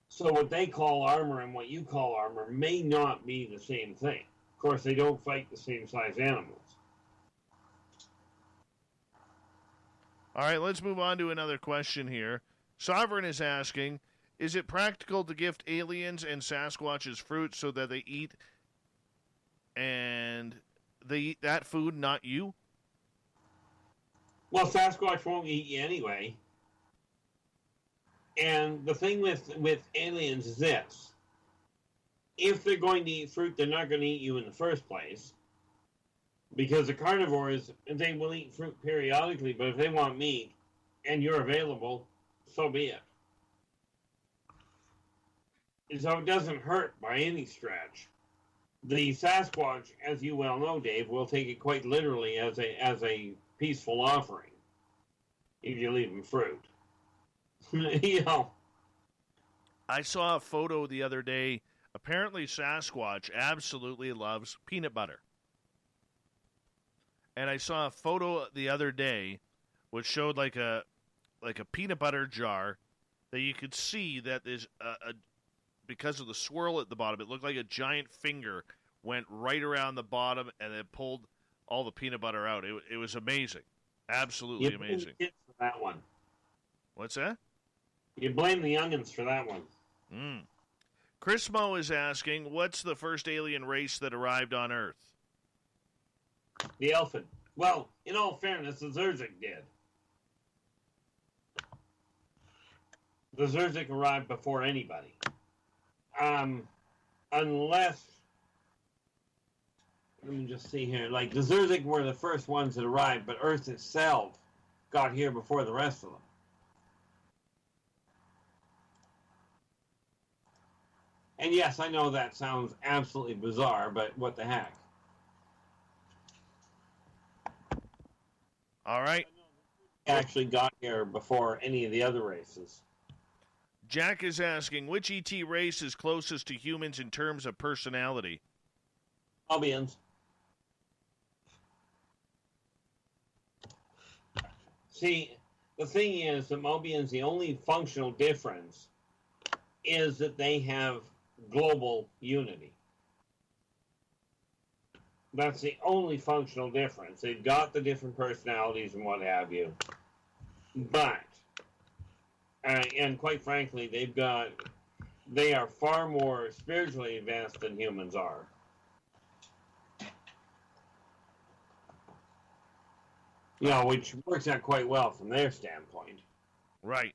So what they call armor and what you call armor may not be the same thing. Of course, they don't fight the same size animals. All right, let's move on to another question here. Sovereign is asking, is it practical to gift aliens and Sasquatches fruit so that they eat and they eat that food, not you? Well, Sasquatch won't eat you anyway. And the thing with aliens is this. If they're going to eat fruit, they're not going to eat you in the first place. Because the carnivores, they will eat fruit periodically, but if they want meat and you're available, so be it. And so it doesn't hurt by any stretch. The Sasquatch, as you well know, Dave, will take it quite literally as a peaceful offering if you leave them fruit. I saw a photo the other day. Apparently, Sasquatch absolutely loves peanut butter. And I saw a photo the other day which showed like a peanut butter jar that you could see that there's because of the swirl at the bottom, it looked like a giant finger went right around the bottom and then pulled all the peanut butter out. It was amazing. Absolutely amazing. Kids for that one. What's that? You blame the youngins for that one. Chris Mo is asking, what's the first alien race that arrived on Earth? The Elfin. Well, in all fairness, the Zerzik did. The Zerzik arrived before anybody. Unless, let me just see here, like the Zerzik were the first ones that arrived, but Earth itself got here before the rest of them. And yes, I know that sounds absolutely bizarre, but what the heck? All right. Actually got here before any of the other races. Jack is asking, which ET race is closest to humans in terms of personality? Mobians. See, the thing is, the Mobians, the only functional difference is that they have global unity. That's the only functional difference. They've got the different personalities and what have you. But, and quite frankly, they are far more spiritually advanced than humans are. Which works out quite well from their standpoint. Right.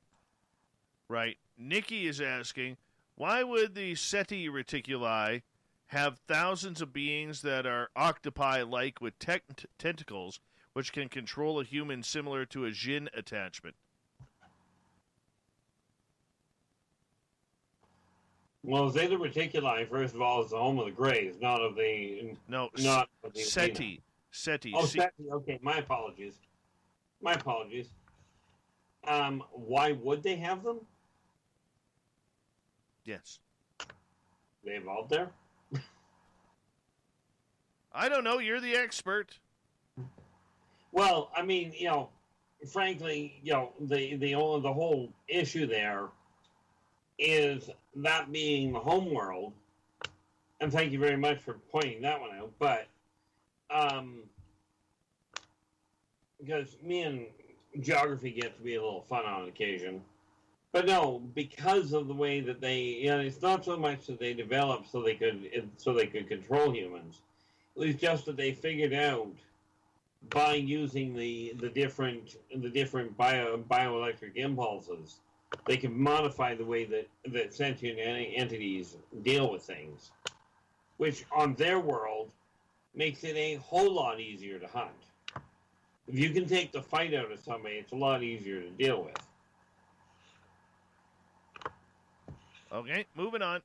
Nikki is asking, why would the SETI reticuli have thousands of beings that are octopi-like with tentacles, which can control a human similar to a Jinn attachment? Well, Zeta Reticuli, first of all, is the home of the Greys, not of the... No, not of the SETI. SETI. Oh, SETI. Okay, my apologies. My apologies. Why would they have them? Yes. They evolved there? I don't know. You're the expert. Well, I mean, frankly, the whole issue there is that being the home world, and thank you very much for pointing that one out, but because me and geography get to be a little fun on occasion. But no, because of the way that they, it's not so much that they developed so they could control humans. It was just that they figured out by using the different bioelectric impulses, they can modify the way that sentient entities deal with things, which on their world makes it a whole lot easier to hunt. If you can take the fight out of somebody, it's a lot easier to deal with. Okay, moving on.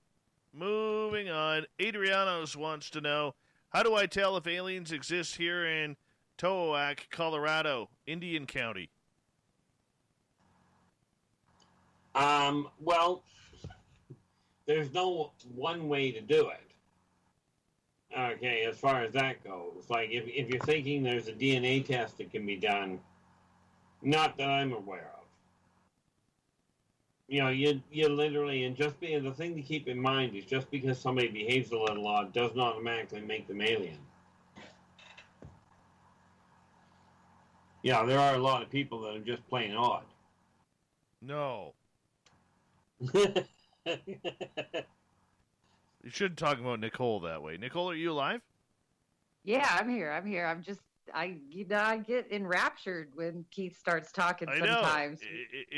Adrianos wants to know, how do I tell if aliens exist here in Tohoak, Colorado, Indian County? Well, there's no one way to do it. Okay, as far as that goes. Like, if you're thinking there's a DNA test that can be done, not that I'm aware of. You literally, and the thing to keep in mind is just because somebody behaves a little odd does not automatically make them alien. Yeah, there are a lot of people that are just plain odd. No. You shouldn't talk about Nicole that way. Nicole, are you alive? Yeah, I'm here. I get enraptured when Keith starts talking sometimes.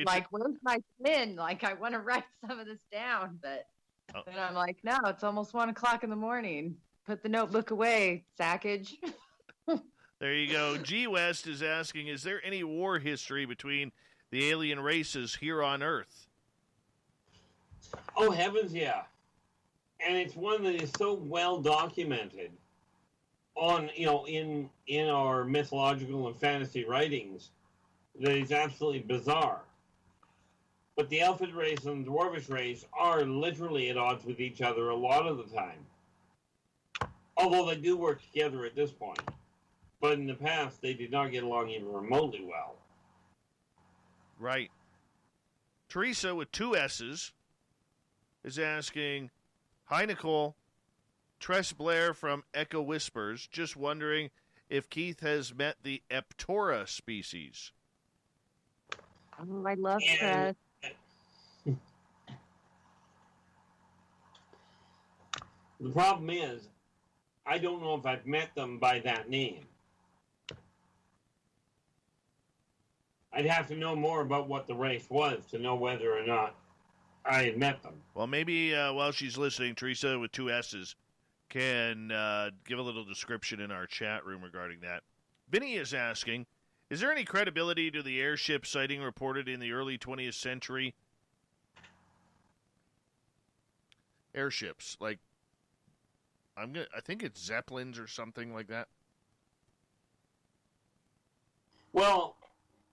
Like, where's my pen? Like, I want to write some of this down, but then I'm like, no, it's almost 1 o'clock in the morning. Put the notebook away, Sakach. There you go. G West is asking, is there any war history between the alien races here on Earth? Oh, heavens, yeah. And it's one that is so well documented on, in our mythological and fantasy writings that it's absolutely bizarre. But the Elfid race and the Dwarvish race are literally at odds with each other a lot of the time. Although they do work together at this point. But in the past, they did not get along even remotely well. Right. Teresa with 2 S's is asking, hi, Nicole. Tress Blair from Echo Whispers, just wondering if Keith has met the Eptora species. Oh, I love Tress. The problem is, I don't know if I've met them by that name. I'd have to know more about what the race was to know whether or not I had met them. Well, maybe while she's listening, Teresa with 2 S's can give a little description in our chat room regarding that. Vinny is asking, is there any credibility to the airship sighting reported in the early 20th century? Airships, like, I think it's Zeppelins or something like that. Well,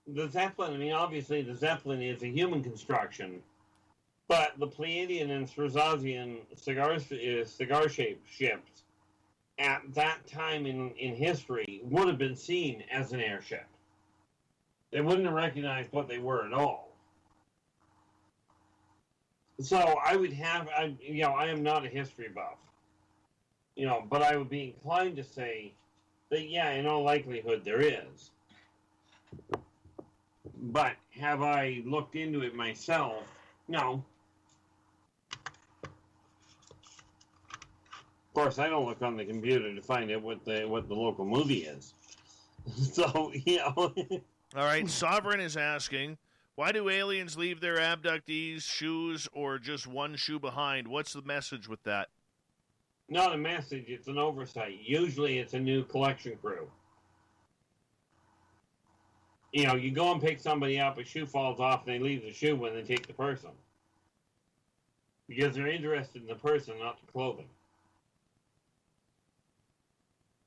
the Zeppelin, obviously the Zeppelin is a human construction, but the Pleiadian and Thrazazian cigar-shaped ships at that time in history would have been seen as an airship. They wouldn't have recognized what they were at all. So I am not a history buff, but I would be inclined to say that, yeah, in all likelihood there is. But have I looked into it myself? No. Of course, I don't look on the computer to find out what the local movie is. So, All right, Sovereign is asking, why do aliens leave their abductees' shoes or just one shoe behind? What's the message with that? Not a message, it's an oversight. Usually it's a new collection crew. You go and pick somebody up, a shoe falls off, and they leave the shoe when they take the person. because they're interested in the person, not the clothing.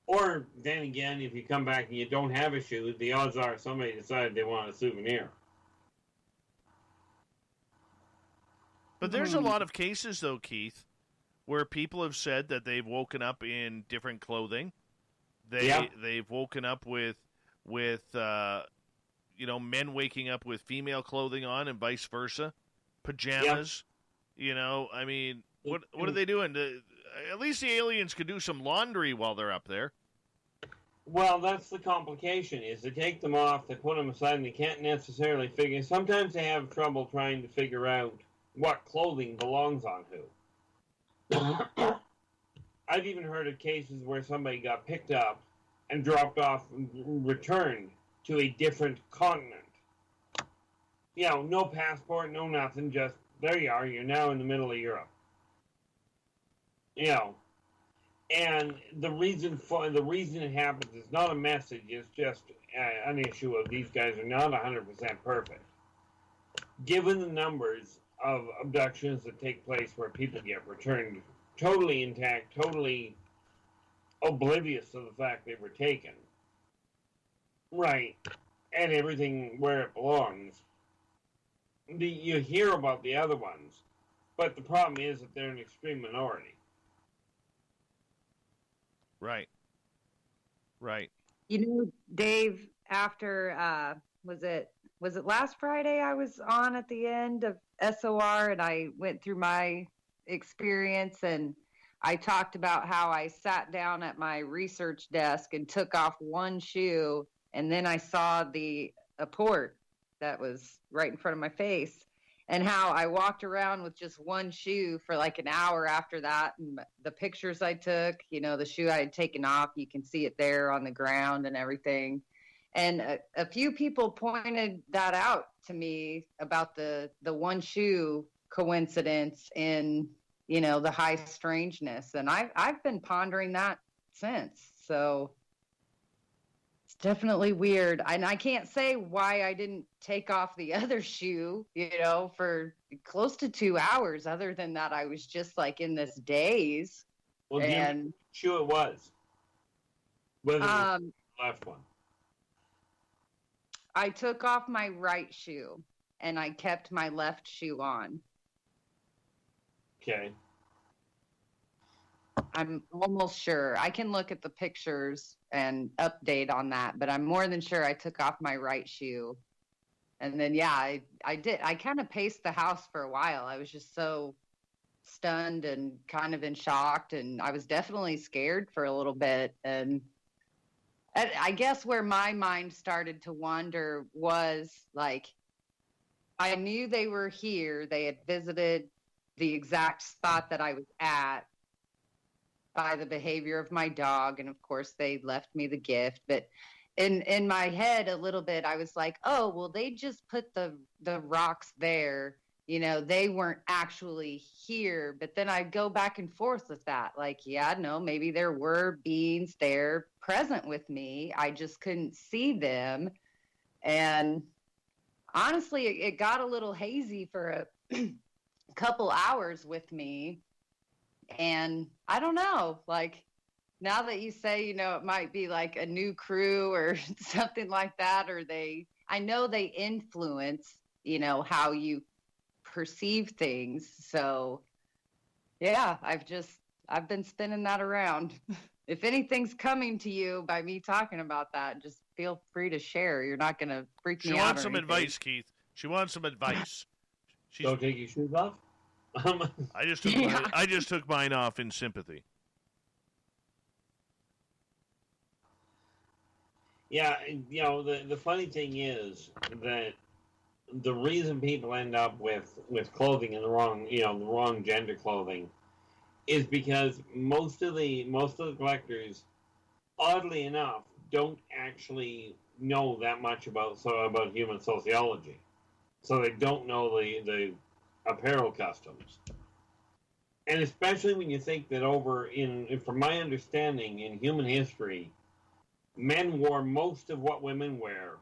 Or then again, if you come back and you don't have a shoe, the odds are somebody decided they want a souvenir. But there's a lot of cases, though, Keith, where people have said that they've woken up in different clothing. They've woken up with men waking up with female clothing on and vice versa, pajamas. Yeah. I mean, what are they doing? At least the aliens could do some laundry while they're up there. Well, that's the complication, is they take them off, they put them aside, and they can't necessarily figure. Sometimes they have trouble trying to figure out what clothing belongs on who. I've even heard of cases where somebody got picked up and dropped off and returned to a different continent. No passport, no nothing, just there you are, you're now in the middle of Europe. And the reason it happens is not a message, it's just an issue of these guys are not 100% perfect. Given the numbers of abductions that take place where people get returned totally intact, totally oblivious of the fact they were taken, right, and everything where it belongs, you hear about the other ones, but the problem is that they're an extreme minority. Right. Dave, after was it last Friday I was on at the end of SOR and I went through my experience and I talked about how I sat down at my research desk and took off one shoe and then I saw a port that was right in front of my face. And how I walked around with just one shoe for like an hour after that. And the pictures I took, the shoe I had taken off, you can see it there on the ground and everything. And a few people pointed that out to me about the one shoe coincidence in, the high strangeness. And I've been pondering that since. So it's definitely weird. And I can't say why I didn't take off the other shoe, for close to 2 hours. Other than that, I was just like in this daze. Well, and shoe it was. Whether it was the left one. I took off my right shoe and I kept my left shoe on. Okay. I'm almost sure. I can look at the pictures and update on that, but I'm more than sure I took off my right shoe. And then, I did. I kind of paced the house for a while. I was just so stunned and kind of in shock, and I was definitely scared for a little bit. And I guess where my mind started to wander was like, I knew they were here. They had visited the exact spot that I was at by the behavior of my dog. And of course they left me the gift, but in my head a little bit, I was like, oh, well, they just put the rocks there. They weren't actually here. But then I go back and forth with that. Like, no, maybe there were beings there present with me. I just couldn't see them. And honestly, it got a little hazy for a couple hours with me. And I don't know, like, now that you say, it might be like a new crew or something like that, or I know they influence, how you perceive things. So yeah, I've been spinning that around. If anything's coming to you by me talking about that, just feel free to share. You're not going to freak me out. She wants some advice, Keith. She wants some advice. Don't take your shoes off? I just took mine off in sympathy. Yeah, the funny thing is that the reason people end up with clothing in the wrong gender clothing is because most of the collectors, oddly enough, don't actually know that much about human sociology. So they don't know the apparel customs. And especially when you think that from my understanding, in human history, men wore most of what women wear.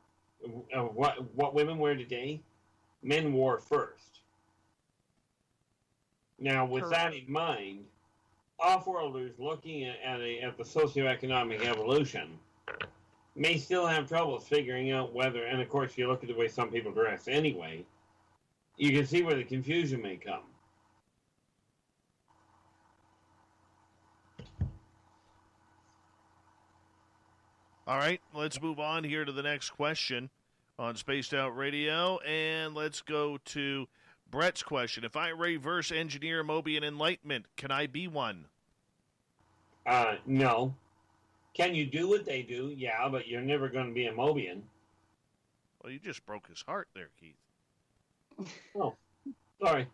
What women wear today, men wore first. Now, with that in mind, off-worlders looking at the socioeconomic evolution may still have trouble figuring out whether, and of course you look at the way some people dress anyway, you can see where the confusion may come. All right, let's move on here to the next question on Spaced Out Radio, and let's go to Brett's question. If I reverse engineer Mobian enlightenment, can I be one? No. Can you do what they do? Yeah, but you're never going to be a Mobian. Well, you just broke his heart there, Keith. Oh, sorry.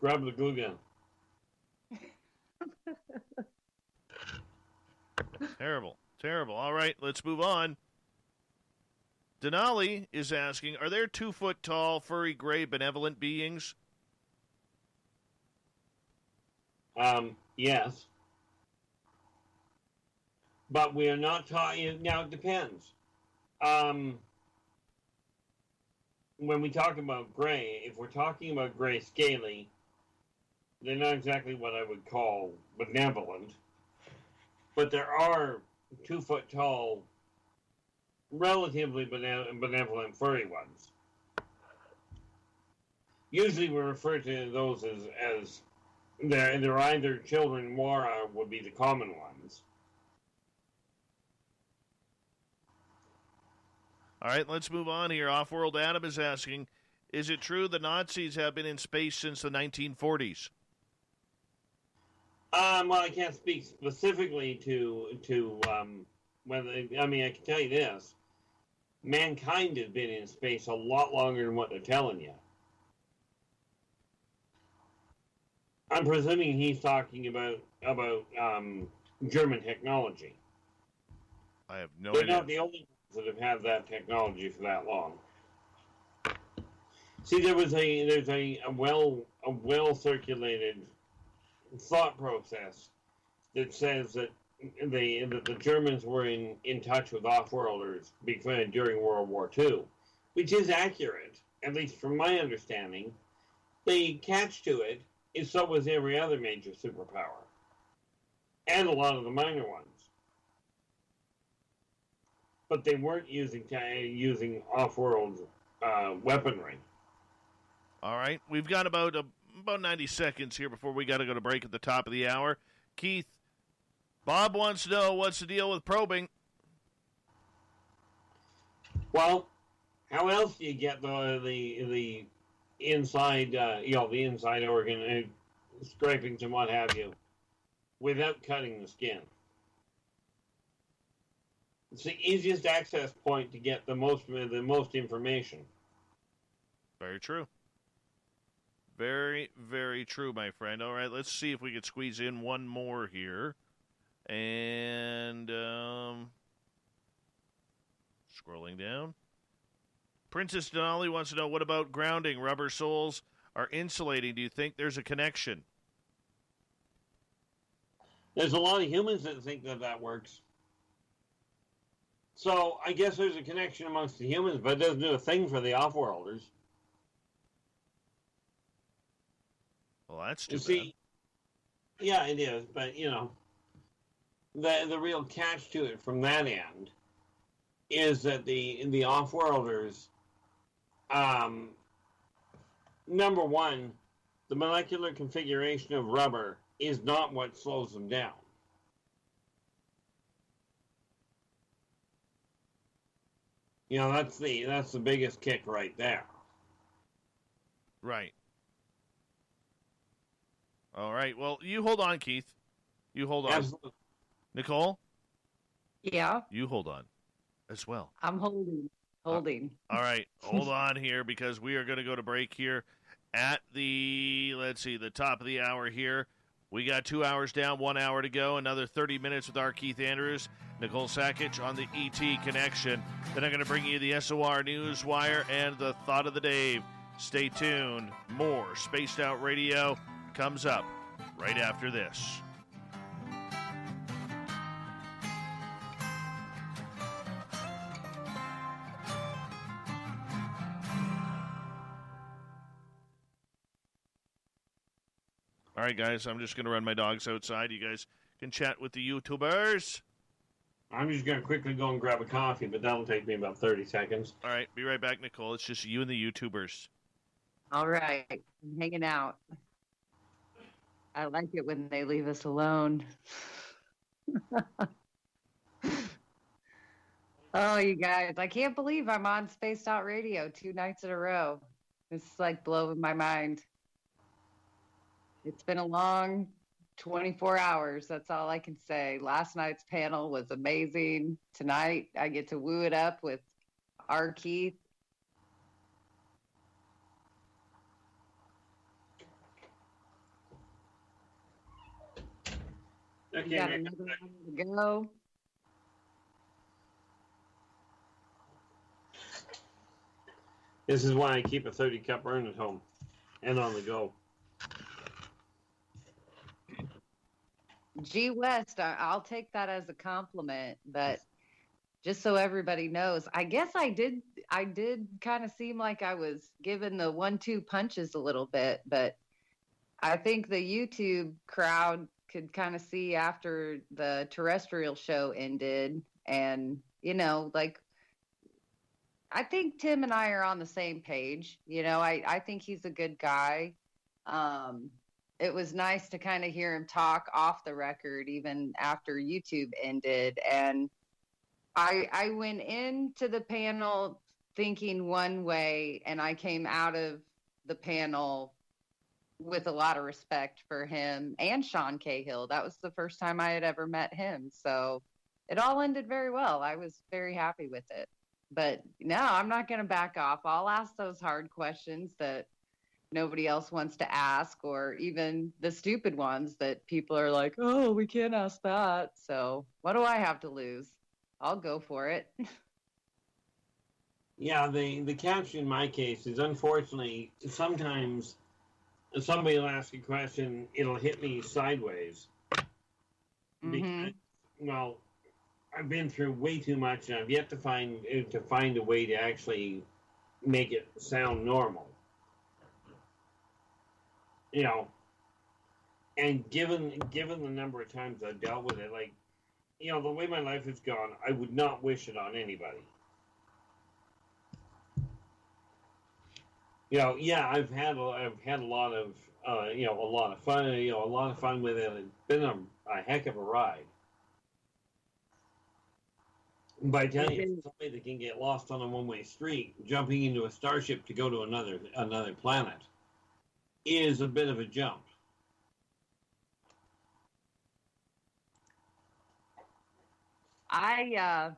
Grab the glue gun. Terrible. Terrible. All right, let's move on. Denali is asking, are there 2-foot-tall, furry, gray, benevolent beings? Yes. But we are not talking, now it depends. When we talk about gray, if we're talking about gray scaly, they're not exactly what I would call benevolent. But there are 2-foot-tall, relatively benevolent furry ones. Usually we refer to those as they're either children Wara would be the common ones. All right, let's move on here. Off-World Adam is asking, is it true the Nazis have been in space since the 1940s? Well, I can't speak specifically to whether. I mean, I can tell you this: mankind has been in space a lot longer than what they're telling you. I'm presuming he's talking about German technology. I have no They're idea. not the only ones that have had that technology for that long. See, there's a well circulated thought process that says that the Germans were in touch with off-worlders during World War II, which is accurate, at least from my understanding. The catch to it is so was every other major superpower, and a lot of the minor ones. But they weren't using off-world weaponry. All right, we've got about 90 seconds here before we got to go to break at the top of the hour. Keith, Bob wants to know what's the deal with probing. Well, how else do you get the inside, the inside organ scrapings and what have you, without cutting the skin? It's the easiest access point to get the most information. Very true. Very, very true, my friend. All right, let's see if we can squeeze in one more here. And scrolling down. Princess Denali wants to know, what about grounding? Rubber soles are insulating. Do you think there's a connection? There's a lot of humans that think that works. So I guess there's a connection amongst the humans, but it doesn't do a thing for the off-worlders. Well, that's too You see, yeah, it is, but the real catch to it from that end is that the off-worlders, number one, the molecular configuration of rubber is not what slows them down. That's the biggest kick right there. Right. All right. Well, you hold on, Keith. You hold on. Absolutely. Nicole? Yeah, You hold on as well. I'm holding. All right. Hold on here because we are going to go to break here at the top of the hour here. We got 2 hours down, 1 hour to go. Another 30 minutes with R Keith Andrews, Nicole Sakach on the ET Connection. Then I'm going to bring you the SOR News Wire and the Thought of the Day. Stay tuned. More Spaced Out Radio comes up right after this. All right, guys, I'm just going to run my dogs outside. You guys can chat with the YouTubers. I'm just going to quickly go and grab a coffee, but that'll take me about 30 seconds. All right, be right back, Nicole. It's just you and the YouTubers. All right. I'm hanging out. I like it when they leave us alone. Oh, you guys, I can't believe I'm on Spaced Out Radio 2 nights in a row. This is like blowing my mind. It's been a long 24 hours. That's all I can say. Last night's panel was amazing. Tonight, I get to woo it up with R Keith. Okay, We got another one to go. This is why I keep a 30-cup urn at home and on the go. Gee West, I'll take that as a compliment, but just so everybody knows, I guess I did kind of seem like I was giving the 1-2 punches a little bit, but I think the YouTube crowd could kind of see after the terrestrial show ended, and like, I think Tim and I are on the same page. I think he's a good guy. It was nice to kind of hear him talk off the record, even after YouTube ended. And I went into the panel thinking one way, and I came out of the panel with a lot of respect for him and Sean Cahill. That was the first time I had ever met him. So it all ended very well. I was very happy with it. But no, I'm not going to back off. I'll ask those hard questions that nobody else wants to ask, or even the stupid ones that people are like, oh, we can't ask that. So what do I have to lose? I'll go for it. Yeah, the catch in my case is, unfortunately, sometimes somebody will ask a question, it'll hit me sideways. Because, well, I've been through way too much, and I've yet to find a way to actually make it sound normal. And given the number of times I've dealt with it, like, the way my life has gone, I would not wish it on anybody. Yeah, I've had a lot of fun, a lot of fun with it. It's been a heck of a ride. But I tell you, somebody that can get lost on a one-way street, jumping into a starship to go to another planet, is a bit of a jump. I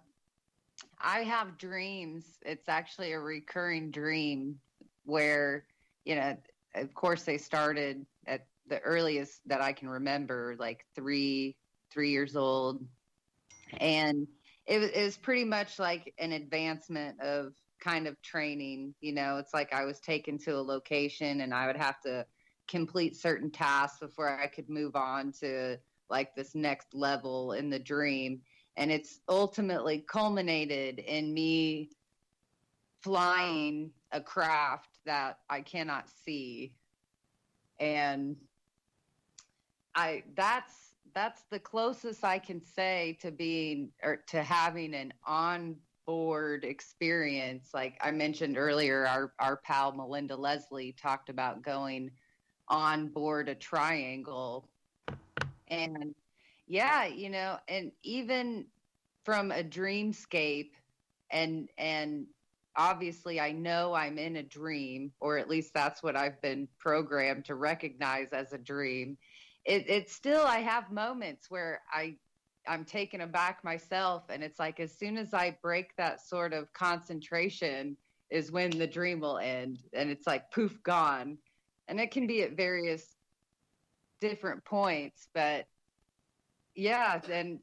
have dreams. It's actually a recurring dream where, of course they started at the earliest that I can remember, like 3 years old. And it was pretty much like an advancement of kind of training. It's like I was taken to a location and I would have to complete certain tasks before I could move on to like this next level in the dream. And it's ultimately culminated in me flying a craft that I cannot see. And that's the closest I can say to being, or to having an on-board experience. Like I mentioned earlier, our pal Melinda Leslie talked about going on board a triangle. And yeah, and even from a dreamscape, and obviously I know I'm in a dream, or at least that's what I've been programmed to recognize as a dream. It's still, I have moments where I'm taken aback myself, and it's like as soon as I break that sort of concentration is when the dream will end, and it's like poof, gone. And it can be at various different points, but yeah. And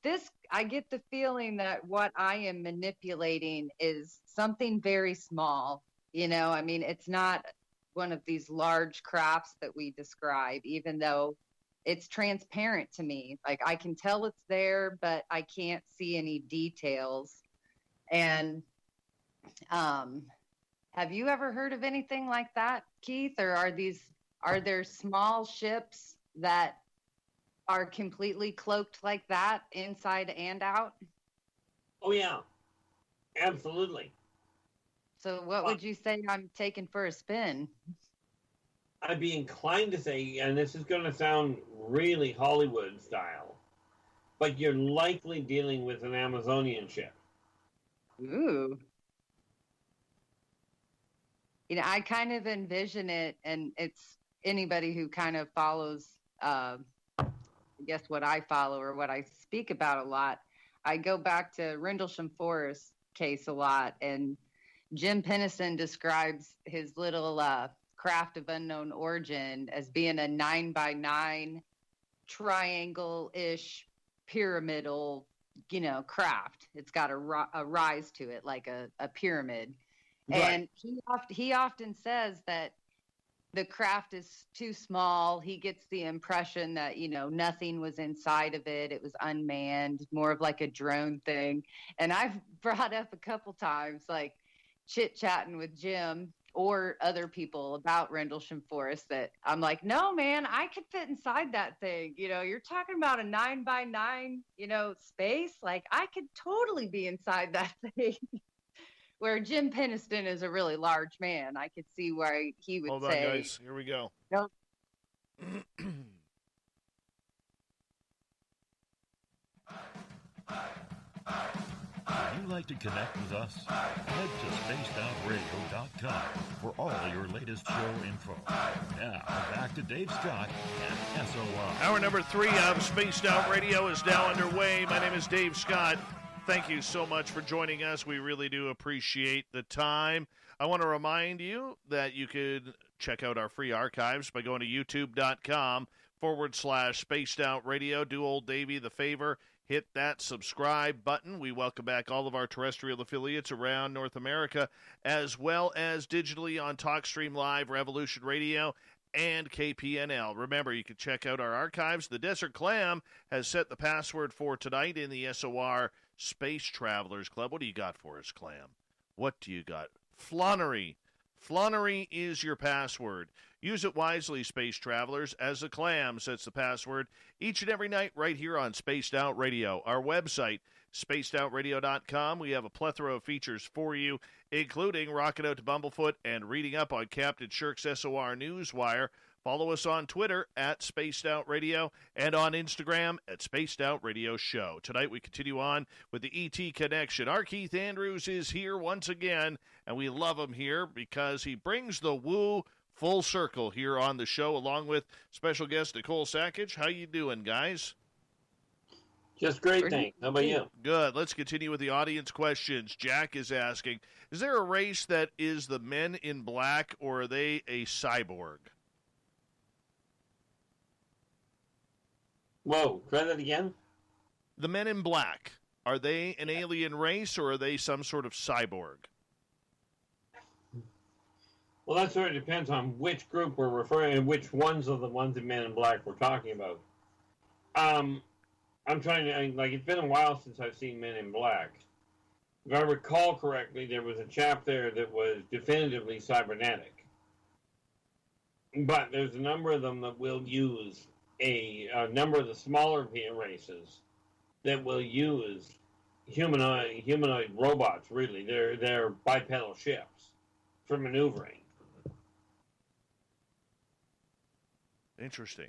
this, I get the feeling that what I am manipulating is something very small. It's not one of these large crafts that we describe, even though it's transparent to me. Like I can tell it's there, but I can't see any details. And have you ever heard of anything like that, Keith? Or are are there small ships that are completely cloaked like that, inside and out? Oh, yeah. Absolutely. So what would you say I'm taking for a spin? I'd be inclined to say, and this is going to sound really Hollywood style, but you're likely dealing with an Amazonian ship. Ooh. You know, I kind of envision it, and it's anybody who kind of follows, I guess, what I follow or what I speak about a lot. I go back to Rendlesham Forest case a lot, and Jim Pennison describes his little craft of unknown origin as being a 9x9 triangle-ish pyramidal, craft. It's got a rise to it, like a pyramid. Right. And he often says that the craft is too small. He gets the impression that, nothing was inside of it. It was unmanned, more of like a drone thing. And I've brought up a couple times, like chit-chatting with Jim or other people about Rendlesham Forest, that I'm like, no, man, I could fit inside that thing. You're talking about a 9x9, space. Like, I could totally be inside that thing. Where Jim Pennison is a really large man, I could see why he would say. Hold on, guys. Here we go. Nope. Would you like to connect with us? Head to spacedoutradio.com for all your latest show info. Now, back to Dave Scott and SOR. Hour number 3 of Spaced Out Radio is now underway. My name is Dave Scott. Thank you so much for joining us. We really do appreciate the time. I want to remind you that you could check out our free archives by going to youtube.com/Spaced Out Radio. Do old Davey the favor. Hit that subscribe button. We welcome back all of our terrestrial affiliates around North America, as well as digitally on TalkStream Live, Revolution Radio, and KPNL. Remember, you can check out our archives. The Desert Clam has set the password for tonight in the SOR Space Travelers Club. What do you got for us, Clam? What do you got? Flonnery. Flonnery is your password. Use it wisely, Space Travelers, as the Clam sets the password each and every night right here on Spaced Out Radio. Our website, spacedoutradio.com. We have a plethora of features for you, including rocking out to Bumblefoot and reading up on Captain Shirk's SOR Newswire. Follow us on Twitter at Spaced Out Radio and on Instagram at Spaced Out Radio Show. Tonight we continue on with the ET Connection. R Keith Andrews is here once again, and we love him here because he brings the woo full circle here on the show, along with special guest Nicole Sakach. How you doing, guys? Just great, thanks. How about you? Good. Let's continue with the audience questions. Jack is asking, is there a race that is the Men in Black, or are they a cyborg? Whoa, try that again? The Men in Black, are they an alien race, or are they some sort of cyborg? Well, that sort of depends on which group we're referring, and which ones of the ones in Men in Black we're talking about. I'm trying to, it's been a while since I've seen Men in Black. If I recall correctly, there was a chap there that was definitively cybernetic. But there's a number of them that will use a number of the smaller races that will use humanoid robots, really. They're bipedal ships for maneuvering. Interesting.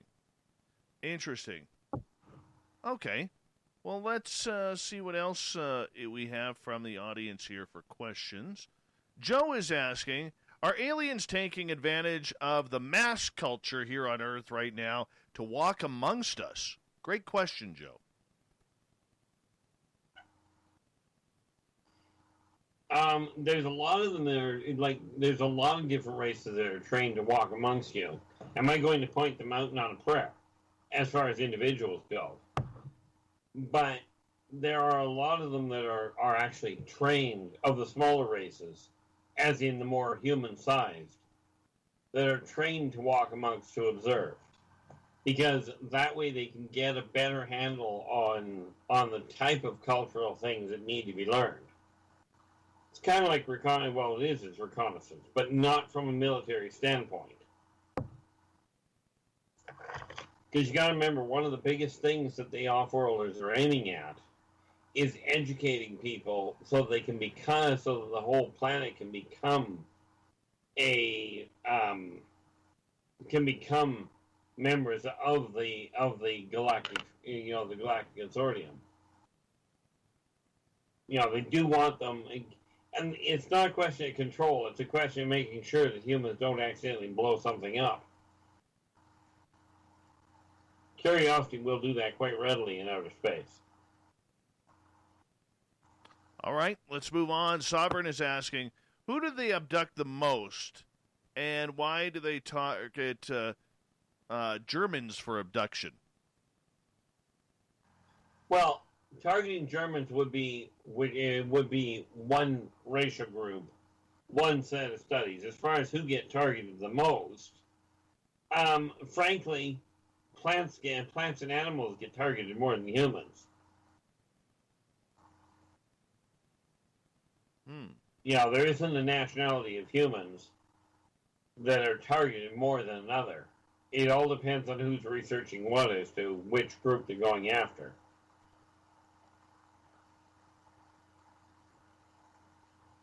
Okay. Well, let's see what else we have from the audience here for questions. Joe is asking, are aliens taking advantage of the mass culture here on Earth right now to walk amongst us? Great question, Joe. There's a lot of them that are, there's a lot of different races that are trained to walk amongst you. Am I going to point them out? Not a prayer, as far as individuals go. But there are a lot of them that are actually trained, of the smaller races, as in the more human-sized, that are trained to walk amongst, to observe. Because that way they can get a better handle on the type of cultural things that need to be learned. It's kind of like it's reconnaissance, but not from a military standpoint. Because you got to remember, one of the biggest things that the off-worlders are aiming at is educating people so they can become, so that the whole planet can become members of the galactic, the galactic consortium. They do want them, and it's not a question of control. It's a question of making sure that humans don't accidentally blow something up. Curiosity will do that quite readily in outer space. All right, let's move on. Sovereign is asking, who did they abduct the most, and why do they target Germans for abduction? Well, targeting Germans would be one racial group, one set of studies. As far as who get targeted the most, frankly, plants and animals get targeted more than humans. There isn't a nationality of humans that are targeted more than another. It all depends on who's researching what as to which group they're going after.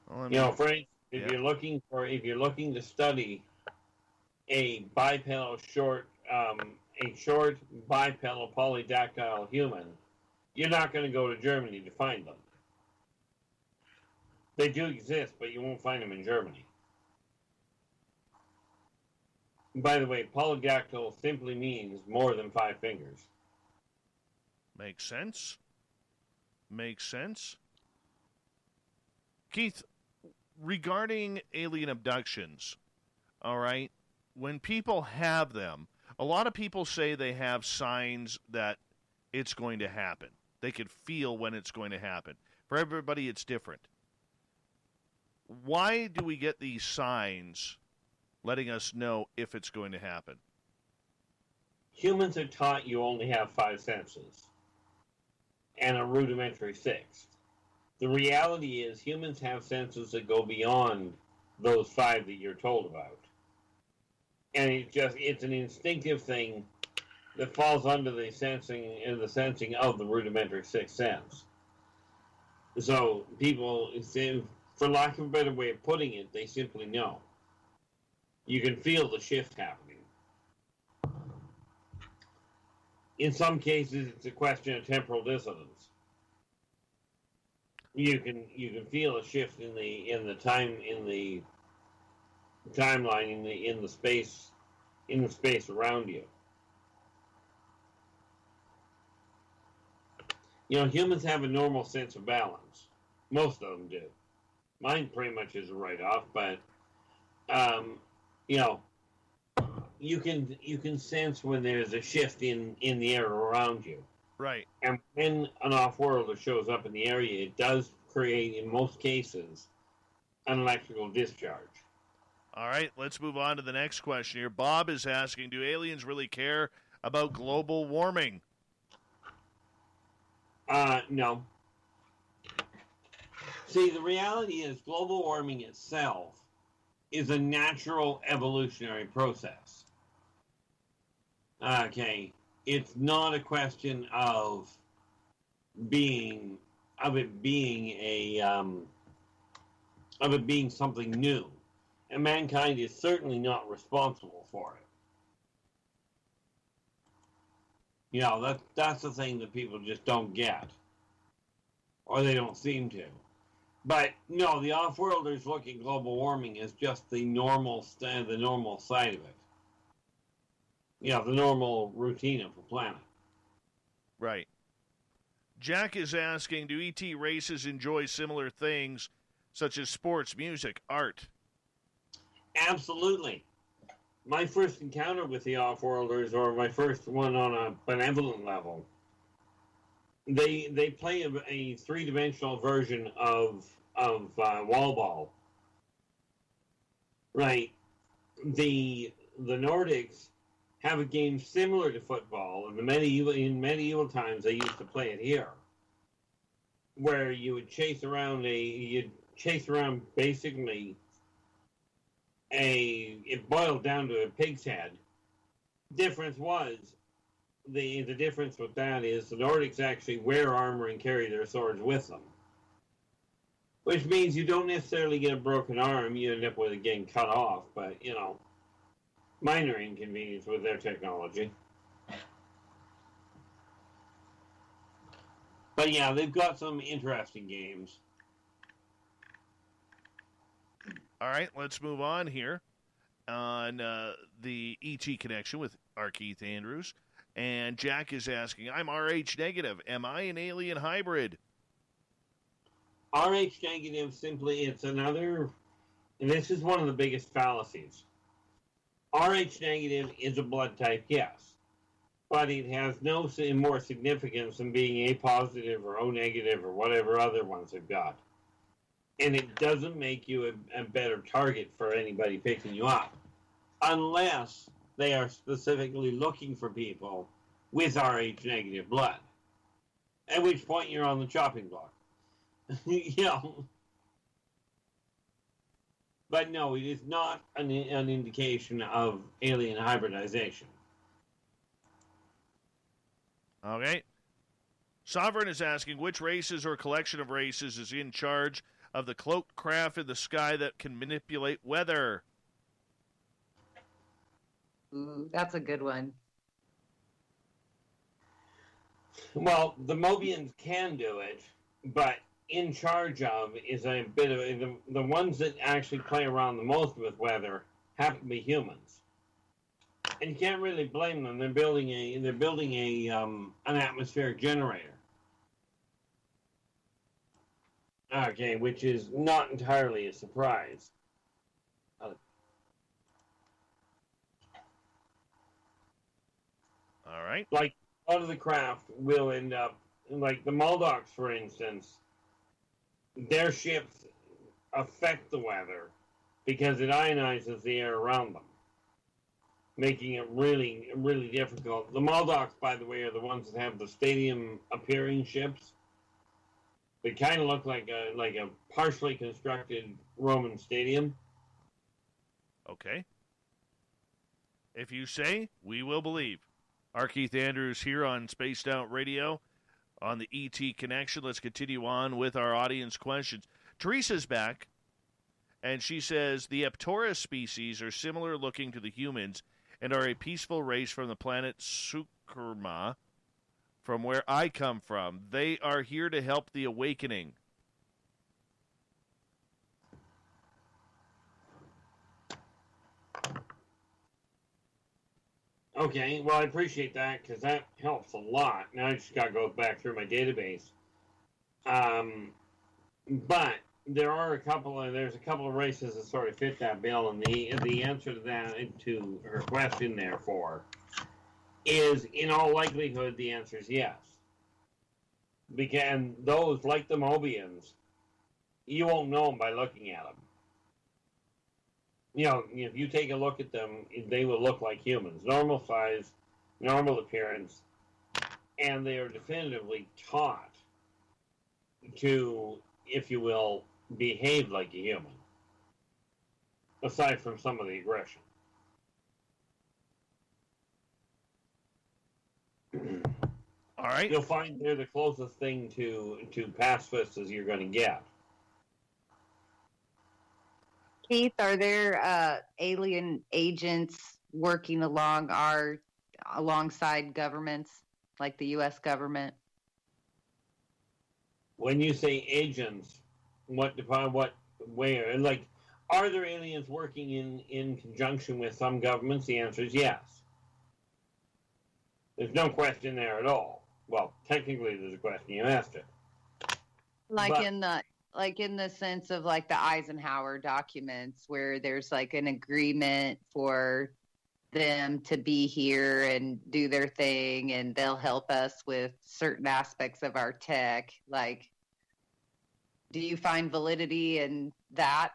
Well, for instance, if you're looking to study a bipedal short bipedal polydactyl human, you're not going to go to Germany to find them. They do exist, but you won't find them in Germany. By the way, polydactyl simply means more than 5 fingers. Makes sense. Makes sense. Keith, regarding alien abductions, all right, when people have them, a lot of people say they have signs that it's going to happen. They can feel when it's going to happen. For everybody, it's different. Why do we get these signs letting us know if it's going to happen? Humans are taught you only have 5 senses and a rudimentary 6th. The reality is humans have senses that go beyond those 5 that you're told about. And it's an instinctive thing that falls under the sensing of the rudimentary 6th sense. So people, for lack of a better way of putting it, they simply know. You can feel the shift happening. In some cases, it's a question of temporal dissonance. You can feel a shift in the timeline, in the space around you. Humans have a normal sense of balance. Most of them do. Mine pretty much is a write-off, but you can sense when there's a shift in the air around you. Right. And when an off-worlder shows up in the area, it does create, in most cases, an electrical discharge. All right, let's move on to the next question here. Bob is asking, do aliens really care about global warming? No. See, the reality is global warming itself is a natural evolutionary process. Okay, it's not a question of it being something new, and mankind is certainly not responsible for it. That's the thing that people just don't get, or they don't seem to. But no, the off-worlders look at global warming as just the normal side of it. The normal routine of the planet. Right. Jack is asking, do ET races enjoy similar things such as sports, music, art? Absolutely. My first encounter with the off-worlders, or my first one on a benevolent level, they play a 3-dimensional version of wall ball. Right. The Nordics have a game similar to football. In medieval times, they used to play it here, where you would chase around basically it boiled down to a pig's head. Difference was the difference with that is the Nordics actually wear armor and carry their swords with them. Which means you don't necessarily get a broken arm, you end up with it getting cut off, but, you know, minor inconvenience with their technology. But yeah, they've got some interesting games. All right, let's move on here on the ET connection with R Keith Andrews. And Jack is asking, I'm RH negative. Am I an alien hybrid? RH negative simply, it's another, and this is one of the biggest fallacies. RH negative is a blood type, yes, but it has no more significance than being A positive or O negative or whatever other ones they've got. And it doesn't make you a better target for anybody picking you up, unless they are specifically looking for people with RH negative blood, at which point you're on the chopping block. You know. But no, it is not an indication of alien hybridization. Okay. Sovereign is asking, which races or collection of races is in charge of the cloaked craft in the sky that can manipulate weather? Ooh, that's a good one. Well, the Mobians can do it, but in charge of is a bit of the ones that actually play around the most with weather happen to be humans, and you can't really blame them. They're building an atmospheric generator. Okay, which is not entirely a surprise. All right. Like, a lot of the craft will end up, like the Muldocs, for instance, their ships affect the weather because it ionizes the air around them, making it really, really difficult. The Muldocs, by the way, are the ones that have the stadium-appearing ships. They kind of look like a partially constructed Roman stadium. Okay. If you say, we will believe. R. Keith Andrews here on Spaced Out Radio on the ET Connection. Let's continue on with our audience questions. Teresa's back, and she says, the Aptora species are similar looking to the humans and are a peaceful race from the planet Sukurma, from where I come from. They are here to help the awakening. Okay, well, I appreciate that because that helps a lot. Now I just got to go back through my database. But there's a couple of races that sort of fit that bill, and the answer to that, to her question, therefore, is in all likelihood the answer is yes. Because those, like the Mobians, you won't know them by looking at them. You know, if you take a look at them, they will look like humans. Normal size, normal appearance, and they are definitively taught to, if you will, behave like a human, aside from some of the aggression. All right. You'll find they're the closest thing to pacifists as you're going to get. Keith, are there alien agents working alongside governments, like the U.S. government? When you say agents, what where? Like, are there aliens working in conjunction with some governments? The answer is yes. There's no question there at all. Well, technically, there's a question. You asked it. Like in the sense of like the Eisenhower documents, where there's like an agreement for them to be here and do their thing, and they'll help us with certain aspects of our tech. Like, do you find validity in that?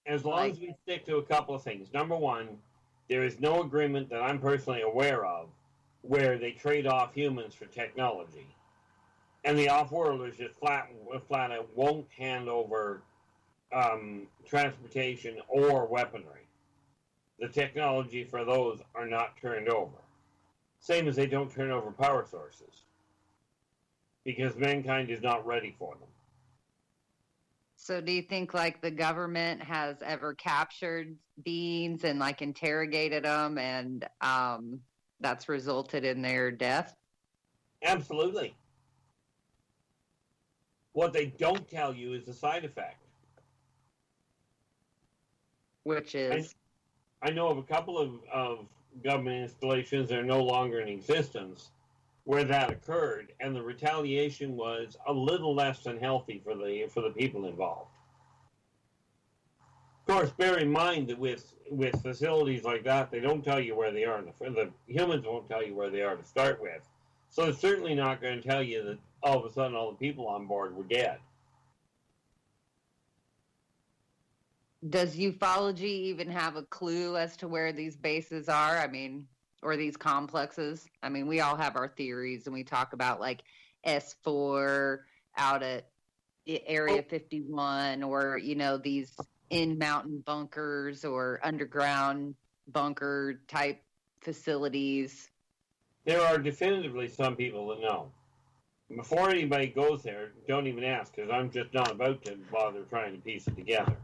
As long as we stick to a couple of things. Number one, there is no agreement that I'm personally aware of where they trade off humans for technology. And the off-worlders just flat out won't hand over transportation or weaponry. The technology for those are not turned over. Same as they don't turn over power sources. Because mankind is not ready for them. So do you think like the government has ever captured beings and like interrogated them and that's resulted in their death? Absolutely. What they don't tell you is the side effect. Which is? I know of a couple of government installations that are no longer in existence where that occurred, and the retaliation was a little less than healthy for the people involved. Of course, bear in mind that with facilities like that, they don't tell you where they are. The humans won't tell you where they are to start with. So it's certainly not going to tell you that all of a sudden all the people on board were dead. Does ufology even have a clue as to where these bases are? I mean, or these complexes? I mean, we all have our theories and we talk about like S4 out at Area 51 or, you know, these in mountain bunkers or underground bunker type facilities. There are definitively some people that know. Before anybody goes there, don't even ask, because I'm just not about to bother trying to piece it together.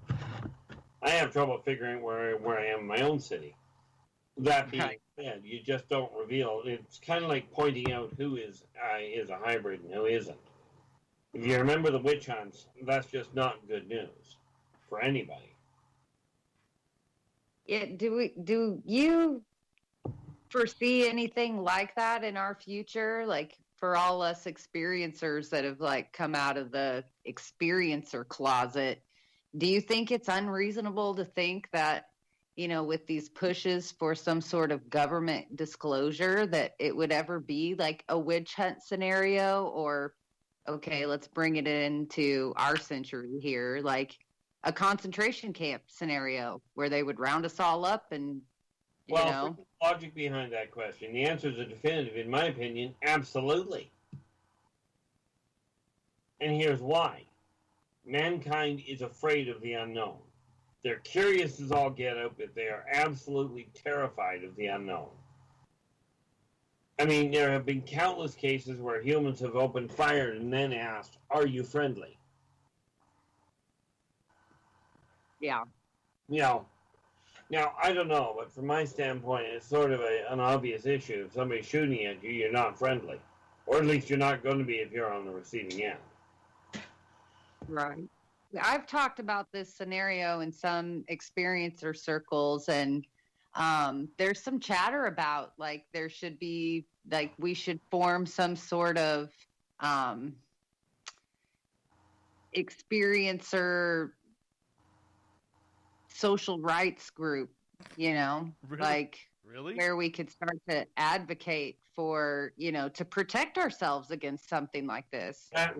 I have trouble figuring where I am in my own city. That being said, you just don't reveal. It's kind of like pointing out who is a hybrid and who isn't. If you remember the witch hunts, that's just not good news for anybody. Yeah, do you foresee anything like that in our future? Like for all us experiencers that have like come out of the experiencer closet, do you think it's unreasonable to think that, you know, with these pushes for some sort of government disclosure that it would ever be like a witch hunt scenario or, okay, let's bring it into our century here, like a concentration camp scenario where they would round us all up and, you know. The logic behind that question, the answer is a definitive, in my opinion, absolutely. And here's why. Mankind is afraid of the unknown. They're curious as all get out, but they are absolutely terrified of the unknown. I mean, there have been countless cases where humans have opened fire and then asked, "Are you friendly?" Yeah. You know, now, I don't know, but from my standpoint, it's sort of an obvious issue. If somebody's shooting at you, you're not friendly. Or at least you're not going to be if you're on the receiving end. Right. I've talked about this scenario in some experiencer circles, and there's some chatter about like there should be like we should form some sort of experiencer social rights group, you know, where we could start to advocate for, you know, to protect ourselves against something like this. That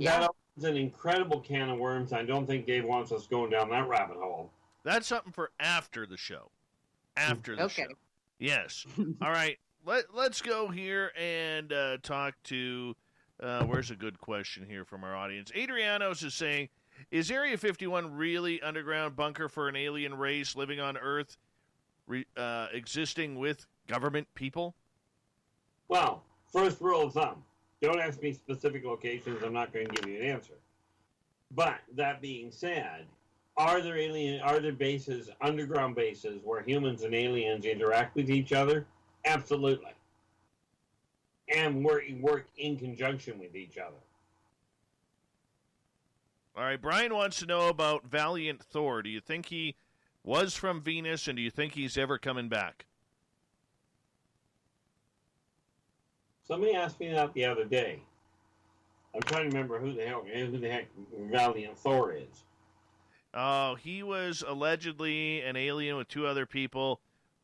is an incredible can of worms. I don't think Dave wants us going down that rabbit hole. That's something for after the show. After the show. Yes. All right. Let's go here and talk to, where's a good question here from our audience? Adrianos is saying, is Area 51 really underground bunker for an alien race living on Earth, existing with government people? Well, first rule of thumb, don't ask me specific locations. I'm not going to give you an answer. But that being said, are there bases, underground bases, where humans and aliens interact with each other? Absolutely. And work in conjunction with each other. All right, Brian wants to know about Valiant Thor. Do you think he was from Venus, and do you think he's ever coming back? Somebody asked me that the other day. I'm trying to remember who the heck Valiant Thor is. Oh, he was allegedly an alien with two other people,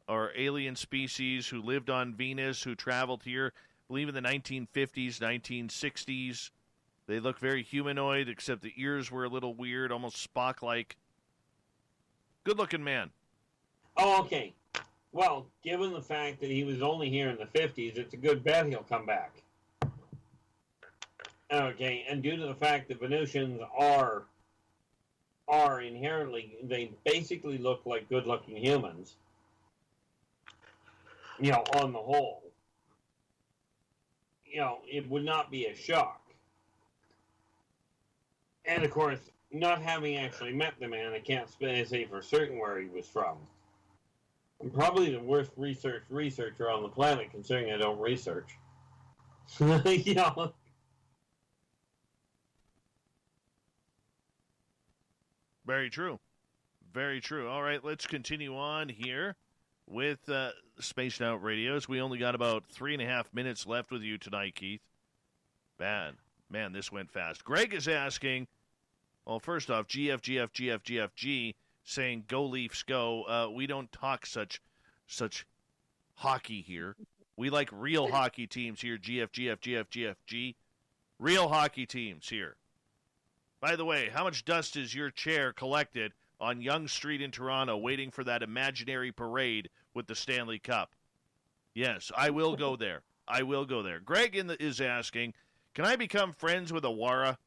or alien species, who lived on Venus, who traveled here, I believe in the 1950s, 1960s. They look very humanoid, except the ears were a little weird, almost Spock-like. Good-looking man. Oh, okay. Well, given the fact that he was only here in the 50s, it's a good bet he'll come back. Okay, and due to the fact that Venusians are inherently, they basically look like good-looking humans, you know, on the whole. it would not be a shock. And of course, not having actually met the man, I can't say for certain where he was from. I'm probably the worst researcher on the planet, considering I don't research. Very true. Very true. All right, let's continue on here with Spaced Out Radios. We only got about 3.5 minutes left with you tonight, Keith. Bad. Man, this went fast. Greg is asking, well, first off, GFGFGFGFG, saying go Leafs go. We don't talk such hockey here. We like real hockey teams here, GFGFGFGFG. Real hockey teams here. By the way, how much dust is your chair collected on Yonge Street in Toronto waiting for that imaginary parade with the Stanley Cup? Yes, I will go there. I will go there. Greg is asking, can I become friends with Awara?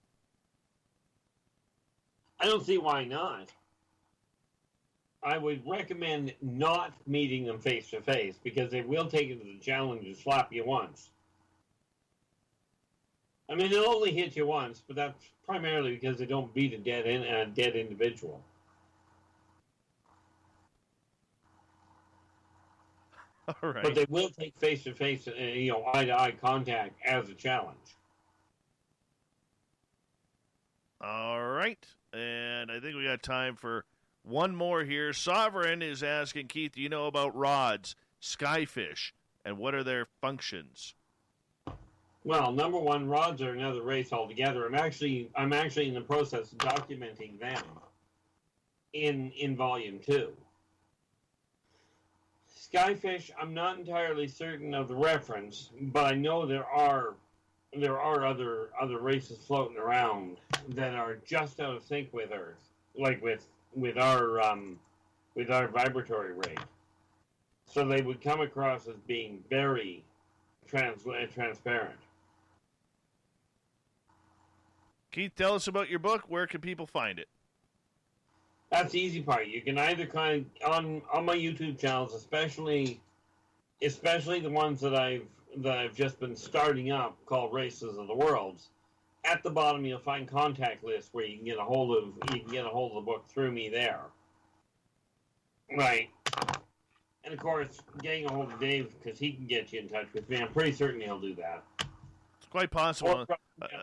I don't see why not. I would recommend not meeting them face to face because they will take it as a challenge to slap you once. I mean, they'll only hit you once, but that's primarily because they don't beat a dead individual. All right. But they will take face-to-face, eye-to-eye contact as a challenge. All right. And I think we got time for one more here. Sovereign is asking, Keith, do you know about rods, skyfish, and what are their functions? Well, number one, rods are another race altogether. I'm actually in the process of documenting them in volume 2. Skyfish, I'm not entirely certain of the reference, but I know there are other races floating around that are just out of sync with Earth, like with our vibratory rate. So they would come across as being very transparent. Keith, tell us about your book. Where can people find it? That's the easy part. You can either on my YouTube channels, especially the ones that I've just been starting up, called Races of the Worlds. At the bottom, you'll find contact lists where you can get a hold of the book through me there. Right. And of course, getting a hold of Dave because he can get you in touch with me. I'm pretty certain he'll do that. It's quite possible.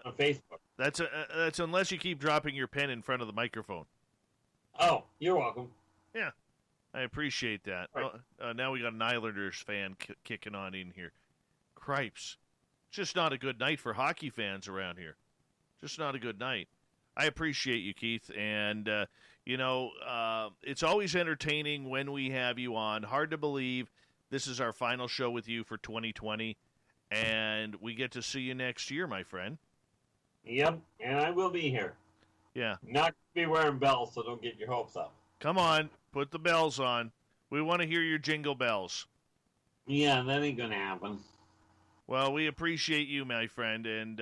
On Facebook. That's unless you keep dropping your pen in front of the microphone. Oh, you're welcome. Yeah, I appreciate that. Right. Now we got an Islanders fan kicking on in here. Cripes. Just not a good night for hockey fans around here. Just not a good night. I appreciate you, Keith. And, it's always entertaining when we have you on. Hard to believe this is our final show with you for 2020. And we get to see you next year, my friend. Yep, and I will be here. Yeah. Not be wearing bells, so don't get your hopes up. Come on, put the bells on. We want to hear your jingle bells. Yeah, that ain't going to happen. Well, we appreciate you, my friend, and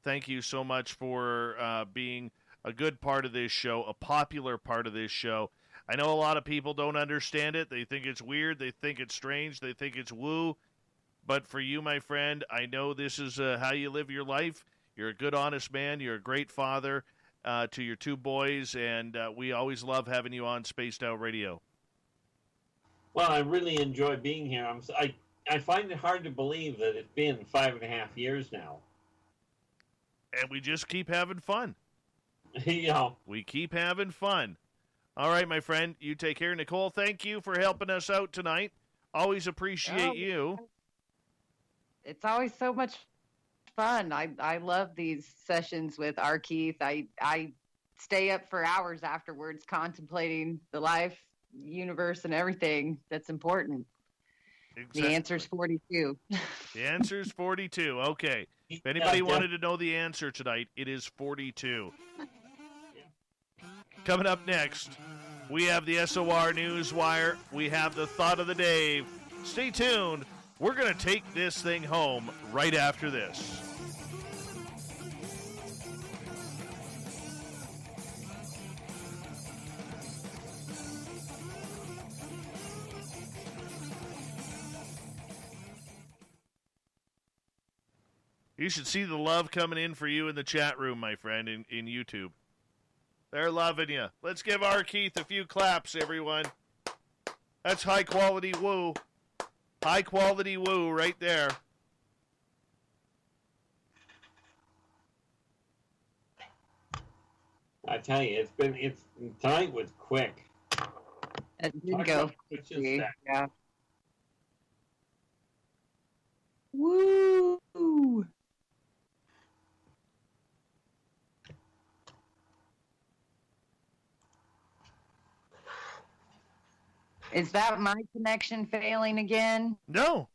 thank you so much for being a good part of this show, a popular part of this show. I know a lot of people don't understand it. They think it's weird. They think it's strange. They think it's woo. But for you, my friend, I know this is how you live your life. You're a good, honest man. You're a great father to your 2 boys, and we always love having you on Spaced Out Radio. Well, I really enjoy being here. I find it hard to believe that it's been 5.5 years now. And we just keep having fun. Yeah. We keep having fun. All right, my friend, you take care. Nicole, thank you for helping us out tonight. Always appreciate you. It's always so much fun. I love these sessions with R Keith. I stay up for hours afterwards contemplating the life, universe, and everything that's important. Exactly. The answer's 42. The answer's 42. Okay. If anybody wanted to know the answer tonight, it is 42. Coming up next, we have the SOR Newswire. We have the Thought of the Day. Stay tuned. We're going to take this thing home right after this. You should see the love coming in for you in the chat room, my friend, in YouTube. They're loving you. Let's give R Keith a few claps, everyone. That's high-quality woo. High-quality woo right there. I tell you, tonight was quick. It did go quickly. Yeah. Woo! Is that my connection failing again? No,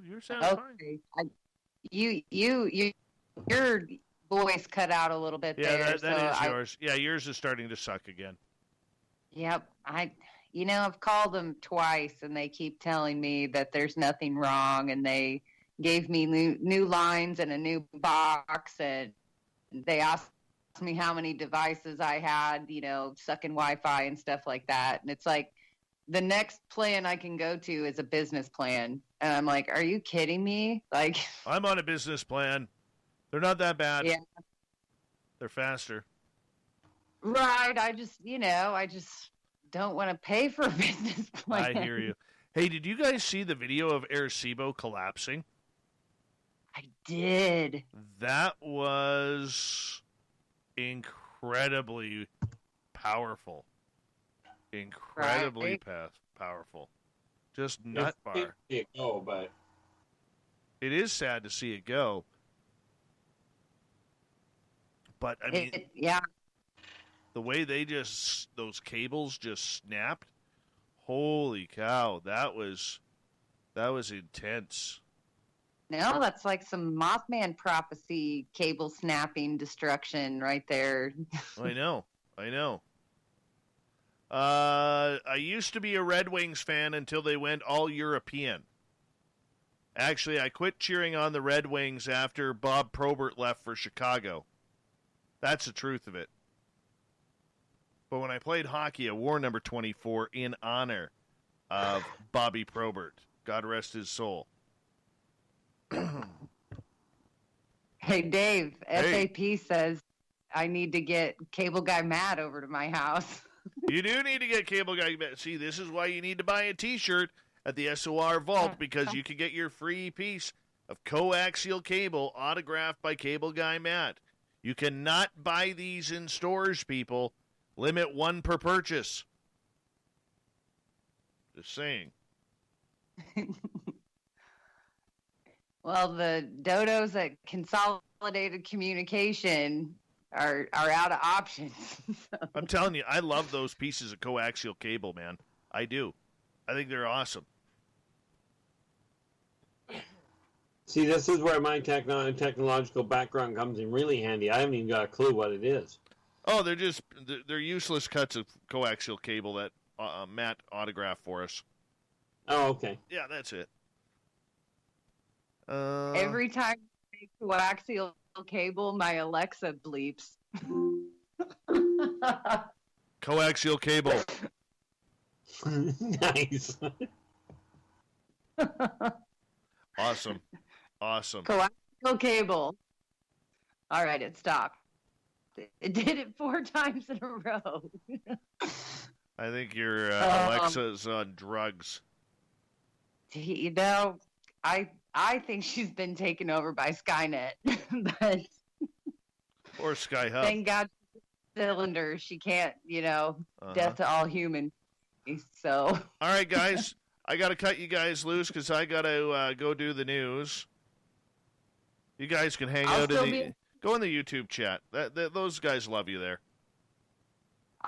you're sounding fine. Your voice cut out a little bit there. Yeah, that is yours. Yeah, yours is starting to suck again. Yep, I've called them twice, and they keep telling me that there's nothing wrong, and they gave me new lines and a new box, and they asked me how many devices I had, sucking Wi-Fi and stuff like that, and it's like, the next plan I can go to is a business plan. And I'm like, are you kidding me? Like, I'm on a business plan. They're not that bad. Yeah. They're faster. Right. I just don't want to pay for a business plan. I hear you. Hey, did you guys see the video of Arecibo collapsing? I did. That was incredibly powerful. Incredibly powerful. Just nut bar. But it is sad to see it go. But I mean, the way those cables just snapped. Holy cow, that was intense. No, that's like some Mothman prophecy cable snapping destruction right there. I know. I used to be a Red Wings fan until they went all European. Actually, I quit cheering on the Red Wings after Bob Probert left for Chicago. That's the truth of it. But when I played hockey, I wore number 24 in honor of Bobby Probert. God rest his soul. Hey, Dave, SAP says I need to get Cable Guy Matt over to my house. You do need to get Cable Guy Matt. See, this is why you need to buy a T-shirt at the SOR Vault, because you can get your free piece of coaxial cable autographed by Cable Guy Matt. You cannot buy these in stores, people. Limit one per purchase. Just saying. Well, the dodos at Consolidated Communication are out of options. I'm telling you, I love those pieces of coaxial cable, man. I do. I think they're awesome. See, this is where my technological background comes in really handy. I haven't even got a clue what it is. Oh, they're useless cuts of coaxial cable that Matt autographed for us. Oh, okay. Yeah, that's it. Every time I say coaxial cable, my Alexa bleeps. Coaxial cable. Nice. Awesome. Coaxial cable. All right, it stopped. It did it 4 times in a row. I think your Alexa's on drugs. I think she's been taken over by Skynet. But or Skyhub. Thank God cylinder. She can't, death to all humans. So. All right, guys. I got to cut you guys loose because I got to go do the news. You guys can hang out go in the YouTube chat. Those guys love you there.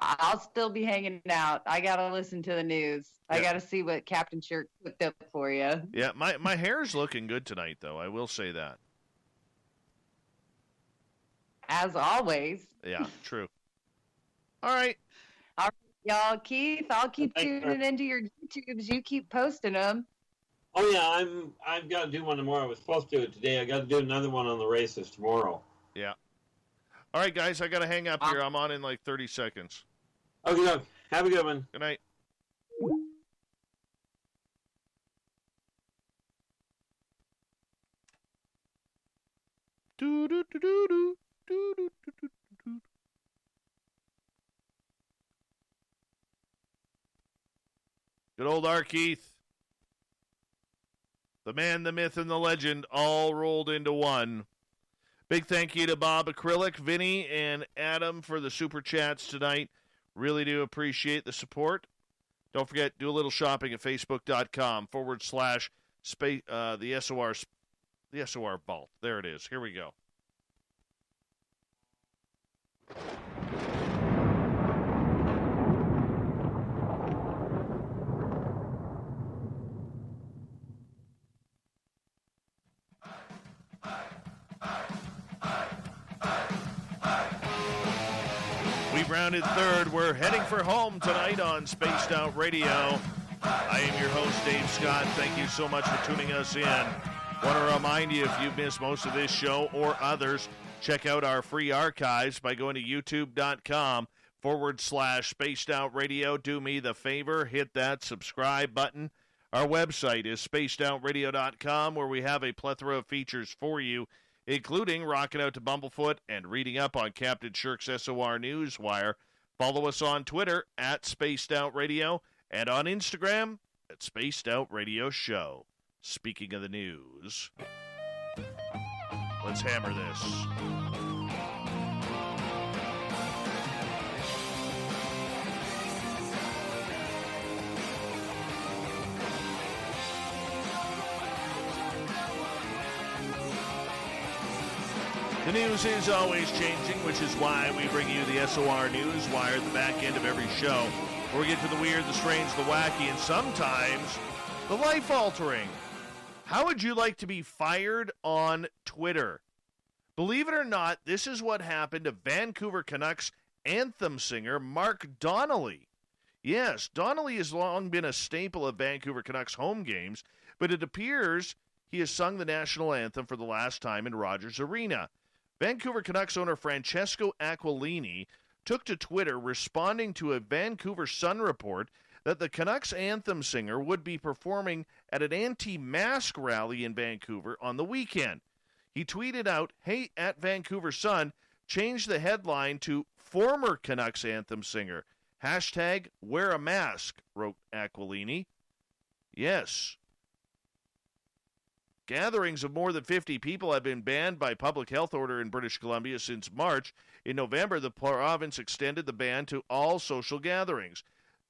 I'll still be hanging out. I got to listen to the news. Yeah. I got to see what Captain Shirk cooked up for you. Yeah, my hair's looking good tonight, though. I will say that. As always. Yeah, true. All right. All right, y'all. Keith, I'll keep tuning into your YouTubes. You keep posting them. Oh, yeah, I've got to do one tomorrow. I was supposed to do it today. I got to do another one on the races tomorrow. Yeah. All right, guys, I got to hang up here. I'm on in like 30 seconds. Okay, look. Have a good one. Good night. Do-do-do-do-do. Do-do-do-do-do. Good old R Keith. The man, the myth, and the legend all rolled into one. Big thank you to Bob Acrylic, Vinny, and Adam for the super chats tonight. Really do appreciate the support. Don't forget, do a little shopping at facebook.com/the SOR Vault. There it is. Here we go. We've rounded third. We're heading for home tonight on Spaced Out Radio. I am your host, Dave Scott. Thank you so much for tuning us in. Want to remind you, if you've missed most of this show or others, check out our free archives by going to youtube.com/Spaced Out Radio. Do me the favor, hit that subscribe button. Our website is spacedoutradio.com, where we have a plethora of features for you, including rocking out to Bumblefoot and reading up on Captain Shirk's SOR Newswire. Follow us on Twitter at Spaced Out Radio and on Instagram at Spaced Out Radio Show. Speaking of the news, let's hammer this. The news is always changing, which is why we bring you the SOR Newswire at the back end of every show, where we get to the weird, the strange, the wacky, and sometimes the life-altering. How would you like to be fired on Twitter? Believe it or not, this is what happened to Vancouver Canucks anthem singer Mark Donnelly. Yes, Donnelly has long been a staple of Vancouver Canucks home games, but it appears he has sung the national anthem for the last time in Rogers Arena. Vancouver Canucks owner Francesco Aquilini took to Twitter responding to a Vancouver Sun report that the Canucks anthem singer would be performing at an anti-mask rally in Vancouver on the weekend. He tweeted out, "Hey, at Vancouver Sun, change the headline to former Canucks anthem singer. Hashtag wear a mask," wrote Aquilini. Yes. Gatherings of more than 50 people have been banned by public health order in British Columbia since March. In November, the province extended the ban to all social gatherings.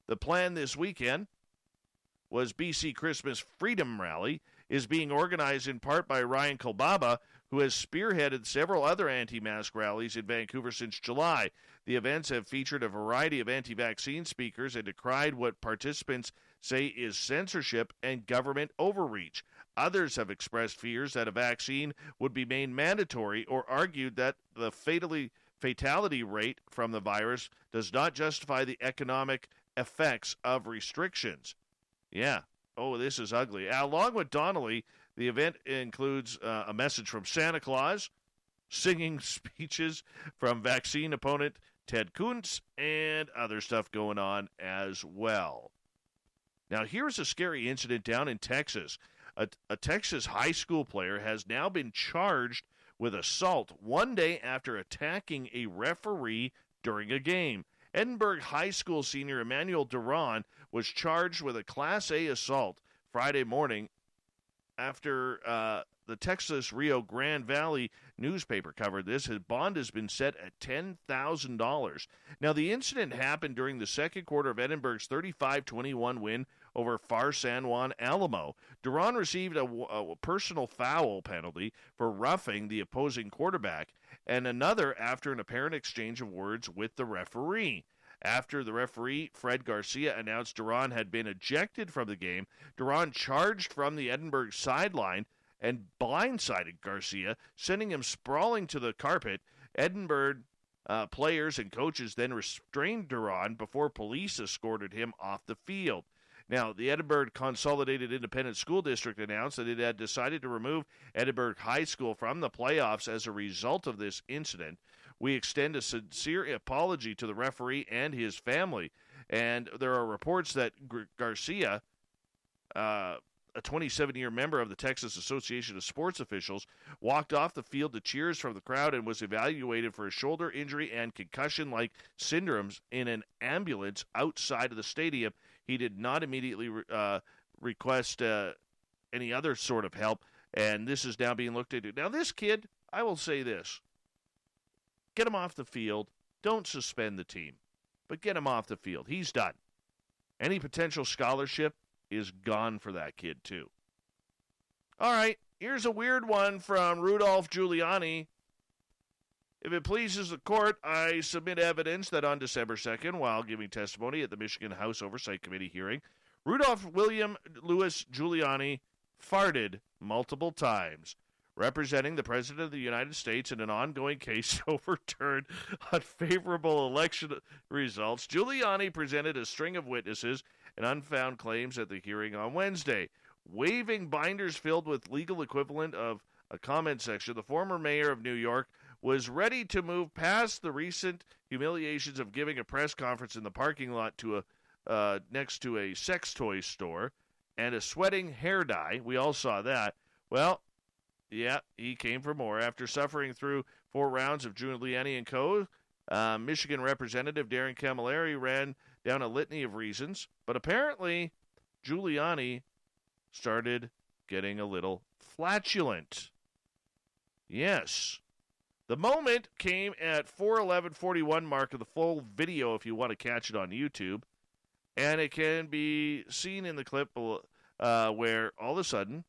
The plan this weekend was BC Christmas Freedom Rally, is being organized in part by Ryan Kolbaba, who has spearheaded several other anti-mask rallies in Vancouver since July. The events have featured a variety of anti-vaccine speakers and decried what participants say is censorship and government overreach. Others have expressed fears that a vaccine would be made mandatory or argued that the fatality rate from the virus does not justify the economic effects of restrictions. Yeah. Oh, this is ugly. Along with Donnelly, the event includes a message from Santa Claus, singing speeches from vaccine opponent Ted Kuntz, and other stuff going on as well. Now, here's a scary incident down in Texas. A Texas high school player has now been charged with assault one day after attacking a referee during a game. Edinburgh High School senior Emmanuel Duran was charged with a Class A assault Friday morning after the Texas Rio Grande Valley newspaper covered this. His bond has been set at $10,000. Now, the incident happened during the second quarter of Edinburgh's 35-21 win over Far San Juan Alamo. Duran received a personal foul penalty for roughing the opposing quarterback, and another after an apparent exchange of words with the referee. After the referee, Fred Garcia, announced Duran had been ejected from the game, Duran charged from the Edinburgh sideline and blindsided Garcia, sending him sprawling to the carpet. Edinburgh players and coaches then restrained Duran before police escorted him off the field. Now, the Edinburgh Consolidated Independent School District announced that it had decided to remove Edinburgh High School from the playoffs as a result of this incident. We extend a sincere apology to the referee and his family. And there are reports that Garcia a 27-year member of the Texas Association of Sports Officials, walked off the field to cheers from the crowd and was evaluated for a shoulder injury and concussion-like syndromes in an ambulance outside of the stadium. He did not immediately request any other sort of help, and this is now being looked into. Now, this kid, I will say this. Get him off the field. Don't suspend the team, but get him off the field. He's done. Any potential scholarship is gone for that kid, too. All right, here's a weird one from Rudolph Giuliani. If it pleases the court, I submit evidence that on December 2nd, while giving testimony at the Michigan House Oversight Committee hearing, Rudolph William Louis Giuliani farted multiple times, representing the President of the United States in an ongoing case to overturn unfavorable election results. Giuliani presented a string of witnesses and unfound claims at the hearing on Wednesday. Waving binders filled with legal equivalent of a comment section, the former mayor of New York was ready to move past the recent humiliations of giving a press conference in the parking lot to next to a sex toy store and a sweating hair dye. We all saw that. Well, yeah, he came for more. After suffering through 4 rounds of Giuliani and co., Michigan Representative Darren Camilleri ran down a litany of reasons, but apparently Giuliani started getting a little flatulent. Yes. The moment came at 4:11:41 mark of the full video if you want to catch it on YouTube, and it can be seen in the clip where all of a sudden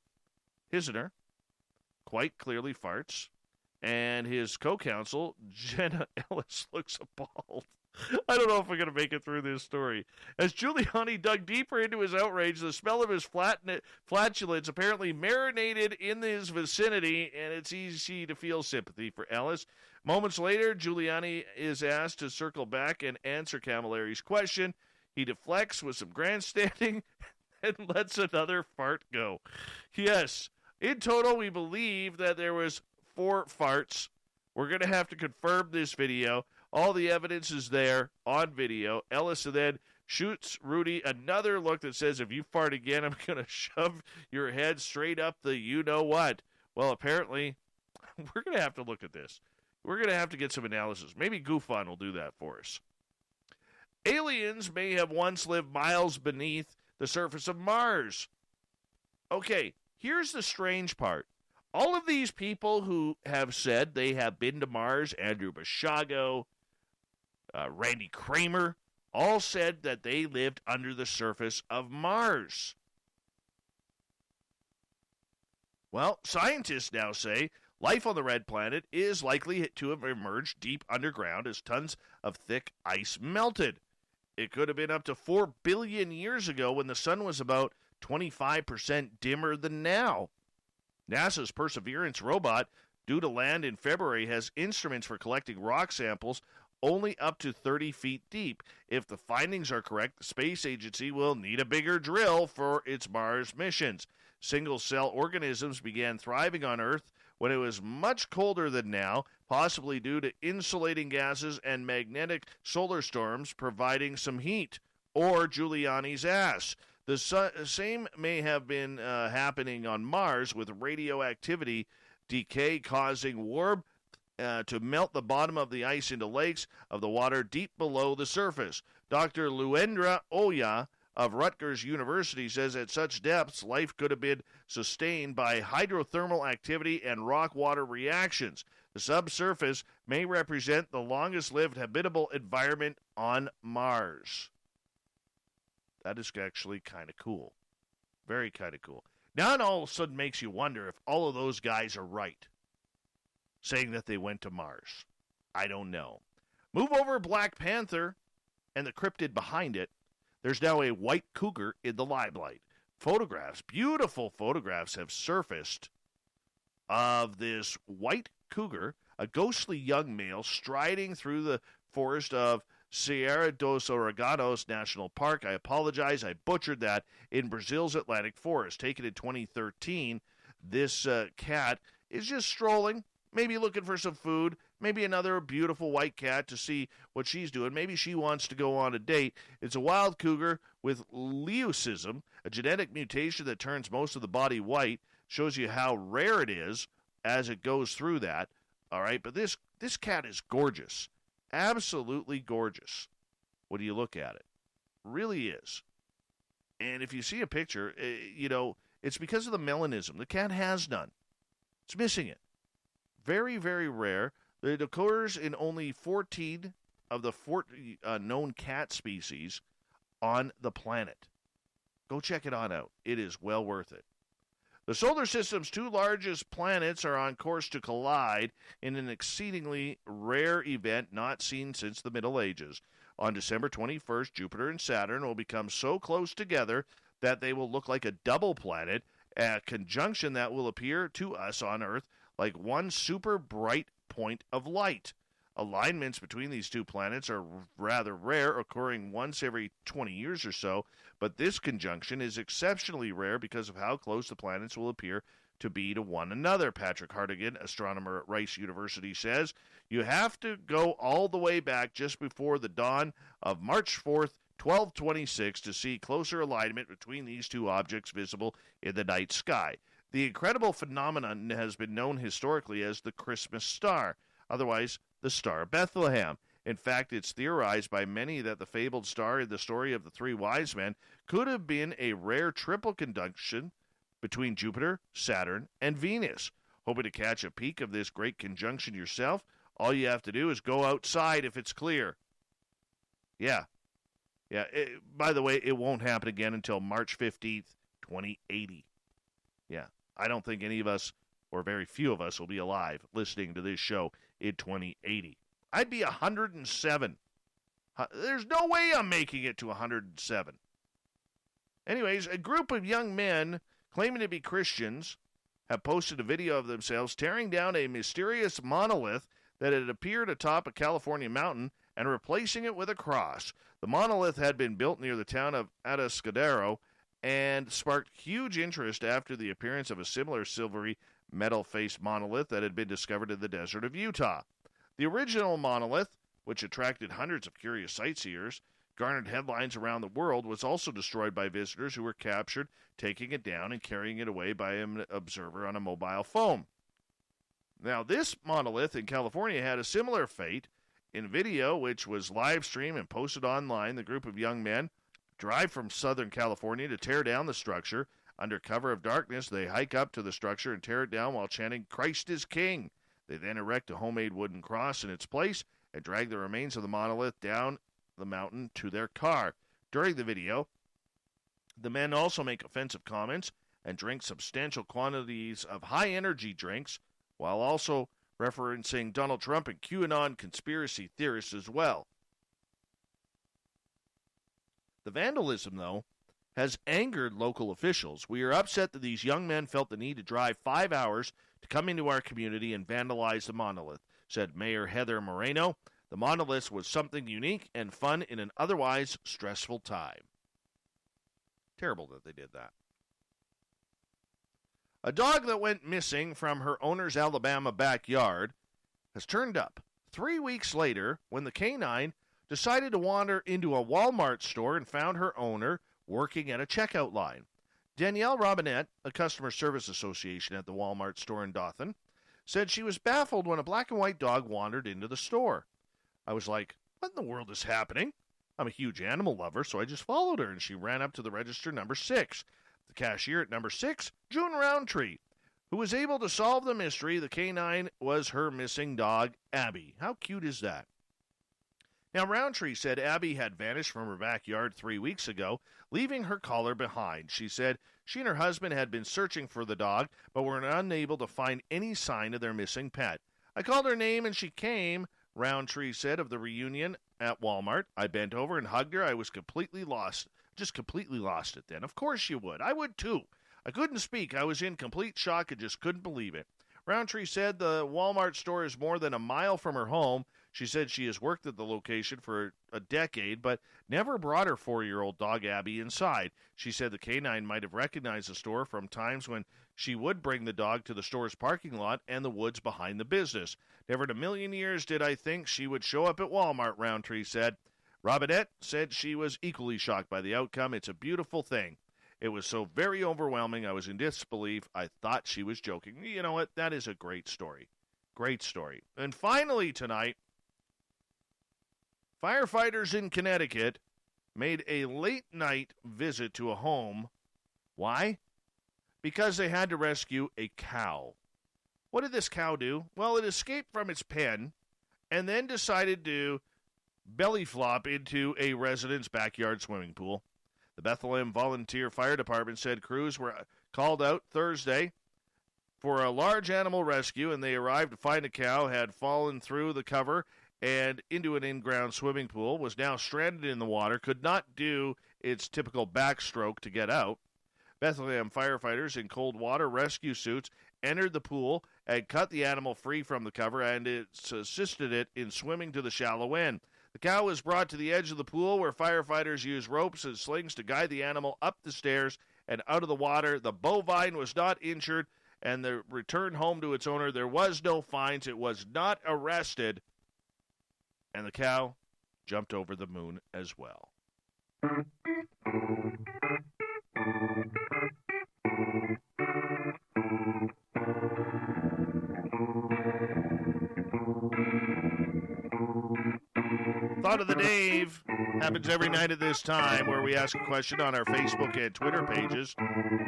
Hisner quite clearly farts, and his co-counsel, Jenna Ellis, looks appalled. I don't know if I'm going to make it through this story. As Giuliani dug deeper into his outrage, the smell of his flatulence apparently marinated in his vicinity, and it's easy to feel sympathy for Ellis. Moments later, Giuliani is asked to circle back and answer Camilleri's question. He deflects with some grandstanding and lets another fart go. Yes, in total, we believe that there was 4 farts. We're going to have to confirm this video. All the evidence is there on video. Ellis then shoots Rudy another look that says, if you fart again, I'm going to shove your head straight up the you-know-what. Well, apparently, we're going to have to look at this. We're going to have to get some analysis. Maybe GoofOn will do that for us. Aliens may have once lived miles beneath the surface of Mars. Okay, here's the strange part. All of these people who have said they have been to Mars, Andrew Bashago, Randy Kramer, all said that they lived under the surface of Mars. Well, scientists now say life on the red planet is likely to have emerged deep underground as tons of thick ice melted. It could have been up to 4 billion years ago when the sun was about 25% dimmer than now. NASA's Perseverance robot, due to land in February, has instruments for collecting rock samples only up to 30 feet deep. If the findings are correct, the space agency will need a bigger drill for its Mars missions. Single-cell organisms began thriving on Earth when it was much colder than now, possibly due to insulating gases and magnetic solar storms providing some heat, or Giuliani's ass. The same may have been happening on Mars with radioactivity decay causing warp to melt the bottom of the ice into lakes of the water deep below the surface. Dr. Luendra Oya of Rutgers University says at such depths, life could have been sustained by hydrothermal activity and rock-water reactions. The subsurface may represent the longest-lived habitable environment on Mars. That is actually kind of cool. Very kind of cool. Now it all of a sudden makes you wonder if all of those guys are right, saying that they went to Mars. I don't know. Move over Black Panther and the cryptid behind it. There's now a white cougar in the limelight. Photographs, beautiful photographs, have surfaced of this white cougar, a ghostly young male striding through the forest of Sierra dos Oreganos National Park. I apologize, I butchered that, in Brazil's Atlantic Forest. Taken in 2013, this cat is just strolling, maybe looking for some food, Maybe another beautiful white cat to see what she's doing. Maybe she wants to go on a date. It's a wild cougar with leucism, a genetic mutation that turns most of the body white. Shows you how rare it is as it goes through that. All right, but this cat is gorgeous. Absolutely gorgeous when you look at it. Really is. And if you see a picture, it's because of the melanism. The cat has none. It's missing it. Very, very rare. It occurs in only 14 of the known cat species on the planet. Go check it on out. It is well worth it. The solar system's two largest planets are on course to collide in an exceedingly rare event not seen since the Middle Ages. On December 21st, Jupiter and Saturn will become so close together that they will look like a double planet, a conjunction that will appear to us on Earth like one super bright point of light. Alignments between these two planets are rather rare, occurring once every 20 years or so, but this conjunction is exceptionally rare because of how close the planets will appear to be to one another. Patrick Hartigan, astronomer at Rice University, says, you have to go all the way back just before the dawn of March 4th, 1226, to see closer alignment between these two objects visible in the night sky. The incredible phenomenon has been known historically as the Christmas star, otherwise the Star of Bethlehem. In fact, it's theorized by many that the fabled star in the story of the three wise men could have been a rare triple conjunction between Jupiter, Saturn, and Venus. Hoping to catch a peek of this great conjunction yourself? All you have to do is go outside if it's clear. Yeah. By the way, it won't happen again until March 15th, 2080. Yeah. I don't think any of us, or very few of us, will be alive listening to this show in 2080. I'd be 107. There's no way I'm making it to 107. Anyways, a group of young men claiming to be Christians have posted a video of themselves tearing down a mysterious monolith that had appeared atop a California mountain and replacing it with a cross. The monolith had been built near the town of Atascadero and sparked huge interest after the appearance of a similar silvery metal-faced monolith that had been discovered in the desert of Utah. The original monolith, which attracted hundreds of curious sightseers, garnered headlines around the world, was also destroyed by visitors who were captured taking it down and carrying it away by an observer on a mobile phone. Now, this monolith in California had a similar fate. In video, which was live-streamed and posted online, the group of young men drive from Southern California to tear down the structure. Under cover of darkness, they hike up to the structure and tear it down while chanting, "Christ is King." They then erect a homemade wooden cross in its place and drag the remains of the monolith down the mountain to their car. During the video, the men also make offensive comments and drink substantial quantities of high-energy drinks, while also referencing Donald Trump and QAnon conspiracy theorists as well. The vandalism, though, has angered local officials. We are upset that these young men felt the need to drive 5 hours to come into our community and vandalize the monolith, said Mayor Heather Moreno. The monolith was something unique and fun in an otherwise stressful time. Terrible that they did that. A dog that went missing from her owner's Alabama backyard has turned up 3 weeks later when the canine decided to wander into a Walmart store and found her owner working at a checkout line. Danielle Robinette, a customer service association at the Walmart store in Dothan, said she was baffled when a black and white dog wandered into the store. I was like, what in the world is happening? I'm a huge animal lover, so I just followed her, and she ran up to the register number 6. The cashier at number 6, June Roundtree, who was able to solve the mystery. The canine was her missing dog, Abby. How cute is that? Now, Roundtree said Abby had vanished from her backyard 3 weeks ago, leaving her collar behind. She said she and her husband had been searching for the dog, but were unable to find any sign of their missing pet. I called her name and she came, Roundtree said of the reunion at Walmart. I bent over and hugged her. I was completely lost. Just completely lost it then. Of course you would. I would too. I couldn't speak. I was in complete shock and just couldn't believe it. Roundtree said the Walmart store is more than a mile from her home. She said she has worked at the location for a decade, but never brought her 4-year-old dog Abby inside. She said the canine might have recognized the store from times when she would bring the dog to the store's parking lot and the woods behind the business. Never in a million years did I think she would show up at Walmart, Roundtree said. Robinette said she was equally shocked by the outcome. It's a beautiful thing. It was so very overwhelming. I was in disbelief. I thought she was joking. You know what? That is a great story. Great story. And finally tonight, firefighters in Connecticut made a late-night visit to a home. Why? Because they had to rescue a cow. What did this cow do? Well, it escaped from its pen and then decided to belly flop into a resident's backyard swimming pool. The Bethlehem Volunteer Fire Department said crews were called out Thursday for a large animal rescue, and they arrived to find a cow had fallen through the cover and into an in-ground swimming pool, was now stranded in the water, could not do its typical backstroke to get out. Bethlehem firefighters in cold water rescue suits entered the pool and cut the animal free from the cover, and it's assisted it in swimming to the shallow end. The cow was brought to the edge of the pool where firefighters used ropes and slings to guide the animal up the stairs and out of the water. The bovine was not injured and returned home to its owner. There was no fines. It was not arrested. And the cow jumped over the moon as well. Thought of the Dave happens every night at this time, where we ask a question on our Facebook and Twitter pages,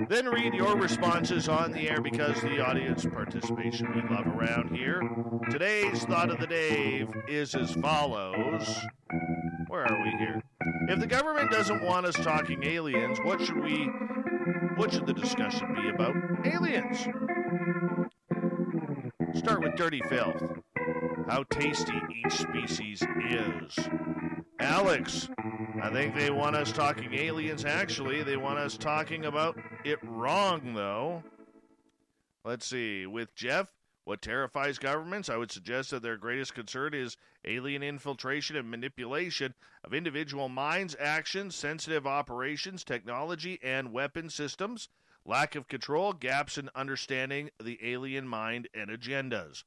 then read your responses on the air because the audience participation we love around here. Today's Thought of the Dave is as follows. Where are we here? If the government doesn't want us talking aliens, what should the discussion be about? Aliens. Start with dirty filth. How tasty each species is. Alex, I think they want us talking aliens. Actually, they want us talking about it wrong, though. Let's see. With Jeff, what terrifies governments? I would suggest that their greatest concern is alien infiltration and manipulation of individual minds, actions, sensitive operations, technology, and weapon systems, lack of control, gaps in understanding the alien mind and agendas.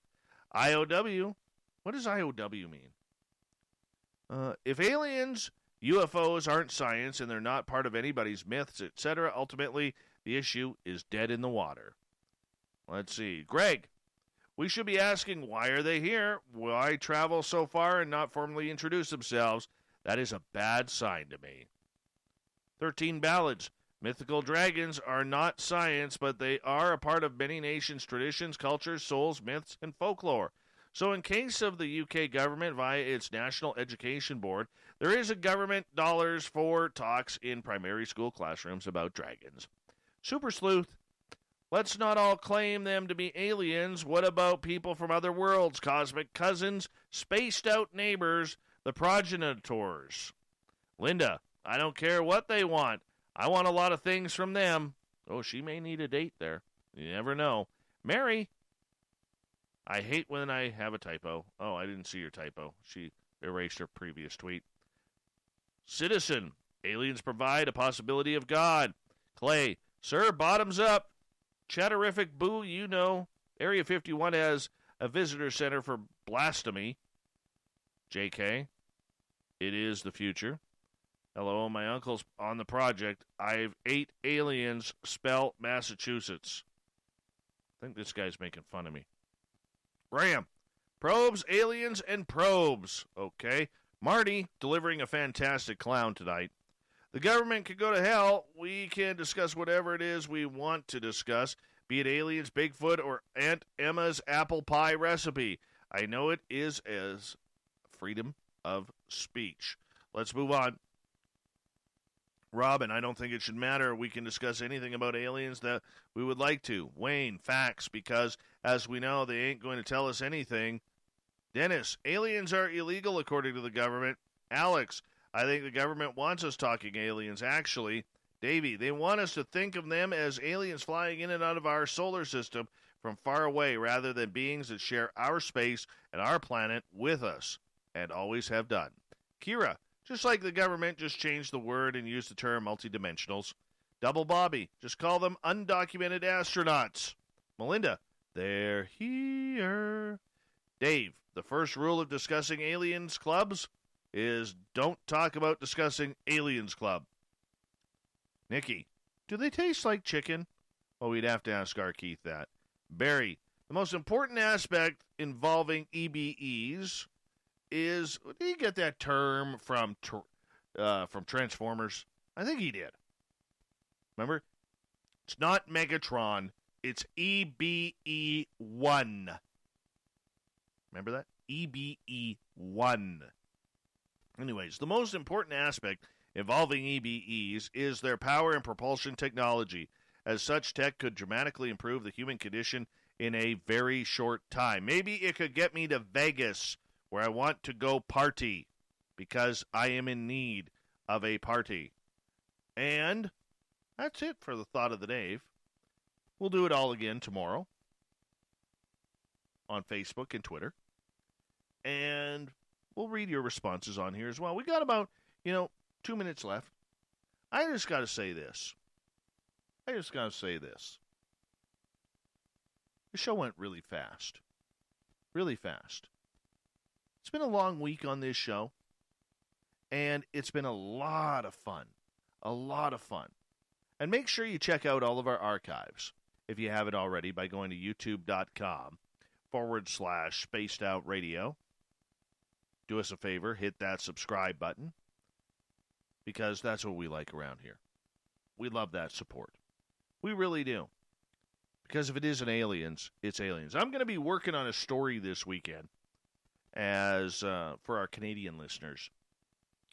IOW. What does IOW mean? If aliens, UFOs aren't science and they're not part of anybody's myths, etc., ultimately the issue is dead in the water. Let's see. Greg, we should be asking, why are they here? Why travel so far and not formally introduce themselves? That is a bad sign to me. 13 Ballads. Mythical dragons are not science, but they are a part of many nations' traditions, cultures, souls, myths, and folklore. So in case of the UK government via its National Education Board, there is a government dollars for talks in primary school classrooms about dragons. Super Sleuth, let's not all claim them to be aliens. What about people from other worlds, cosmic cousins, spaced-out neighbors, the progenitors? Linda, I don't care what they want. I want a lot of things from them. Oh, she may need a date there. You never know. Mary, I hate when I have a typo. Oh, I didn't see your typo. She erased her previous tweet. Citizen, aliens provide a possibility of God. Clay, sir, bottoms up. Chatterific boo, you know. Area 51 has a visitor center for blasphemy. JK, it is the future. Hello, my uncle's on the project. I've 8 aliens, spell Massachusetts. I think this guy's making fun of me. Graham, probes, aliens, and probes. Okay. Marty, delivering a fantastic clown tonight. The government can go to hell. We can discuss whatever it is we want to discuss, be it aliens, Bigfoot, or Aunt Emma's apple pie recipe. I know it is as freedom of speech. Let's move on. Robin, I don't think it should matter. We can discuss anything about aliens that we would like to. Wayne, facts, because, as we know, they ain't going to tell us anything. Dennis, aliens are illegal according to the government. Alex, I think the government wants us talking aliens, actually. Davey, they want us to think of them as aliens flying in and out of our solar system from far away rather than beings that share our space and our planet with us, and always have done. Kira, just like the government just changed the word and used the term multidimensionals. Double Bobby, just call them undocumented astronauts. Melinda, they're here. Dave, the first rule of discussing aliens clubs is don't talk about discussing aliens club. Nikki, do they taste like chicken? Oh, we'd have to ask R Keith that. Barry, the most important aspect involving EBEs is, did he get that term from Transformers? I think he did. Remember? It's not Megatron. It's EBE1. Remember that? EBE1. Anyways, the most important aspect involving EBEs is their power and propulsion technology, as such tech could dramatically improve the human condition in a very short time. Maybe it could get me to Vegas, where I want to go party, because I am in need of a party. And that's it for the Thought of the Day. We'll do it all again tomorrow on Facebook and Twitter. And we'll read your responses on here as well. We got about, 2 minutes left. I just got to say this. The show went really fast. Really fast. It's been a long week on this show, and it's been a lot of fun. A lot of fun. And make sure you check out all of our archives, if you haven't already, by going to youtube.com/spacedoutradio. Do us a favor, hit that subscribe button, because that's what we like around here. We love that support. We really do. Because if it isn't aliens, it's aliens. I'm going to be working on a story this weekend as for our Canadian listeners.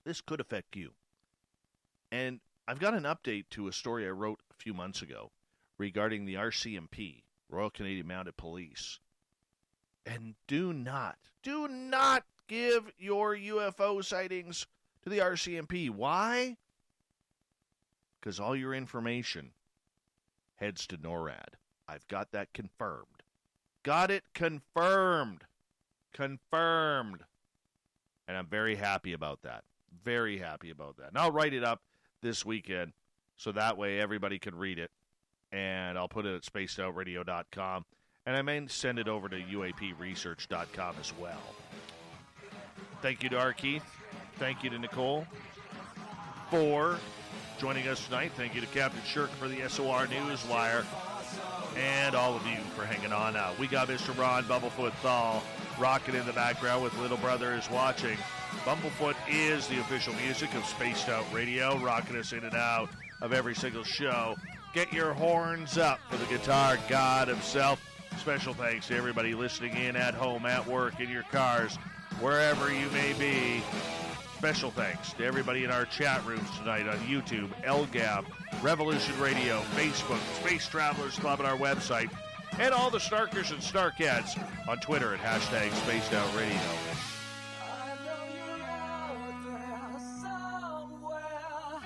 This could affect you. And I've got an update to a story I wrote a few months ago regarding the RCMP, Royal Canadian Mounted Police. And do not give your UFO sightings to the RCMP. Why? Because all your information heads to NORAD. I've got that confirmed. Got it confirmed. Confirmed. And I'm very happy about that. Very happy about that. And I'll write it up this weekend so that way everybody can read it. And I'll put it at spacedoutradio.com. And I may send it over to uapresearch.com as well. Thank you to R Keith. Thank you to Nicole for joining us tonight. Thank you to Captain Shirk for the SOR Newswire. And all of you for hanging on out. We got Mr. Ron Bumblefoot Thal rocking in the background with Little Brother is Watching. Bumblefoot is the official music of Spaced Out Radio, rocking us in and out of every single show. Get your horns up for the guitar god himself. Special thanks to everybody listening in at home, at work, in your cars, wherever you may be. Special thanks to everybody in our chat rooms tonight on YouTube, LGAB, Revolution Radio, Facebook, Space Travelers Club, and our website, and all the Snarkers and Snarkettes on Twitter at #SpacedOutRadio.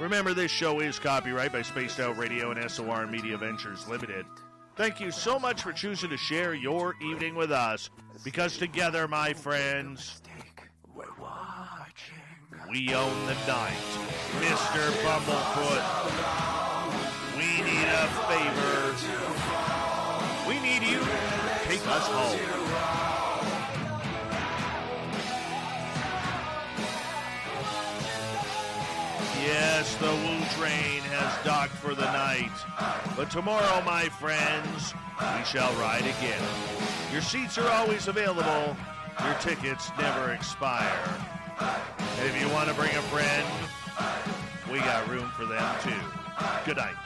Remember, this show is copyright by Spaced Out Radio and SOR Media Ventures Limited. Thank you so much for choosing to share your evening with us, because together, my friends, we own the night. Mr. Bumblefoot, we need a favor. We need you to take us home. Yes, the Woo train has docked for the night. But tomorrow, my friends, we shall ride again. Your seats are always available. Your tickets never expire. And if you want to bring a friend, we got room for them too. Good night.